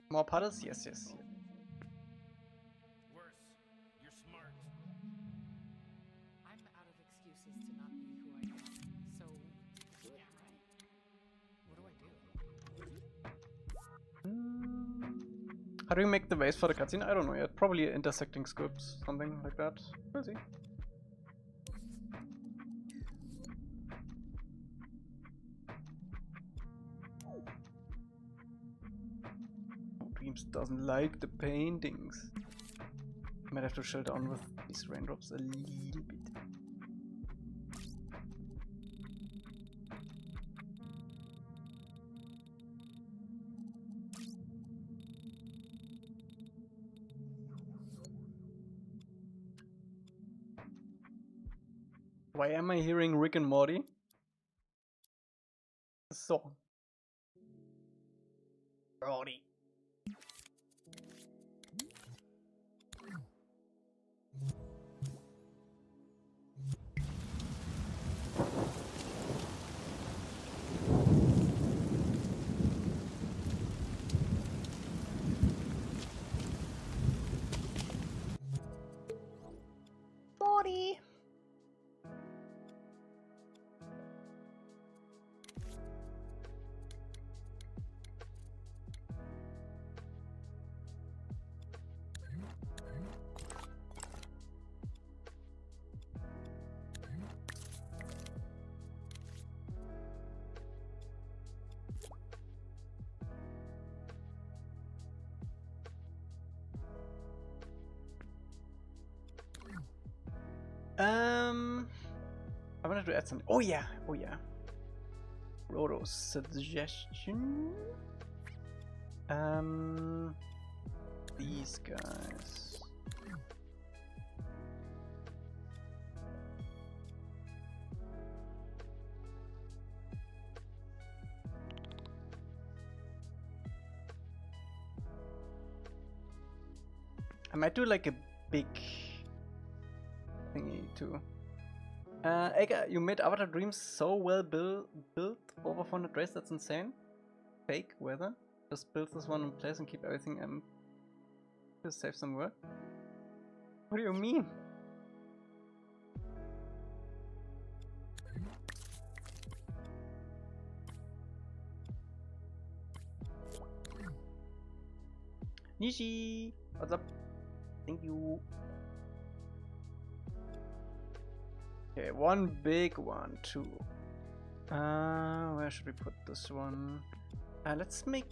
More puddles? Yes, yes. Worse, you're smart. I'm out of excuses to not be who I am. So, yeah, right. What do I do? How do you make the vase for the cutscene? I don't know yet. Probably intersecting scripts, something like that. We'll see. Dreams doesn't like the paintings. Might have to chill down with these raindrops a little bit. Why am I hearing Rick and Morty? So. Brody. Morty! I wanted to add something. Oh yeah, oh yeah. Rhodo's suggestion. These guys. I might do like a big thingy too. Elca, you made Avatar Dreams so well built over 400 days, that's insane. Fake weather. Just build this one in place and keep everything to save some work. What do you mean? Nishi! What's up? Thank you. Okay, one big one too. Where should we put this one? Let's make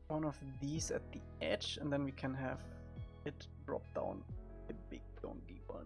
one of these at the edge, and then we can have it drop down a big donkey one.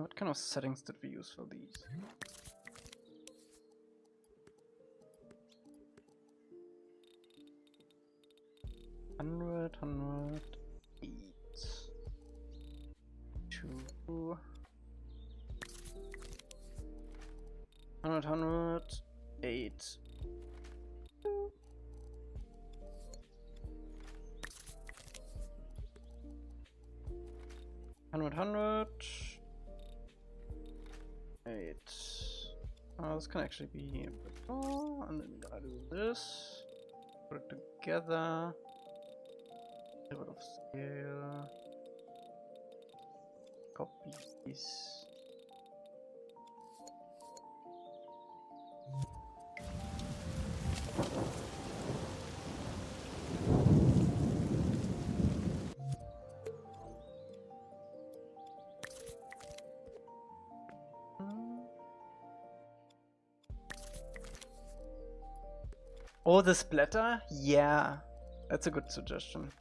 What kind of settings did we use for these? 100, 108. 2. 100, 108. 100, 8. Oh, this can actually be a bit more, and then we gotta do this. Put it together. A bit of scale. Copies. Oh, the splatter? Yeah, that's a good suggestion.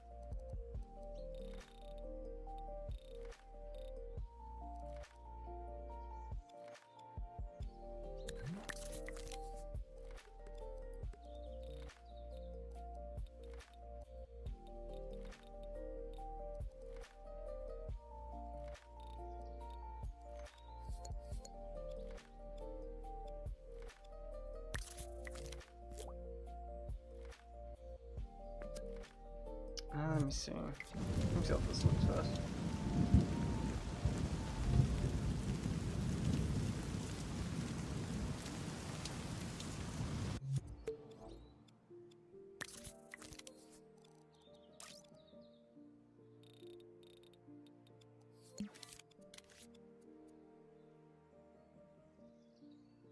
Let me see. Let me see how this looks first.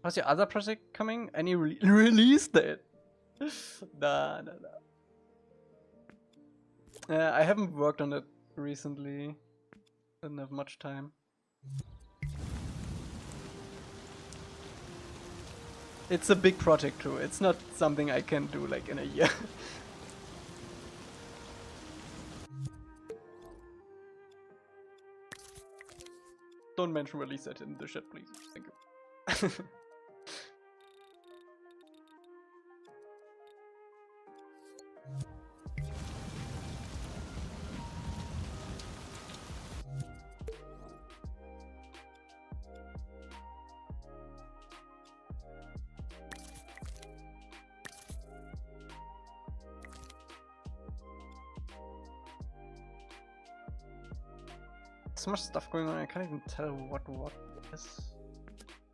How's your other project coming? Any release date? Nah. I haven't worked on it recently. Didn't have much time. It's a big project too. It's not something I can do like in a year. Don't mention release date in the chat, please. Thank you. So much stuff going on, I can't even tell what is.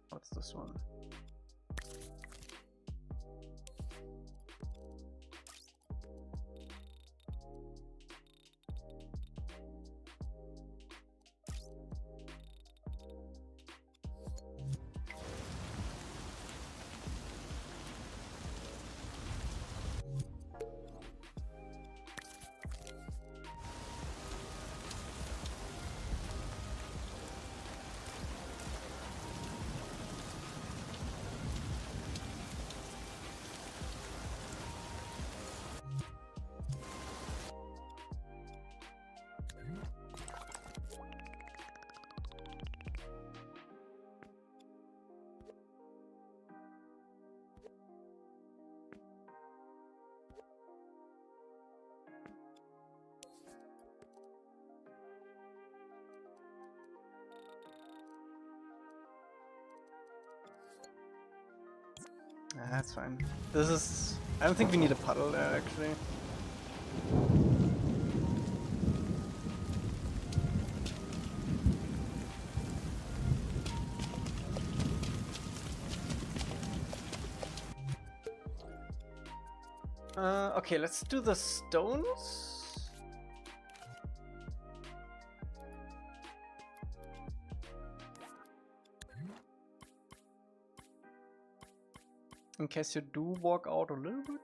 What's this one? That's fine. This is... I don't think we need a puddle there, actually. Okay, let's do the stones. In case you do walk out a little bit.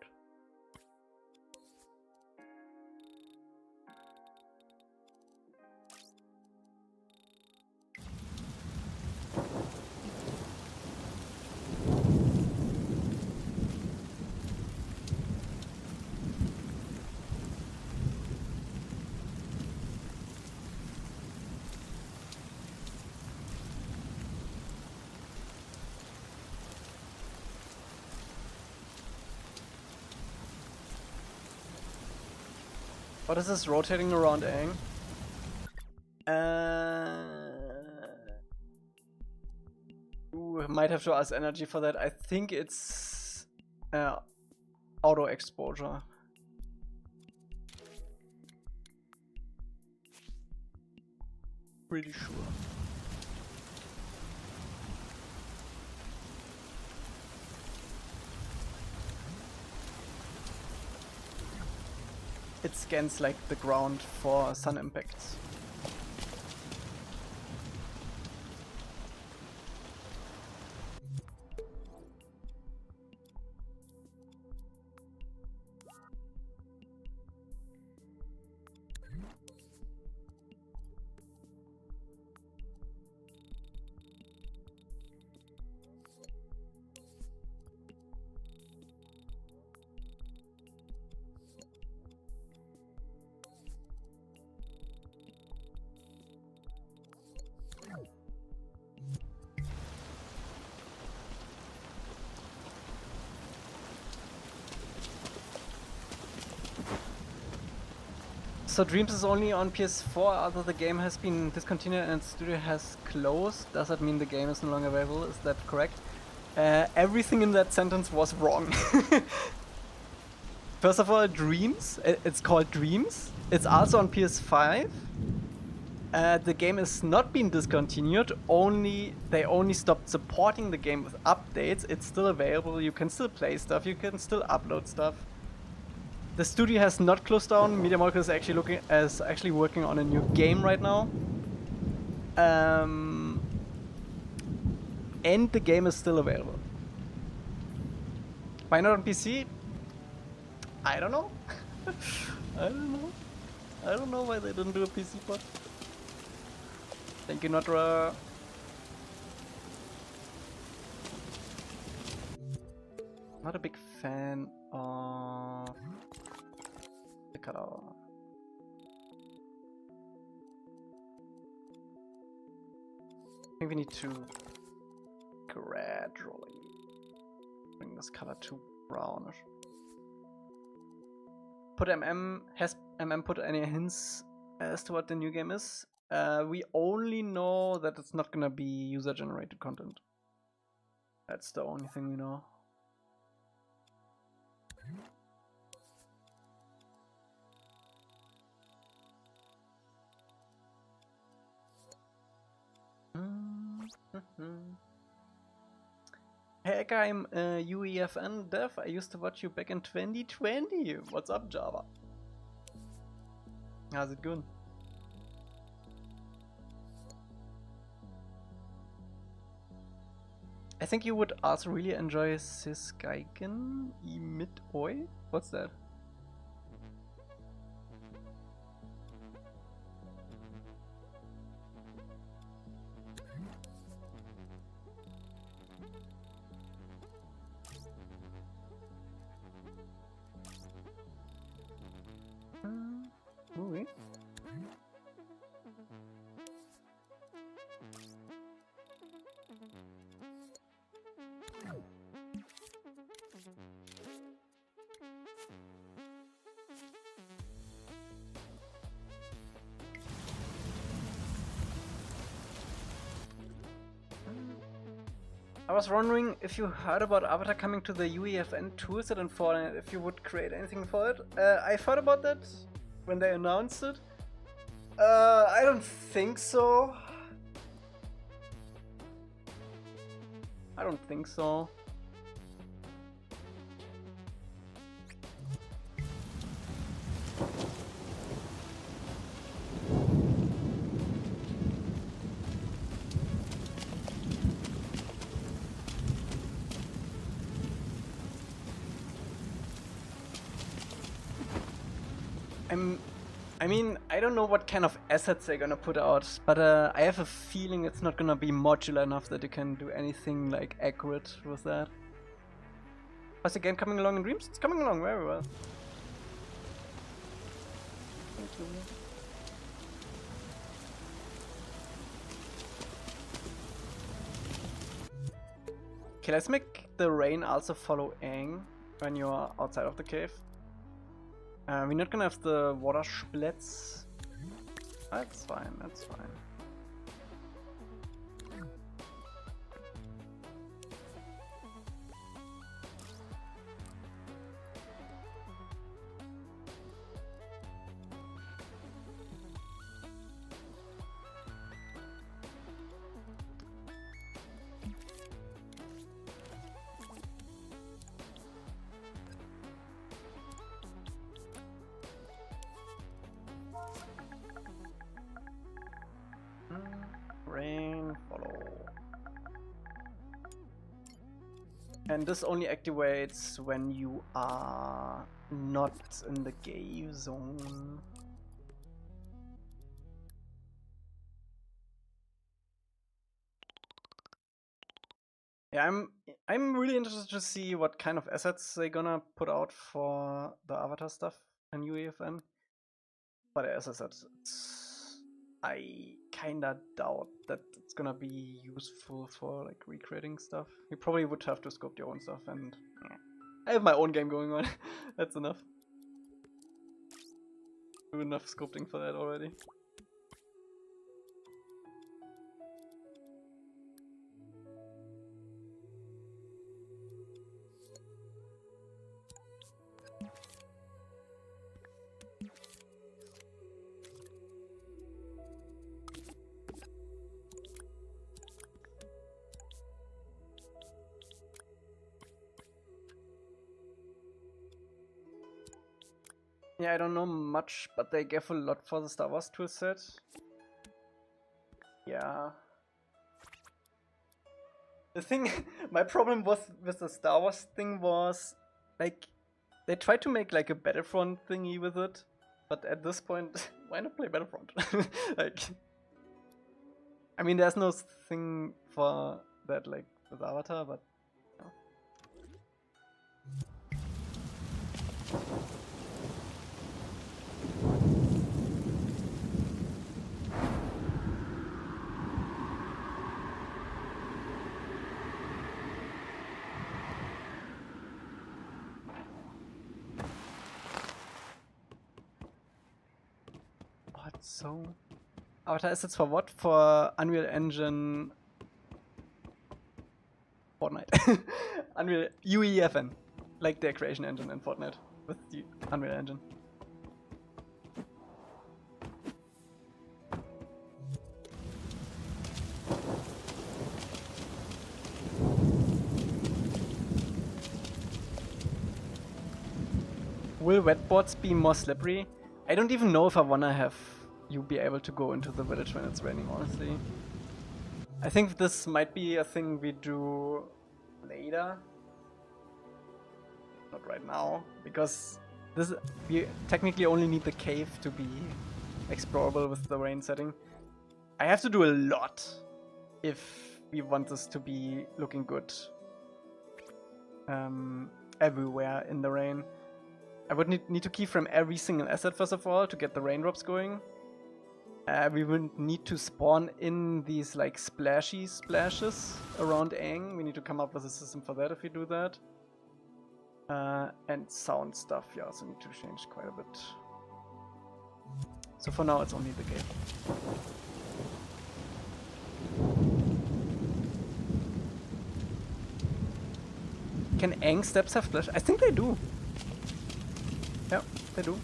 What is this rotating around Aang? Ooh, might have to ask energy for that. I think it's auto exposure. Pretty sure. It scans like the ground for sun impacts. So Dreams is only on PS4 after the game has been discontinued and studio has closed. Does that mean the game is no longer available? Is that correct? Everything in that sentence was wrong. First of all, Dreams, it's called Dreams. It's also on PS5. The game is not been discontinued, they only stopped supporting the game with updates. It's still available, you can still play stuff, you can still upload stuff. The studio has not closed down. Media Molecule is actually working on a new game right now. And the game is still available. Why not on PC? I don't know. I don't know why they didn't do a PC port. Thank you, Notra. Not a big fan of the color. I think we need to gradually bring this color to brownish. Has MM put any hints as to what the new game is? We only know that it's not gonna be user-generated content. That's the only thing we know. Hey Elca, I'm UEFN dev. I used to watch you back in 2020. What's up, Java? How's it going? I think you would also really enjoy Siskaiken Imit Oi. What's that? Movie. I was wondering if you heard about Avatar coming to the UEFN toolset in Fortnite, if you would create anything for it. I thought about that when they announced it. I don't think so. I don't think so. I mean, I don't know what kind of assets they're gonna put out, but I have a feeling it's not gonna be modular enough that you can do anything like accurate with that. How's the game coming along in Dreams? It's coming along very well. Thank you. Okay, let's make the rain also follow Aang when you're outside of the cave. We're not gonna have the water splits. That's fine, that's fine. Rain, follow. And this only activates when you are not in the cave zone. Yeah, I'm really interested to see what kind of assets they're gonna put out for the avatar stuff in UEFN. But as I said, I kinda doubt that it's gonna be useful for like recreating stuff. You probably would have to scope your own stuff, and yeah. I have my own game going on. That's enough. Do enough sculpting for that already. Yeah, I don't know much, but they gave a lot for the Star Wars toolset. Yeah. The thing, my problem was with the Star Wars thing was, like, they tried to make like a Battlefront thingy with it, but at this point, why not play Battlefront? Like, I mean, there's no thing for that like with Avatar, but no. What so? Avatar assets for what? For Unreal Engine Fortnite. Unreal UEFN. Like their creation engine in Fortnite with the Unreal Engine. Will wetboards be more slippery? I don't even know if I wanna have you be able to go into the village when it's raining, honestly. I think this might be a thing we do later. Not right now, because this we technically only need the cave to be explorable with the rain setting. I have to do a lot if we want this to be looking good everywhere in the rain. I would need to keyframe every single asset first of all to get the raindrops going. We would need to spawn in these like splashy splashes around Aang. We need to come up with a system for that if we do that. And sound stuff, yeah, also need to change quite a bit. So for now it's only the game. Can Aang steps have splash? I think they do. Yeah, they do.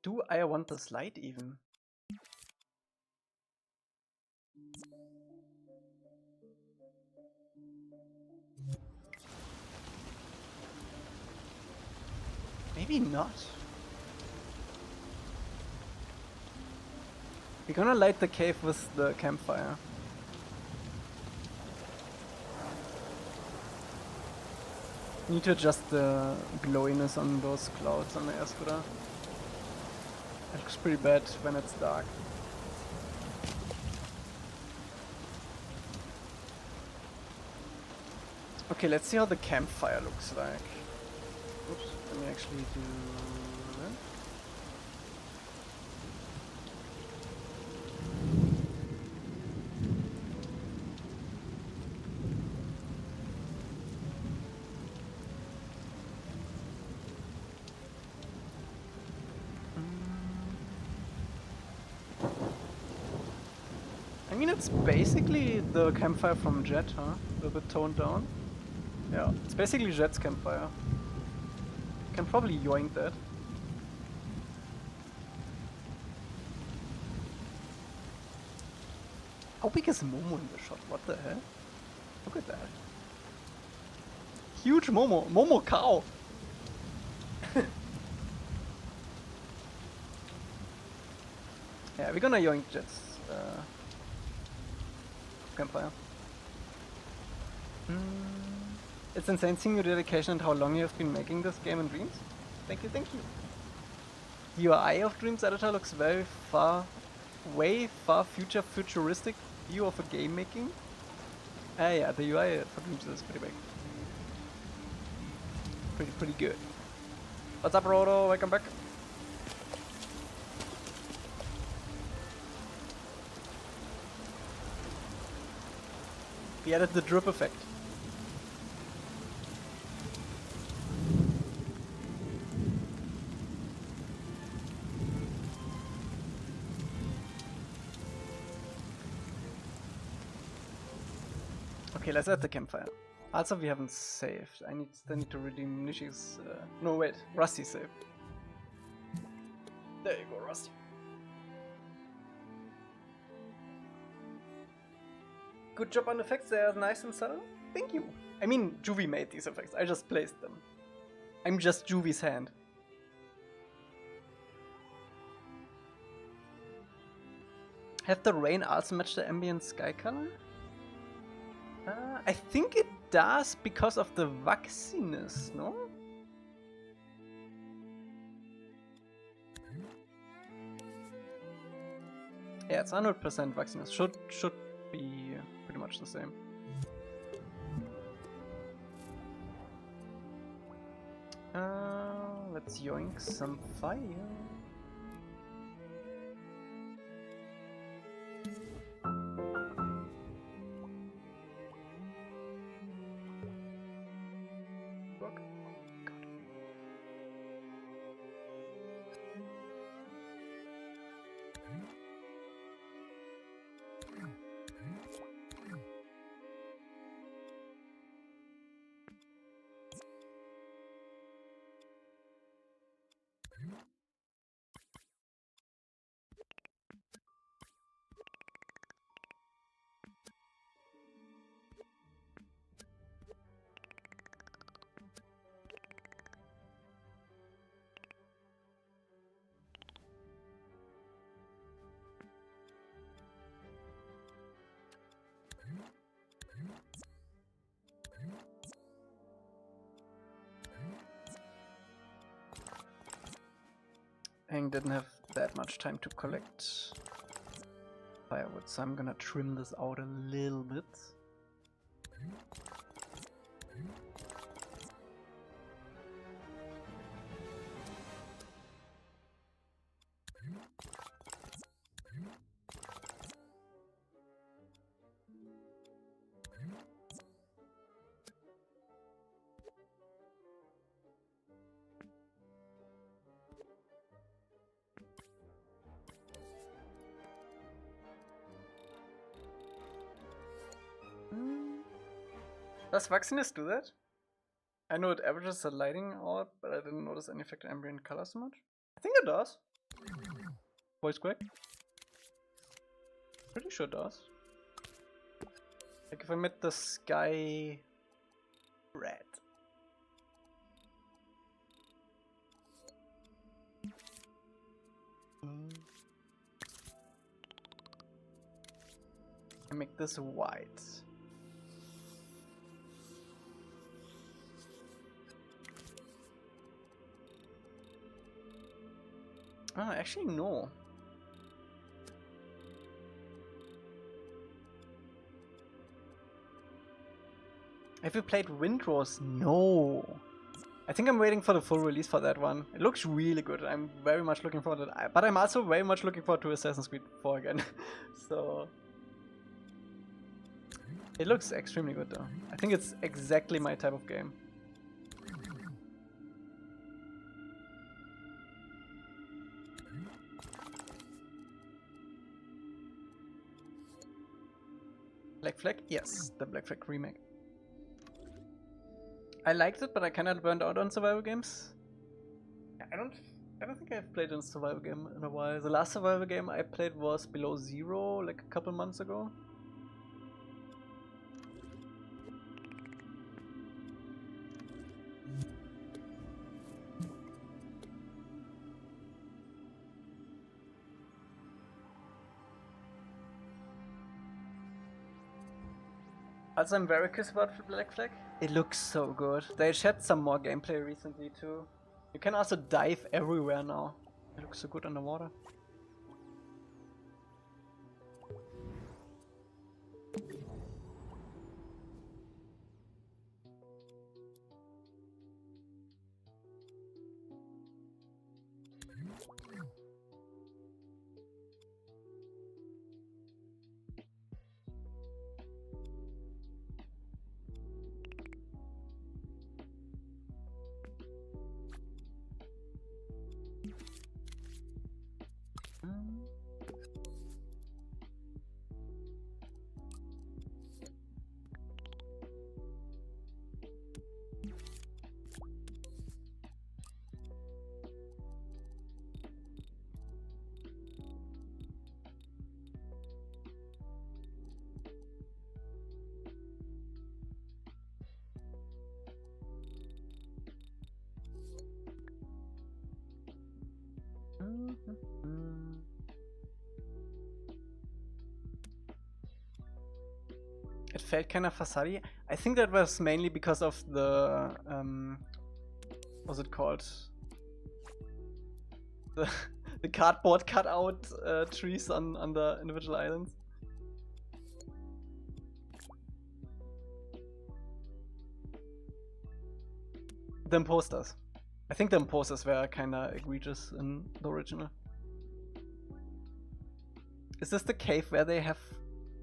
Do I want the slide even? Maybe not. We're gonna light the cave with the campfire. Need to adjust the glowiness on those clouds on the air scooter. It looks pretty bad when it's dark. Okay, let's see how the campfire looks like. Oops, let me actually do that. I mean, it's basically the campfire from Jet, huh? A little bit toned down. Yeah, it's basically Jet's campfire. Can probably yoink that. How big is Momo in the shot? What the hell? Look at that. Huge Momo. Momo cow. Yeah, we're gonna yoink Jet's campfire. It's insane seeing your dedication and how long you have been making this game in Dreams. Thank you, thank you. The UI of Dreams Editor looks very way far futuristic view of a game making. Yeah, the UI for Dreams is pretty big. Pretty good. What's up, Rhodo? Welcome back. We added the drip effect. Okay, let's add the campfire. Also, we haven't saved. I still need to redeem Nishi's. No, wait, Rusty's save. There you go, Rusty. Good job on effects, they are nice and subtle. Thank you. I mean, Juvy made these effects, I just placed them. I'm just Juvy's hand. Have the rain also match the ambient sky color? I think it does because of the waxiness, no? Yeah, it's 100% waxiness. Should be pretty much the same. Let's yoink some fire. Hang didn't have that much time to collect firewood, so I'm gonna trim this out a little bit. Does Waxiness do that? I know it averages the lighting out, but I didn't notice any effect on ambient color so much. I think it does. Voice crack? Pretty sure it does. Like if I made the sky red. I make this white. Ah, actually no. Have you played Windrose? No. I think I'm waiting for the full release for that one. It looks really good. I'm very much looking forward to it. But I'm also very much looking forward to Assassin's Creed 4 again. So it looks extremely good though. I think it's exactly my type of game. Black Flag? Yes, the Black Flag remake. I liked it, but I kinda burned out on survival games. I don't think I've played a survival game in a while. The last survival game I played was Below Zero, like a couple months ago. Also, I'm very curious about Black Flag. It looks so good. They shared some more gameplay recently too. You can also dive everywhere now. It looks so good underwater. It felt kind of facade. I think that was mainly because of the what's it called? The cardboard cutout trees on the individual islands. The imposters. I think the imposters were kinda egregious in the original. Is this the cave where they have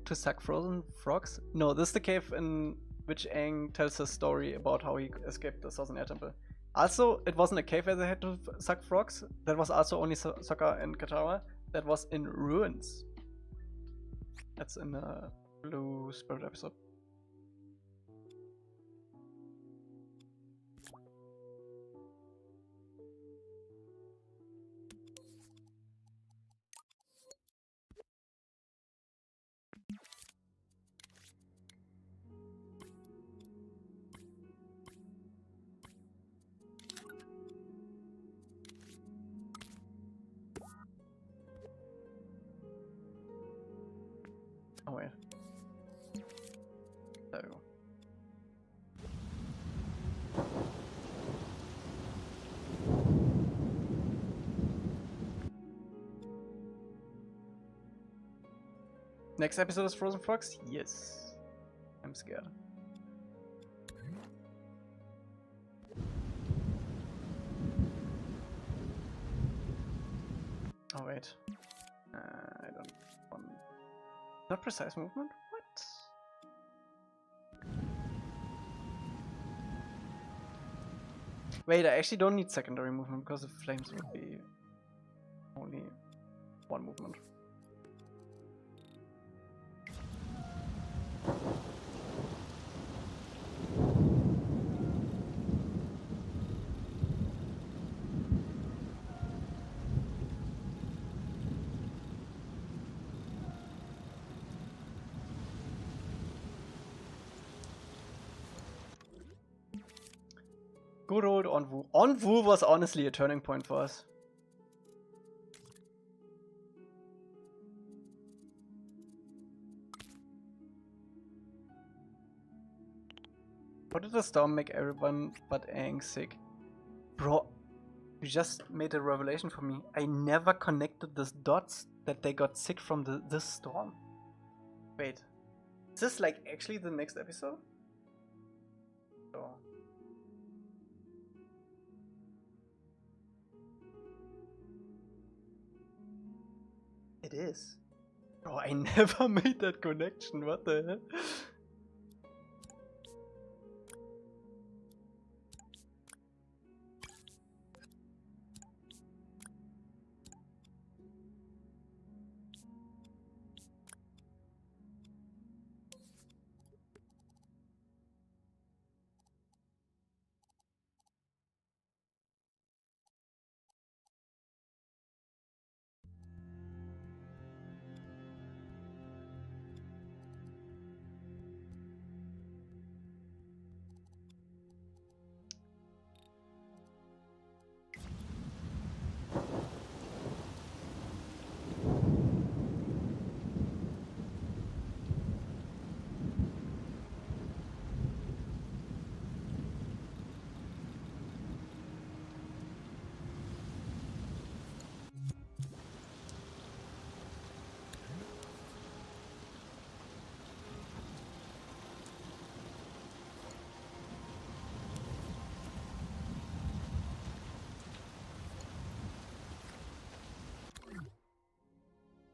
to suck frozen frogs? No, this is the cave in which Aang tells his story about how he escaped the Thousand Air Temple. Also, it wasn't a cave where they had to suck frogs. That was also only Sokka and Katara. That was in ruins. That's in the Blue Spirit episode. Oh wait. There we go. Next episode is Frozen Frogs? Yes. I'm scared. Oh wait. I don't want... Not precise movement? What? Wait, I actually don't need secondary movement because the flames would be only one movement. Good old Onwu. Onwu was honestly a turning point for us. How did the storm make everyone but Aang sick? Bro, you just made a revelation for me. I never connected the dots that they got sick from this storm. Wait, is this like actually the next episode? So. It is. Bro, I never made that connection. What the hell?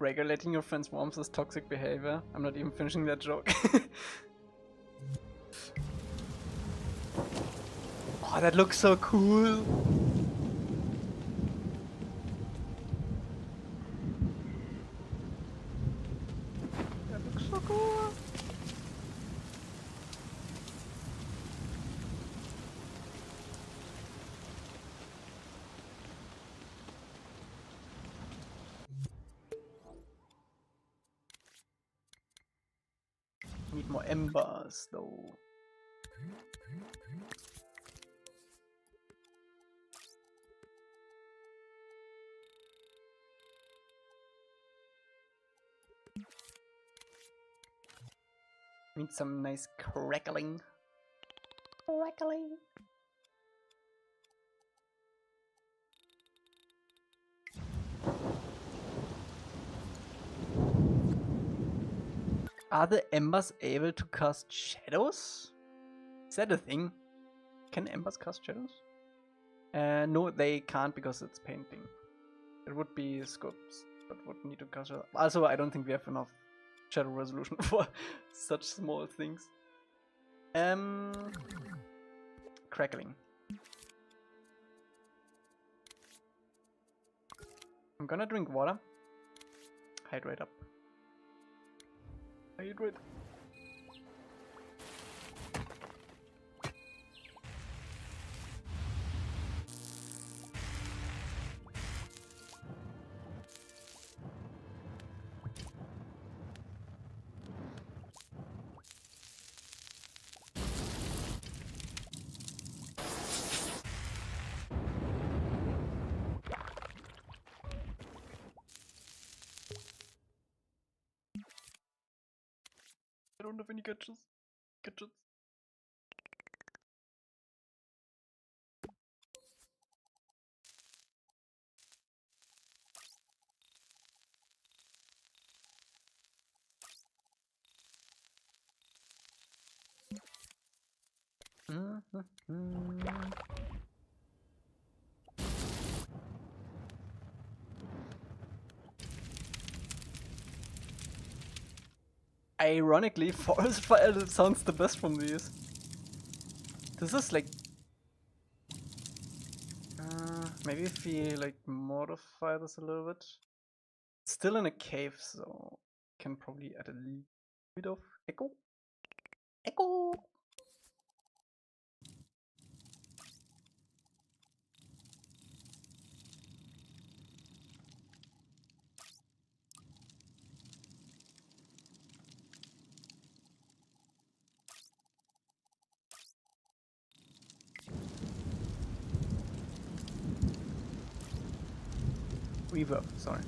Regulating your friend's warmth is toxic behavior. I'm not even finishing that joke. Oh, that looks so cool. That looks so cool. Need more embers though. Need some nice crackling. Crackling. Are the embers able to cast shadows? Is that a thing? Can embers cast shadows? No, they can't because it's painting. It would be scopes that would need to cast shadows. Also, I don't think we have enough shadow resolution for such small things. Crackling. I'm gonna drink water. Hydrate up. Hydrate. I don't have any gadgets. Ironically, forest fire sounds the best from these. This is like... maybe if we like modify this a little bit. It's still in a cave, so can probably add a little bit of echo. Echo! Reverb, sorry.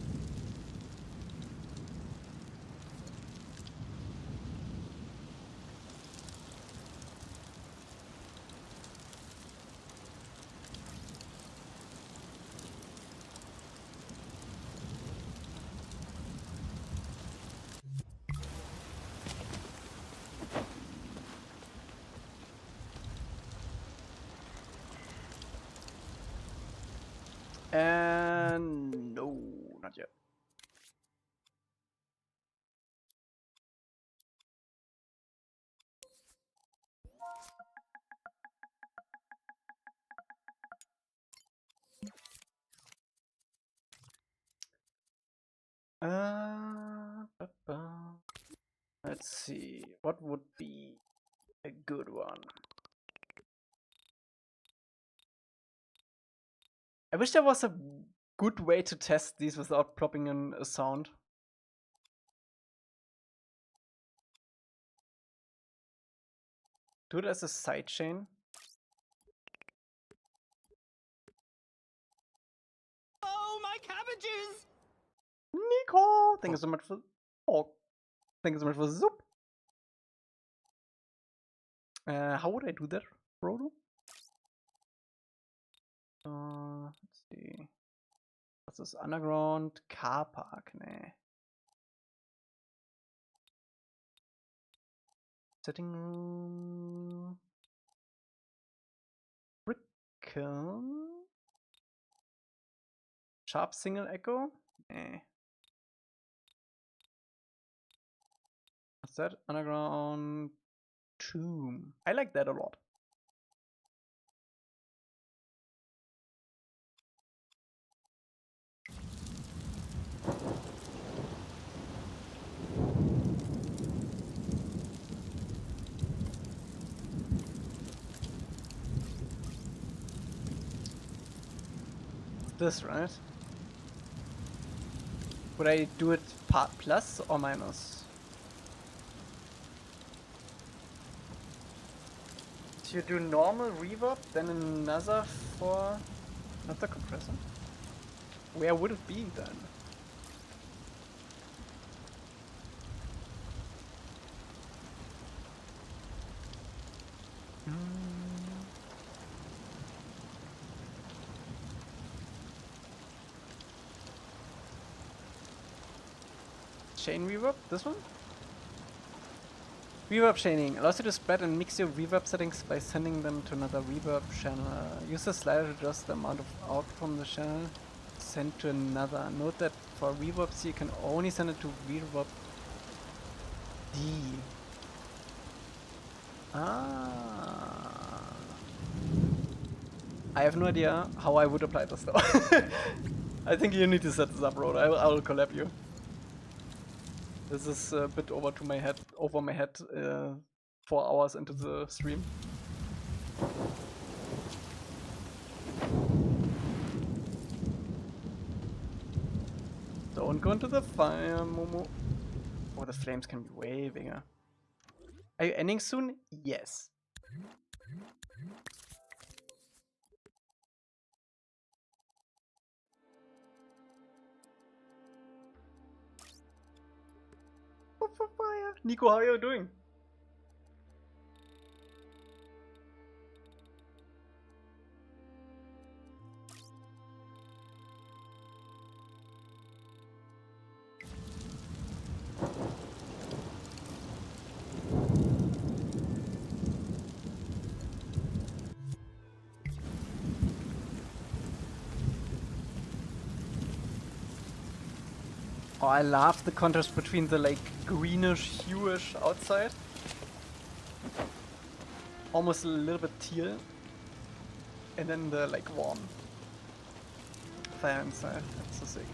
Let's see, what would be a good one? I wish there was a good way to test these without plopping in a sound. Do it as a sidechain. Oh, my cabbages! Nico! Thank you so much for... Oh, thank you so much for soup. How would I do that, Rhodo? Let's see. What's this? Underground car park? Nah. Sitting room. Brickle. Sharp single echo? Nah. What's that? Underground tomb. I like that a lot. This, right? Would I do it part plus or minus? So you do normal reverb, then another for another compressor? Where would it be then? Chain reverb? This one? Reverb chaining allows you to spread and mix your reverb settings by sending them to another reverb channel. Use the slider to adjust the amount of out from the channel sent to another. Note that for reverb C you can only send it to reverb D. Ah. I have no idea how I would apply this though. I think you need to set this up, Rhodo. I will collab you. This is a bit over my head, 4 hours into the stream. Don't go into the fire, Momo. Oh, the flames can be way bigger. Are you ending soon? Yes. For fire. Nico, how are you doing? Oh, I love the contrast between the like greenish, hueish outside. Almost a little bit teal. And then the like warm fire inside. That's so sick.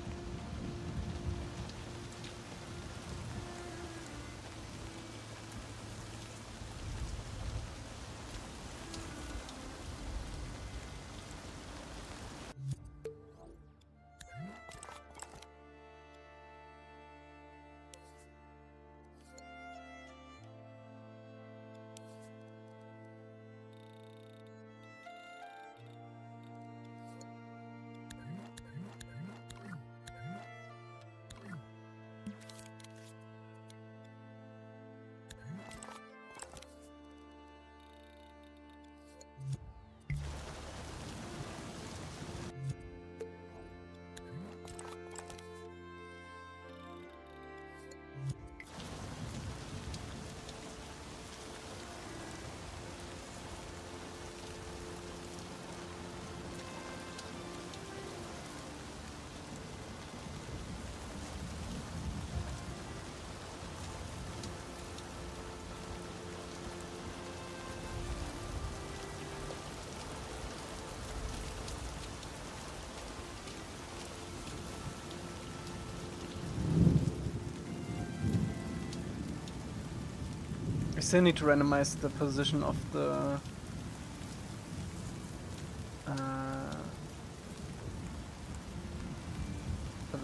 We still need to randomize the position of the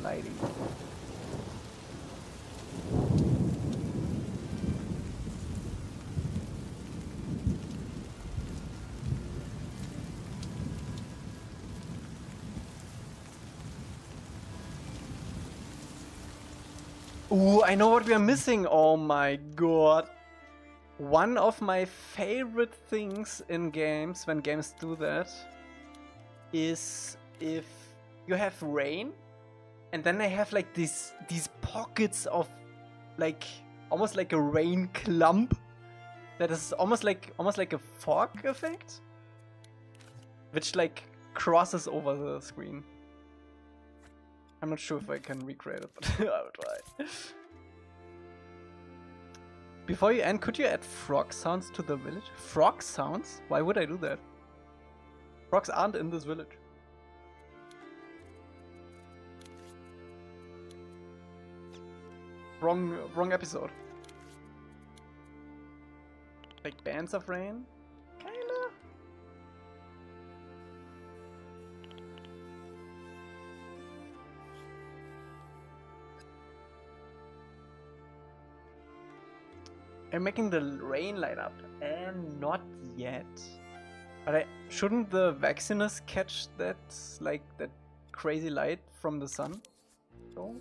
lighting. Ooh, I know what we are missing. Oh my god. One of my favorite things in games, when games do that, is if you have rain and then they have like these pockets of like almost like a rain clump that is almost like a fog effect, which like crosses over the screen. I'm not sure if I can recreate it, but I'll try. Before you end, could you add frog sounds to the village? Frog sounds? Why would I do that? Frogs aren't in this village. Wrong episode. Like bands of rain? Kinda? I'm making the rain light up, and not yet. But shouldn't the vaccinus catch that, like, that crazy light from the sun? No?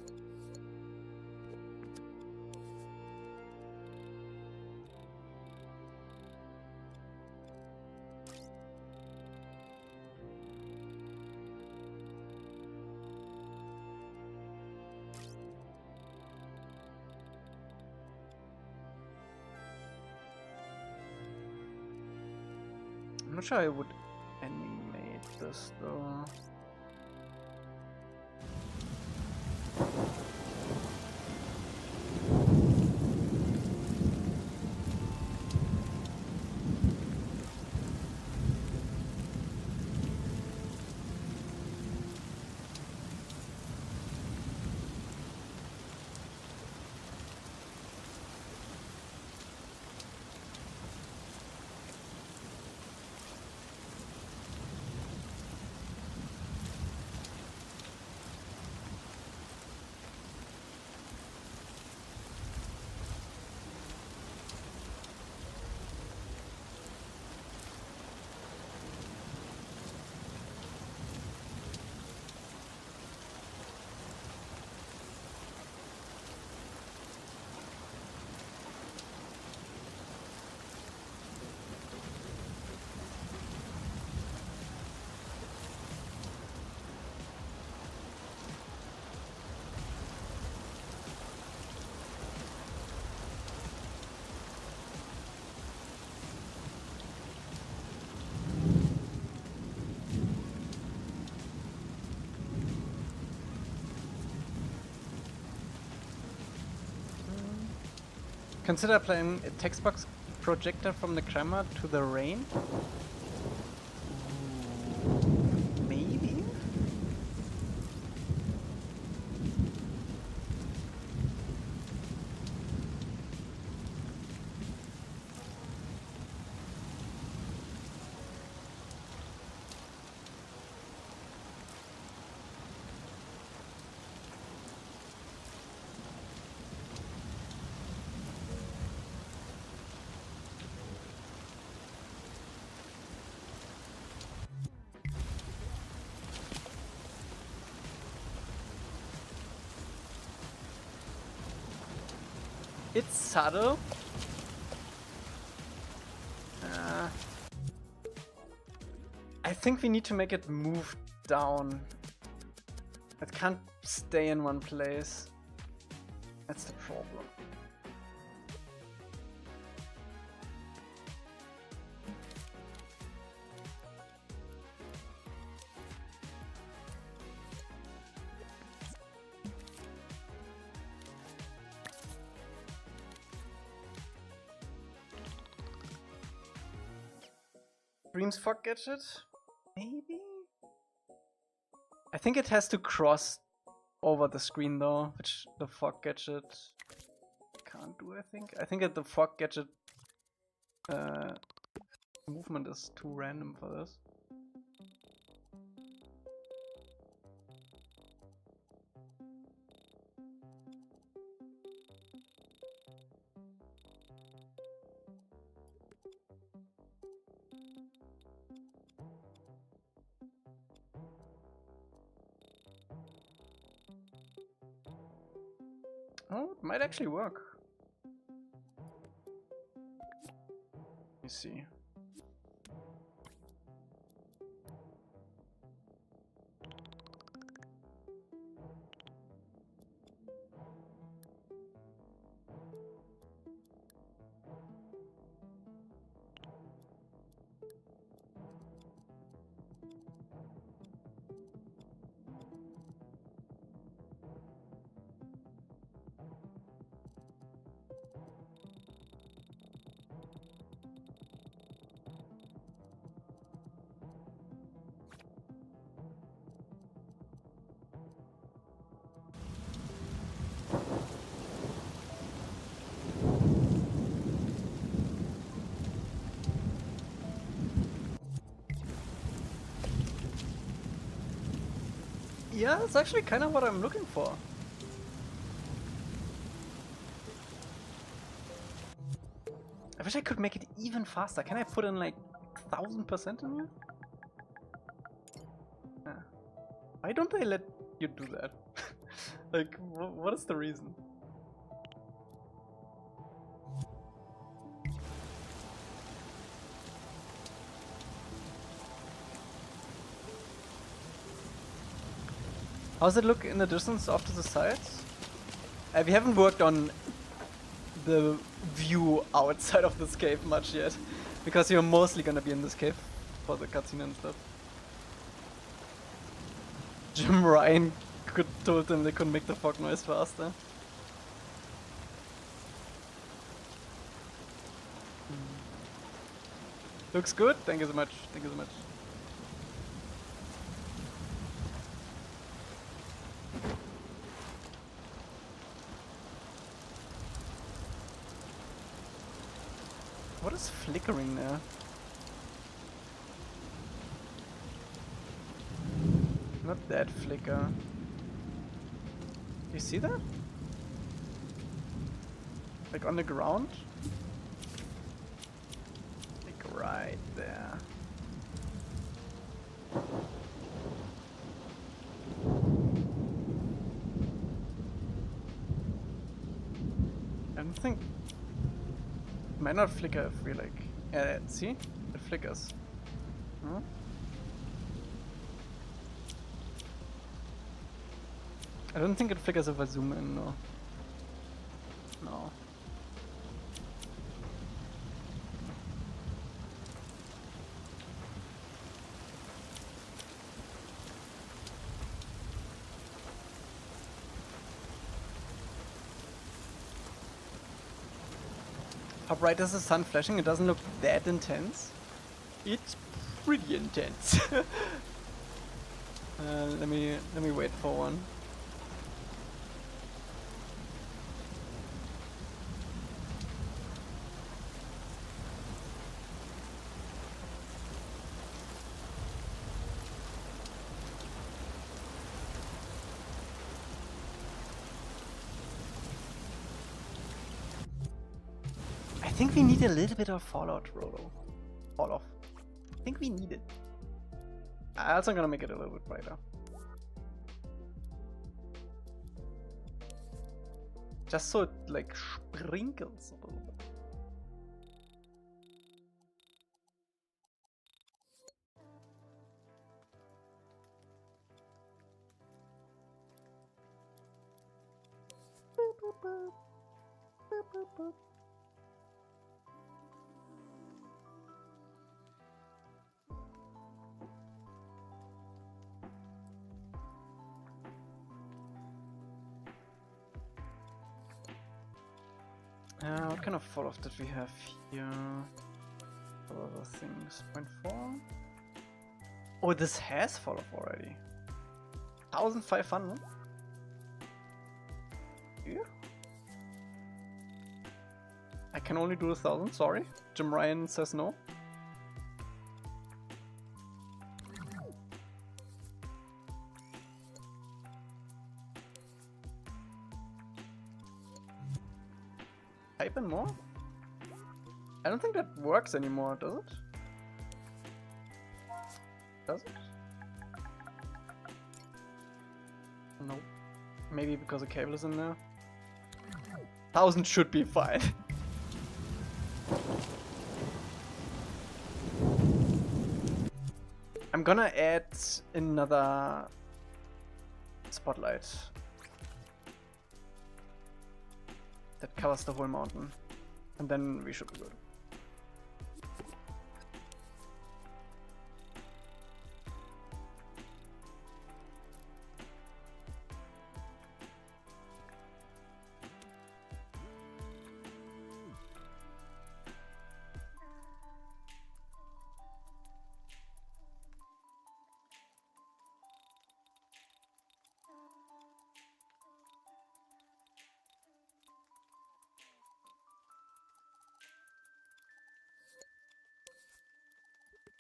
I'm not sure I would animate this though. Consider applying a text box projector from the camera to the rain. Maybe? It's subtle. I think we need to make it move down. It can't stay in one place. That's the problem. Dreams fog gadget? Maybe? I think it has to cross over the screen though, which the fog gadget can't do, I think. I think that the fog gadget movement is too random for this. Oh, it might actually work. Let me see. Yeah, that's actually kind of what I'm looking for. I wish I could make it even faster. Can I put in like 1000% in here? Yeah. Why don't they let you do that? Like, what is the reason? How's it look in the distance off to the sides? We haven't worked on the view outside of this cave much yet, because you're mostly gonna be in this cave for the cutscene and stuff. Jim Ryan told them they couldn't make the fog noise faster. Looks good. Thank you so much. Thank you so much. What is flickering there? Not that flicker. You see that? Like on the ground? Like right there. I don't think... It might not flicker if we like... see? It flickers. Hmm? I don't think it flickers if I zoom in, no. No. How bright is the sun flashing? It doesn't look that intense. It's pretty intense. Let me wait for one. I think we need a little bit of fallout, Rhodo. Fall off. I think we need it. I'm also gonna make it a little bit brighter. Just so it like sprinkles a little bit. Boop, boop, boop. Boop, boop, boop. What kind of fall off did we have here? Other things. 0.4. Oh, this has fall off already. 1500? Yeah. I can only do 1,000, sorry. Jim Ryan says no. Type in more? I don't think that works anymore, does it? Does it? No. Maybe because the cable is in there? 1,000 should be fine. I'm gonna add another spotlight that covers the whole mountain, and then we should be good.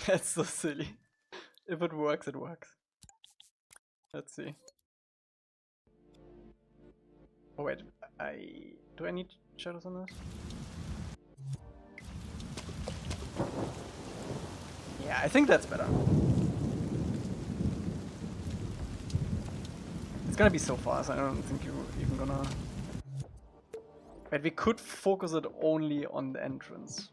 That's so silly. If it works, it works. Let's see. Oh wait, do I need shadows on this? Yeah, I think that's better. It's gonna be so fast, I don't think you're even gonna... But we could focus it only on the entrance.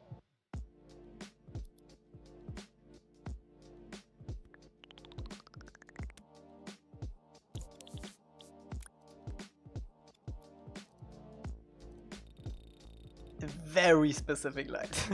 A very specific light.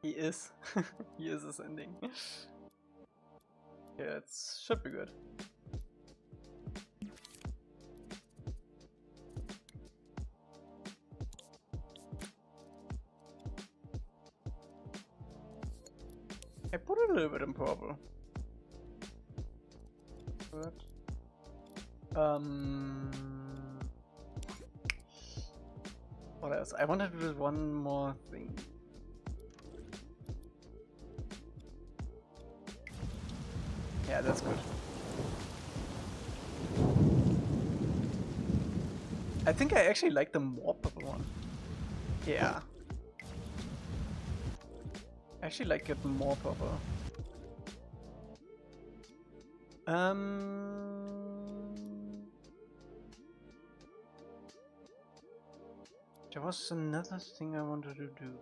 He is. He is ascending. Yeah, it should be good. I put it a little bit in purple. Good. What else? I wanted to do one more thing. Yeah, that's good. I think I actually like the more purple one. Yeah. I actually like it more purple. There was another thing I wanted to do.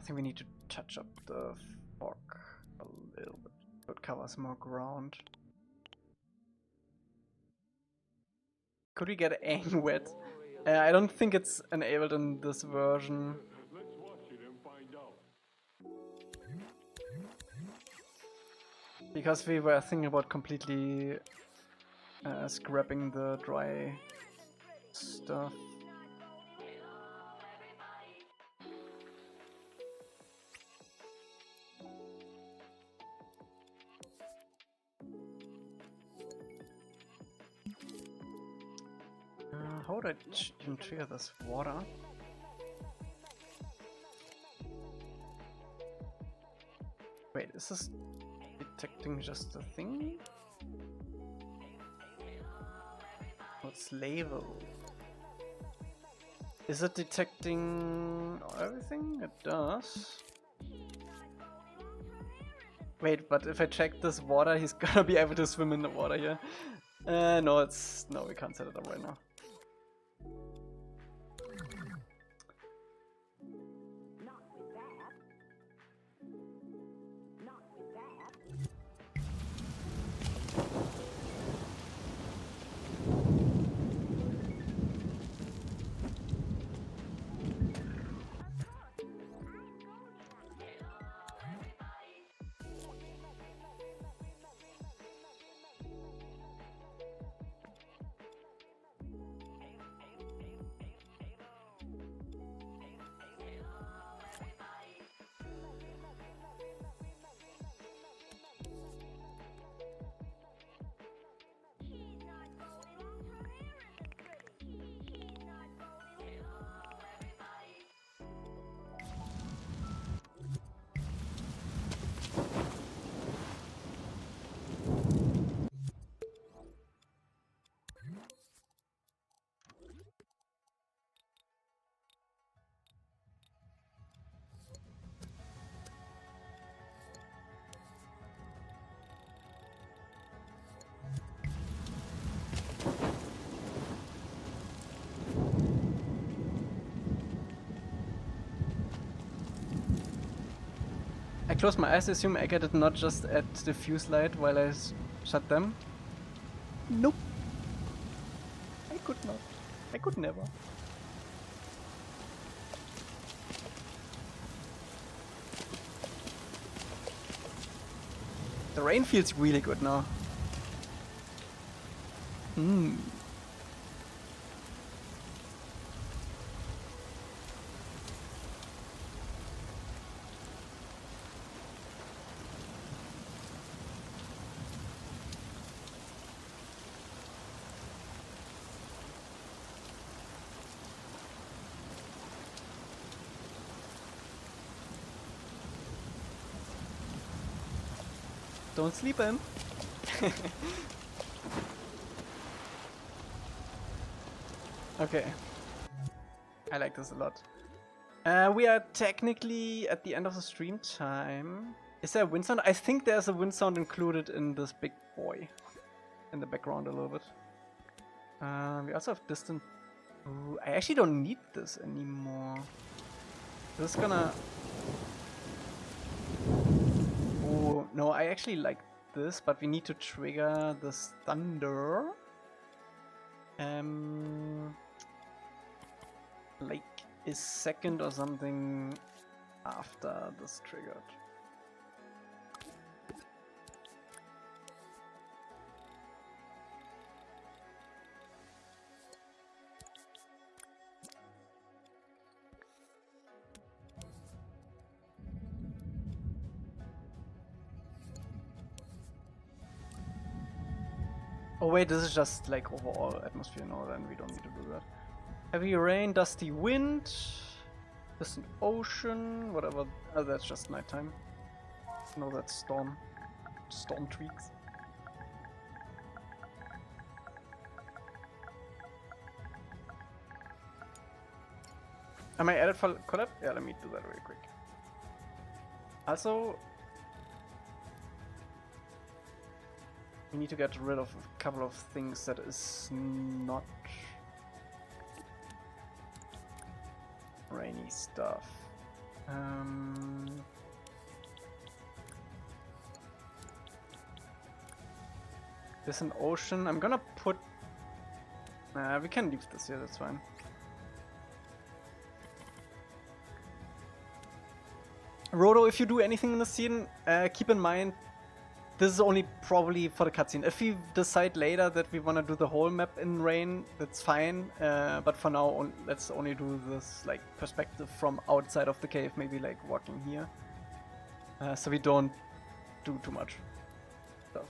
I think we need to touch up the fog a little bit, so it covers more ground. Could we get Aang wet? I don't think it's enabled in this version. Because we were thinking about completely scrapping the dry stuff. How would I even trigger this water? Wait, is this detecting just the thing? What's label? Is it detecting everything? It does. Wait, but if I check this water, he's gonna be able to swim in the water here. No, we can't set it up right now. I closed my eyes, assume Elca did not just add the fuse light while I shut them. Nope. I could not. I could never. The rain feels really good now. Don't sleep in. Okay. I like this a lot. We are technically at the end of the stream time. Is there a wind sound? I think there's a wind sound included in this big boy. In the background a little bit. We also have distant... Ooh, I actually don't need this anymore. This is gonna... Oh, no, I actually like this, but we need to trigger this thunder. Like a second or something after this triggered. Oh wait, this is just like overall atmosphere, no, then we don't need to do that. Heavy rain, dusty wind, distant ocean, whatever. Oh, that's just nighttime. No, that's storm tweaks. Am I added for collab? Yeah, let me do that really quick. Also, we need to get rid of a couple of things that is not rainy stuff. There's an ocean. I'm gonna put... we can leave this here, that's fine. Rhodo, if you do anything in the scene, keep in mind this is only probably for the cutscene. If we decide later that we want to do the whole map in rain, that's fine. But for now, let's only do this like perspective from outside of the cave, maybe like walking here, so we don't do too much stuff.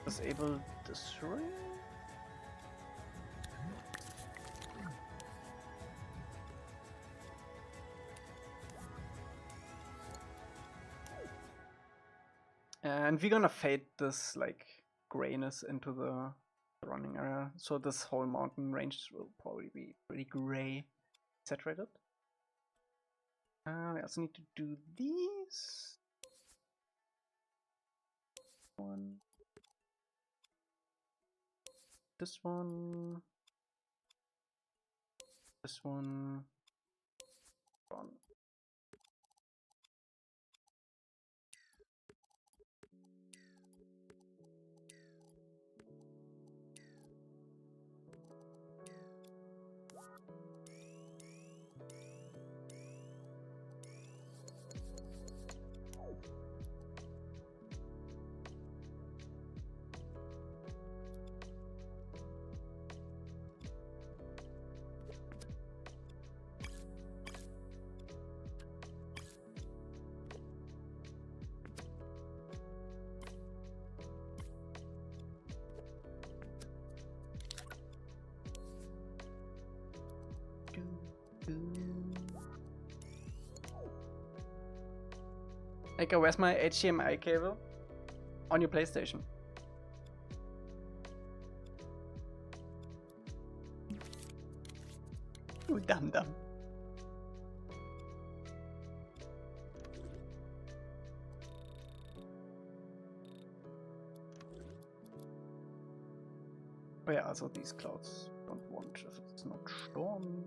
Disable this ring. And we're gonna fade this like grayness into the surrounding area, so this whole mountain range will probably be pretty gray saturated. We also need to do these. One. This one. This one. One. Elca, where's my HDMI cable? On your PlayStation. You dumb dumb. Oh yeah, also these clouds don't want if it's not stormy.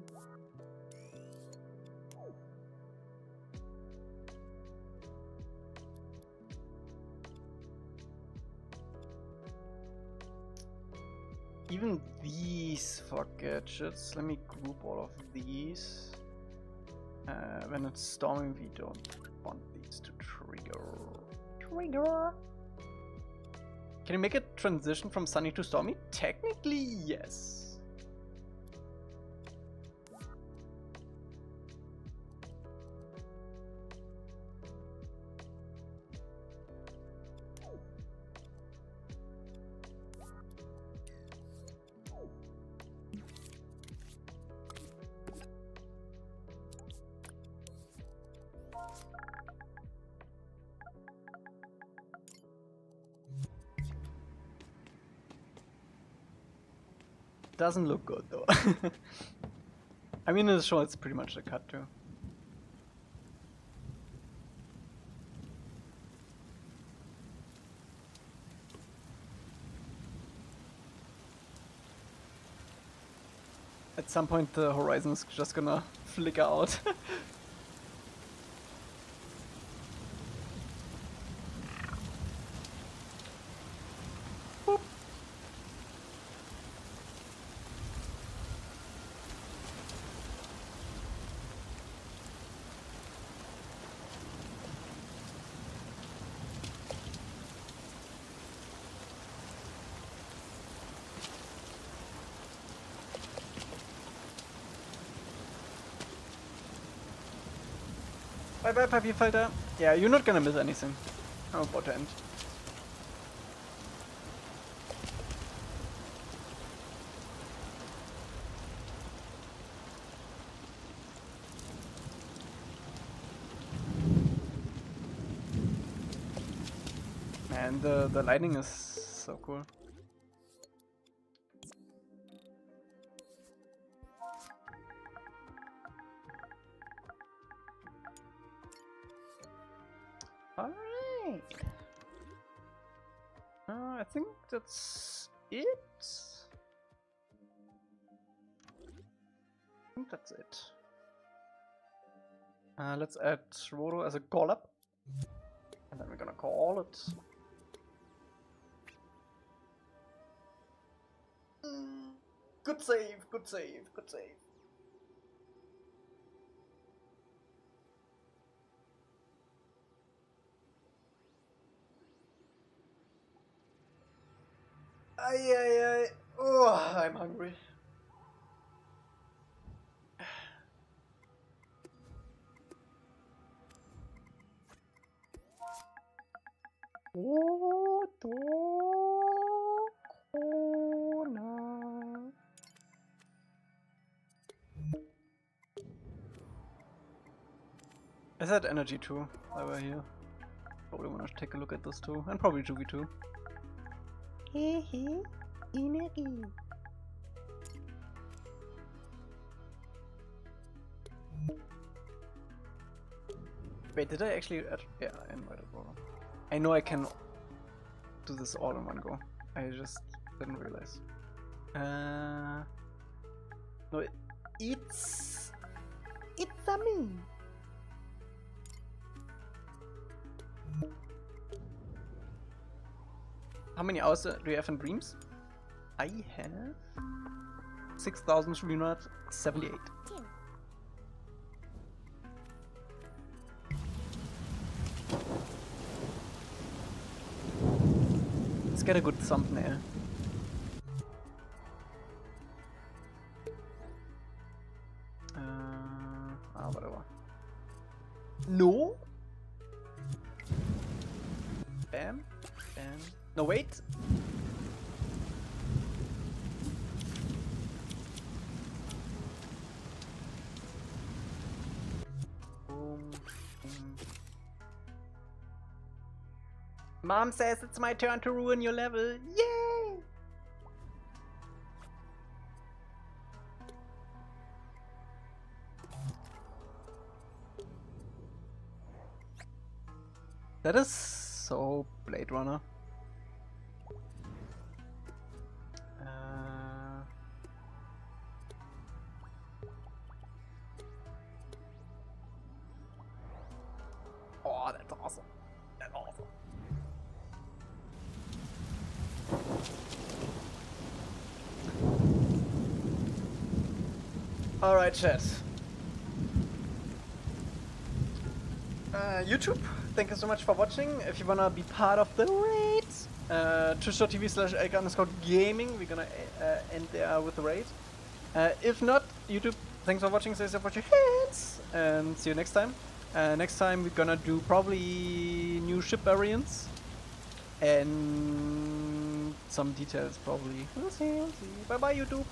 Even these fuck gadgets, let me group all of these. When it's storming, we don't want these to trigger. Trigger! Can you make a transition from sunny to stormy? Technically, yes. Doesn't look good though. I mean, in the show it's pretty much a cut too. At some point the horizon is just gonna flicker out. Bye bye, Papierfalter. Yeah, you're not gonna miss anything. I'm about to end. Man, the lighting is so cool. Alright. I think that's it. I think that's it. Let's add Rhodo as a call up. And then we're gonna call it. Good save, good save, good save. Ay, ay, ay. Oh, I'm hungry. What? I said energy too, over here. Probably wanna take a look at this too, and probably Juvy too. Hehe, energy. Wait, did I actually yeah, I invited Rhodo. I know I can do this all in one go. I just didn't realize. No, it's a me. How many hours do you have in dreams? I have 6,378. Let's get a good thumbnail. Whatever. No. Bam. Bam. No, wait. Boom. Boom. Mom says it's my turn to ruin your level. Yay! That is so Blade Runner. Oh, that's awesome. That's awesome. Alright, chat. YouTube, thank you so much for watching. If you wanna be part of the raid, twitch.tv/Elca_gaming, we're gonna end there with the raid. If not, YouTube, thanks for watching, stay safe, watch your hands, and see you next time. Next time we're gonna do probably new ship variants and some details probably. We'll see, we'll see. Bye bye YouTube.